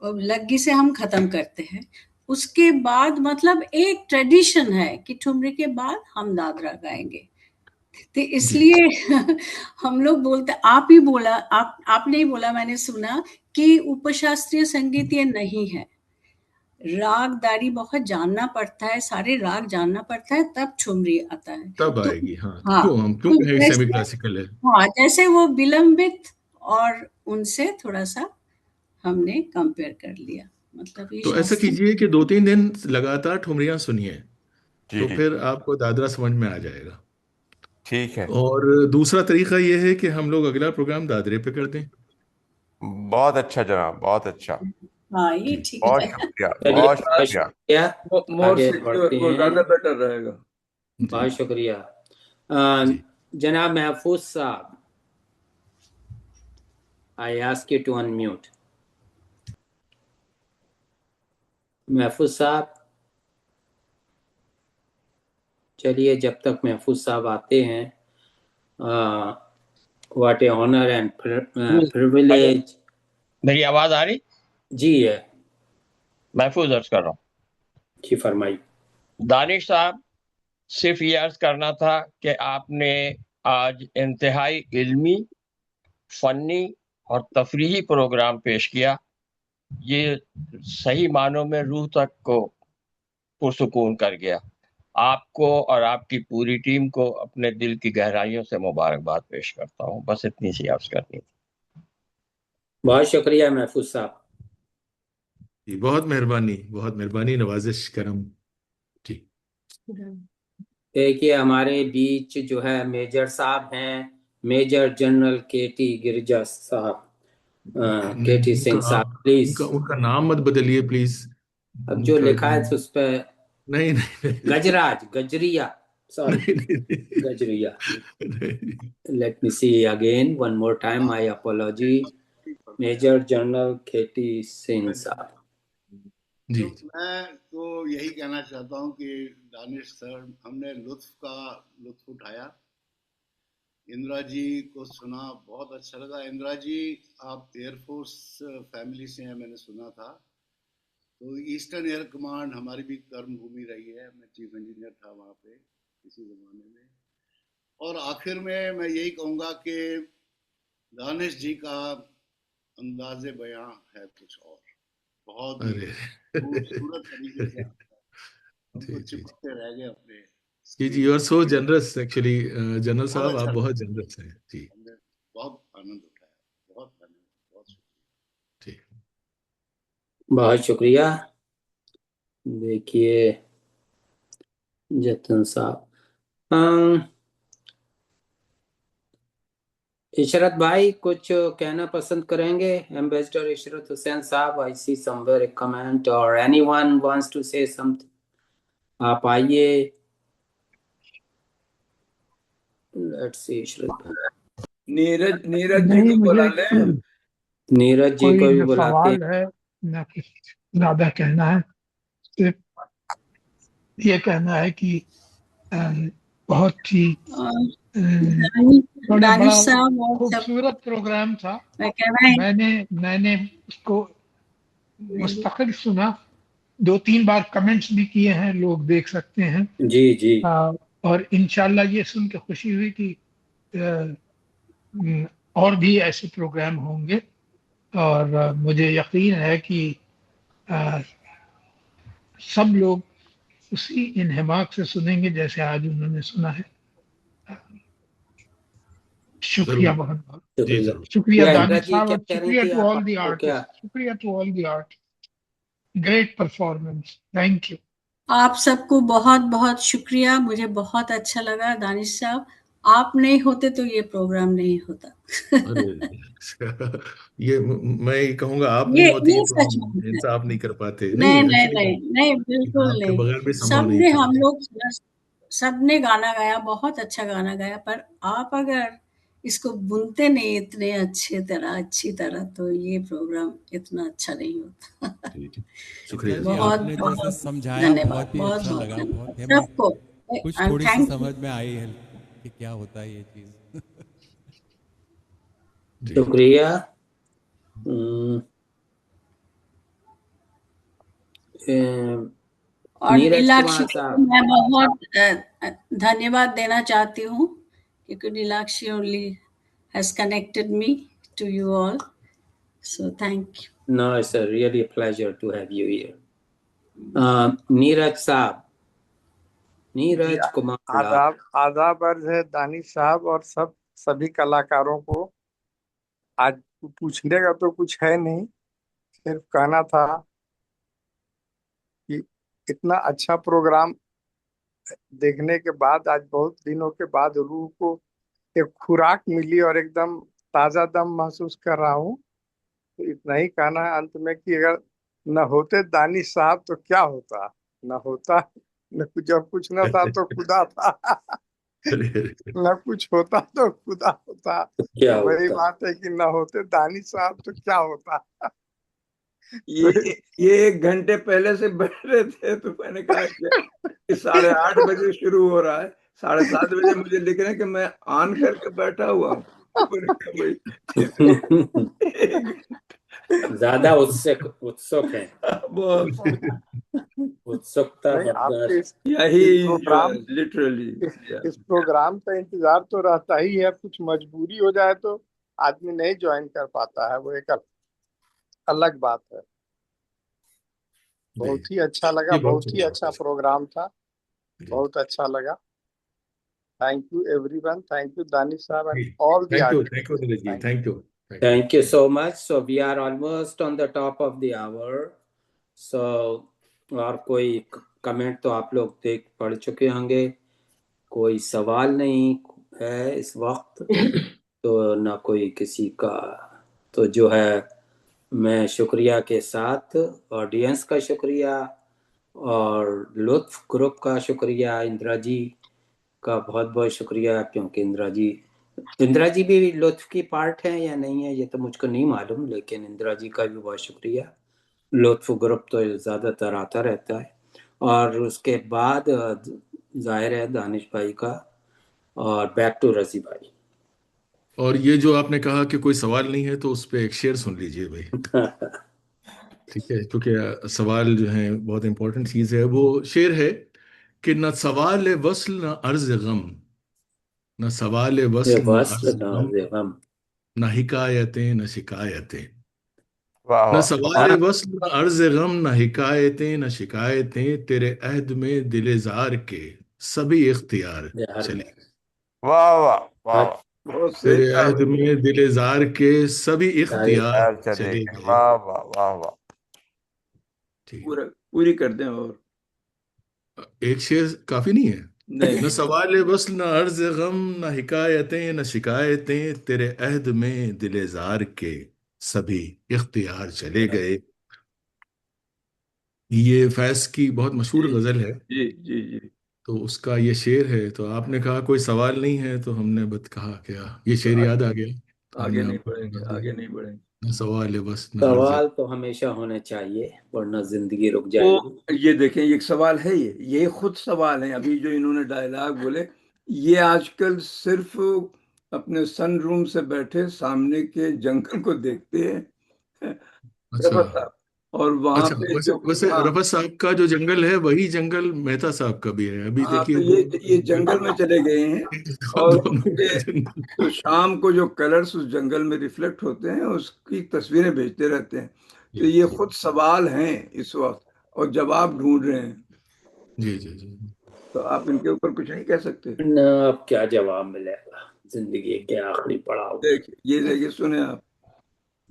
लग्गी से हम खत्म करते हैं। उसके बाद मतलब एक ट्रेडिशन है कि ठुमरी के बाद हम दादरा गाएंगे, तो जी इसलिए हम लोग बोलते, आप ही बोला, आपने ही बोला, मैंने सुना कि उपशास्त्रीय संगीत ये नहीं है, रागदारी बहुत जानना पड़ता है, सारे राग जानना पड़ता है, तब ठुमरी आता है। तब तो आएगी। हाँ, तो हाँ, क्यों हम क्यों तो कहें सेमी जैसे, क्लासिकल है? हाँ, जैसे वो विलंबित और उनसे थोड़ा सा हमने कंपेयर कर लिया, मतलब ये तो ऐसा शास्त्र। कीजिए कि 2-3 दिन लगातार ठुमरियाँ सुनिए, जी तो जी, फिर आपको दादरा समझ में आ जाएगा। ठीक है। और दूसरा तरीका ये है कि हम लोग अगला प्रोग्राम दादरे पे कर दें। बहुत अच्छा जनाब, बहुत अच्छा। हाँ, ये जी ठीक बहुत है। शुक्रिया, चलिए, बहुत बहुत शुक्रिया। शुक्रिया। मोर आगे से बढ़ते वो हैं। ज्यादा बेटर रहेगा। जी बहुत शुक्रिया। अ, जी। जनाब महफूज साहब, I ask you to unmute. Mahfooz साहब, चलिए, जब तक महफूज साहब आते हैं, what a honour and privilege. मेरी आवाज आ रही? जी है, महफूज अर्ज कर रहा हूँ। जी फरमाइए। दानिश साहब, सिर्फ ये अर्ज करना था कि आपने आज इंतहाई इल्मी, फनी और तफरीही प्रोग्राम पेश किया। ये सही मानों में रूह तक को पुरसुकून कर गया। आपको और आपकी पूरी टीम को अपने दिल की गहराइयों से मुबारकबाद पेश करता हूँ। बस इतनी सी अर्ज करनी थी। बहुत शुक्रिया महफूज साहब। जी, बहुत मेहरबानी, नवाजिश करम। जी देखिए, हमारे बीच जो है मेजर साहब हैं, मेजर जनरल केटी गिरजा साहब, केटी सिंह साहब, प्लीज। उनका उनका नाम मत बदलिए प्लीज। अब जो उनका लिखा है उस पर नहीं नहीं, नहीं। गजराज, गजरिया Sorry, Gajriya. Let me see again one more time. My apology. Major General KT Singh साहब. जी मैं तो यही कहना चाहता हूं कि दानिश सर, हमने लुत्फ उठाया। इंदिरा जी को सुना, बहुत अच्छा लगा। इंदिरा जी, आप एयरफोर्स फैमिली से हैं, मैंने सुना था। तो ईस्टर्न एयर कमांड हमारी भी कर्म भूमि रही है। मैं चीफ इंजीनियर था वहाँ पे किसी जमाने में। और आखिर में मैं यही कहूँगा कि दानिश जी का अंदाज़े बयां है कुछ और, बहुत ही खूबसूरत तरीके से हम तो चिपकते रह गए अपने। जी, you are so generous actually general साहब, बहुत आप अच्छा बहुत जनरस हैं जी। हमने बहुत आनंद उठाया, बहुत धन्यवाद, बहुत शुक्रिया। ठीक, बहुत शुक्रिया। देखिए जतन साहब, इशरत भाई कुछ कहना पसंद करेंगे? एम्बेसडर इशरत हुसैन साहब, I see somewhere a comment और anyone wants to say something, आप आइए। लेट्स सी इशरत भाई। नीरज जी को बुला ले। नीरज जी को भी बुलाते हैं। सवाल है ना, कुछ ज्यादा कहना है, सिर्फ ये कहना है कि बहुत ही बड़ा दानिश साहब और सब खूबसूरत प्रोग्राम था। मैं कह रहा है मैंने उसको मुस्तकिल सुना, 2-3 बार कमेंट्स भी किए हैं, लोग देख सकते हैं। जी जी। और इंशाल्लाह ये सुन के खुशी हुई कि और भी ऐसे प्रोग्राम होंगे, और मुझे यकीन है कि सब लोग उसी इन्हिमाक से सुनेंगे जैसे आज उन्होंने सुना है। शुक्रिया, बहुत बहुत शुक्रिया दानिश साहब, और शुक्रिया टू ऑल द आर्टिस्ट, शुक्रिया to all the artist, great performance, thank you. आप सबको बहुत बहुत शुक्रिया। मुझे बहुत अच्छा लगा दानिश साहब, आप नहीं होते तो ये प्रोग्राम नहीं होता। ये मैं कहूंगा आप ये नहीं होती ये तो सच हम बात है। इंसाफ नहीं कर पाते। नहीं नहीं actually नहीं नहीं, बिल्कुल आपके नहीं। बगैर भी संभव नहीं सबने था। हम लोग सबने गाना गाया, बहुत अच्छा गाना गाया, पर आप अगर इसको बुनते नहीं इतने अच्छी तरह तो ये प्रोग्राम इतना अच्छा नहीं होता। शुक्रिया। बहुत आपने बहुत जैसे समझाया धन्यवाद, बहुत ही बहुत अच्छा बहुत लगा, बहुत धन्यवाद हमें सबको। कुछ थोड़ी सी थैंक यू। समझ में आई है कि क्या होता है ये चीज। शुक्रिया। और नीरज नीलाक्षी कुमार को साहब, मैं बहुत धन्यवाद देना चाहती हूँ, क्योंकि Neelakshi only has connected me to you all, so thank you. No, it's a really a pleasure to have you here. Neeraj साहब, नीरज कुमार लाल। आदाब अर्ज है दानिश साहब और सभी कलाकारों को। आज पूछने का तो कुछ है नहीं, सिर्फ कहना था कि इतना अच्छा प्रोग्राम देखने के बाद आज बहुत दिनों के बाद रूह को एक खुराक मिली और एकदम ताजा दम महसूस कर रहा हूँ। तो इतना ही कहना है अंत में कि अगर न होते दानिश साहब तो क्या होता, न होता न कुछ, जब कुछ न था तो खुदा था, न कुछ होता तो खुदा होता। क्या तो वही होता? बात है कि न होते दानिश साहब तो क्या होता। ये 1 घंटे पहले से बैठ रहे थे, तो मैंने कहा कि 8:30 बजे शुरू हो रहा है, 7:30 बजे मुझे लिख रहे हैं कि मैं ऑन करके बैठा हुआ हूँ। ज्यादा उत्सुक है, उत्सुकता यही प्रोग्राम लिटरली इस प्रोग्राम का इंतजार तो रहता ही है। कुछ मजबूरी हो जाए तो आदमी नहीं ज्वाइन कर पाता है, वो एक अलग बात है। बहुत ही अच्छा लगा, बहुत ही अच्छा प्रोग्राम था, बहुत अच्छा लगा। Thank you everyone, thank you Danish साहब and all the artist. Thank you so much. So we are almost on the top of the hour. So और कोई कमेंट तो आप लोग देख पढ़ चुके होंगे, कोई सवाल नहीं है इस वक्त, तो ना कोई किसी का, तो जो है मैं शुक्रिया के साथ ऑडियंस का शुक्रिया और लुत्फ ग्रुप का शुक्रिया, इंदिरा जी का बहुत बहुत शुक्रिया, क्योंकि इंदिरा जी भी लुत्फ की पार्ट है या नहीं है ये तो मुझको नहीं मालूम, लेकिन इंदिरा जी का भी बहुत शुक्रिया। लुत्फ ग्रुप तो ज़्यादातर आता रहता है। और उसके बाद जाहिर है दानिश भाई का, और बैक टू रजी भाई। और ये जो आपने कहा कि कोई सवाल नहीं है, तो उस पर एक शेर सुन लीजिए भाई। ठीक है, क्योंकि सवाल जो है बहुत इंपॉर्टेंट चीज है। वो शेर है कि न सवाल वस्ल न अर्ज गम, न सवाल ये वस्ल न वस्ल अर्ज गम, नाज़िम। न हिकायतें न शिकायतें। वाह न वाह। सवाल वस्ल न अर्ज गम, न हिकायतें न शिकायतें, तेरे अहद में दिले जार के सभी इख्तियार बिहार चले। में वाह वाह वाह आज वाह। बहुत सही तेरे कहा अहद भाई। में दिले जार के सभी सारी इख्तियार यार चले चले गए, गए। वाह वाह वाह वाह। ठीक है, पूरी कर दें और एक शेर काफी नहीं है। न नहीं। सवाल वस्ल न अर्ज गम, न हिकायतें न शिकायतें, तेरे अहद में दिले जार के सभी इख्तियार चले गए। ये फैज की बहुत मशहूर जी गजल है। जी जी जी। तो उसका ये शेर है। तो आपने कहा कोई सवाल नहीं है, तो हमने बस कहा क्या ये तो शेर याद आ गया, तो आगे हमने नहीं आपको बढ़ेंगे, सुना दिया। आगे नहीं बढ़ेंगे। न सवाल बस न अर्ज। सवाल तो हमेशा होने चाहिए, वरना जिंदगी रुक जाएगी। वो ये देखें, ये एक सवाल है, ये खुद सवाल है। अभी जो इन्होंने डायलॉग बोले, ये आजकल सिर्फ अपने सन रूम से बैठे सामने के जंगल को देखते हैं अच्छा रफत साहब, और वहां अच्छा, पे वैसे जो, वैसे हाँ रफत साहब का जो जंगल है वही जंगल मेहता साहब का भी है। अभी हाँ, देखिए तो दो ये जंगल में चले गए हैं, और दोनों उनके का जंगल। तो शाम को जो कलर्स उस जंगल में रिफ्लेक्ट होते हैं उसकी तस्वीरें भेजते रहते हैं। तो जी ये जी खुद सवाल हैं इस वक्त, और जवाब ढूंढ रहे हैं। जी जी जी। तो आप इनके ऊपर कुछ नहीं कह सकते। न अब क्या जवाब मिलेगा जिंदगी के आखिरी पड़ाव में। देखिए सुने आप,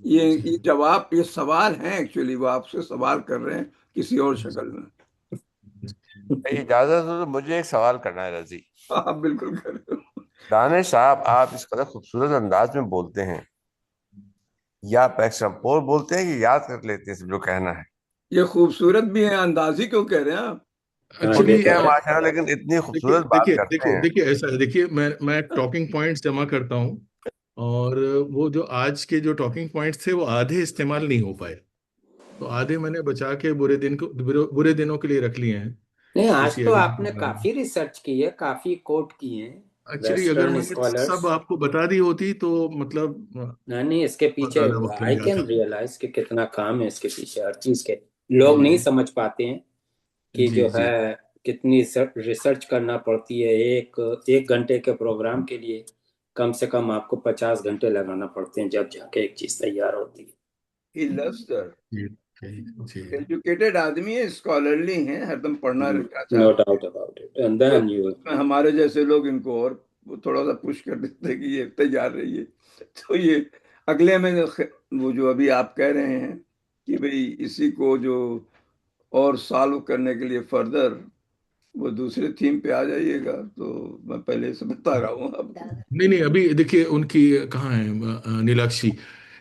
ये जवाब, ये सवाल हैं एक्चुअली, वो आपसे सवाल कर रहे हैं किसी और शक्ल में। इजाजत हो तो मुझे एक सवाल करना है रजी। आप बिल्कुल कर रहे हो। दानिश साहब, आप इस कदर खूबसूरत अंदाज में बोलते हैं, या आप एक्सम्पोर बोलते हैं कि याद कर लेते हैं सब जो कहना है? ये खूबसूरत भी है, अंदाजी क्यों कह रहे हैं आप? खुद ये एक्चुअली भी तो है है। माशाल्लाह, लेकिन इतनी देखिए खूबसूरत बात देखिए करते देखिए हैं। देखिए ऐसा है। देखिए मैं टॉकिंग पॉइंट्स जमा करता हूँ, और वो जो आज के जो टॉकिंग पॉइंट्स थे वो आधे इस्तेमाल नहीं हो पाए, तो आधे मैंने बचा के बुरे दिनों के लिए रख लिए हैं। नहीं, आज क्योंकि तो अभी आपने काफी रिसर्च की है, काफी कोट की है एक्चुअली अगर वेस्टर्न मैंने स्कॉलर्स। सब आपको बता दी होती तो मतलब नहीं, इसके बहुत पीछे ज्यादा वक्त लग आई कैन जाता। रियलाइज कि कितना काम है इसके पीछे, हर चीज के लोग जी नहीं समझ पाते हैं कि जी जो जी। है कितनी रिसर्च करना पड़ती है। एक घंटे के प्रोग्राम के लिए कम से कम आपको 50 घंटे लगाना पड़ते हैं, जब जाके एक चीज तैयार होती है। He loves her। जी जी जी। एजुकेटेड आदमी है, स्कॉलरली है, हरदम पढ़ना लिखना नो चाहते डाउट अबाउट इट। एंड हैं। देन यू उसमें हमारे जैसे लोग इनको और वो थोड़ा सा पुश कर देते हैं कि ये तैयार रहिए। तो ये अगले में वो जो अभी आप कह रहे हैं कि भाई इसी को जो और सॉल्व करने के लिए फर्दर वो दूसरे थीम पे आ जाइएगा, तो मैं पहले से बता रहा हूँ आपको। नहीं नहीं, अभी देखिए उनकी कहाँ है नीलाक्षी।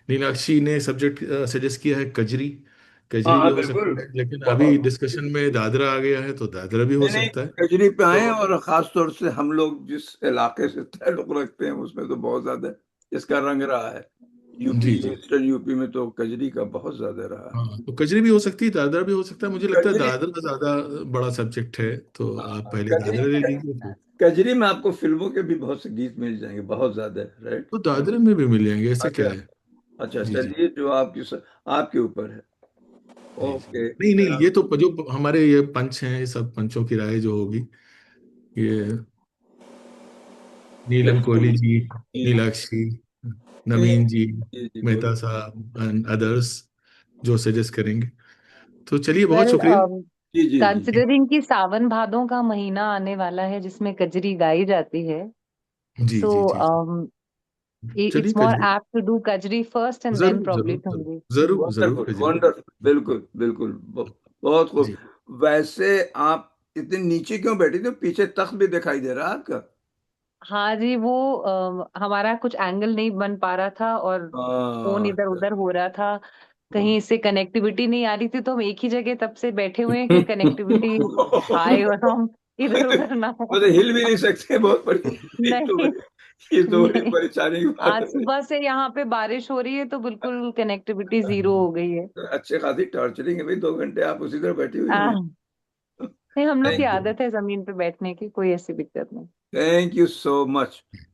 नीलाक्षी ने सब्जेक्ट सजेस्ट किया है कजरी। हाँ कजरी भी हाँ हो सकता बिल्कुल। है, लेकिन अभी बहुत डिस्कशन में दादरा आ गया है, तो दादरा भी हो नहीं नहीं, सकता है। कजरी पे आए, तो और खास तौर से हम लोग जिस इलाके से ताल्लुक रखते हैं उसमें तो बहुत ज्यादा इसका रंग रहा है। यूपी, जी जी। ईस्टर्न यूपी में तो कजरी का बहुत ज्यादा रहा है। हाँ, तो कजरी भी हो सकती है, दादरा भी हो सकता है। मुझे लगता है कजरी, दादरा ज्यादा बड़ा सब्जेक्ट है, तो आप हाँ, पहले कजरी, दादरा ले लीजिए फिर। कजरी में आपको फिल्मों के भी बहुत से गीत मिल जाएंगे, बहुत ज्यादा, राइट। तो दादरे में भी मिल जाएंगे, ऐसे क्या अच्छा है। अच्छा, जी जी चलिए, जो आपके ऊपर है। जी जी। ओके। नहीं नहीं, ये तो जो हमारे ये पंच हैं, ये सब पंचों की राय जो होगी, ये नीलम कोहली जी, नीलाक्षी, नवीन जी, जी जी मेहता बोलिए। साहब एंड अदर्स जो सजेस्ट करेंगे। तो चलिए, बहुत वेल, शुक्रिया। जी जी जी। कंसिडरिंग कि सावन भादों का महीना आने वाला है जिसमें कजरी गाई जाती है, जी so जी जी जी। चलिए it's more Kajri, apt to do Kajri first and then जरूर probably जरूर जरूर Thumri. जरूर जरूर वंडरफुल कजरी। वंडरफुल, बिल्कुल बिल्कुल, बहुत खूब। जी। वैसे आप इतने नीचे क्यों बैठी थी? पीछे तख्त भी दिखाई दे रहा है आपका। हाँ जी, वो हमारा कुछ एंगल नहीं बन पा रहा था, और फोन इधर अच्छा। उधर हो रहा था, कहीं से कनेक्टिविटी नहीं आ रही थी, तो हम एक ही जगह तब से बैठे हुए हैं कि कनेक्टिविटी आए और हम इधर उधर ना हो। मतलब हिल भी नहीं सकते, बहुत बड़ी नहीं ये तो बड़ी नहीं, परेशानी की बात आज है। सुबह से यहाँ पे बारिश हो रही है तो बिल्कुल कनेक्टिविटी जीरो हो गई है। अच्छे खासी टॉर्चरिंग है भाई, 2 घंटे आप उसी तरह बैठी हुई हुई। नहीं, हम लोग की थैंक यू, आदत है जमीन पे बैठने की, कोई ऐसी दिक्कत नहीं। Thank you so much.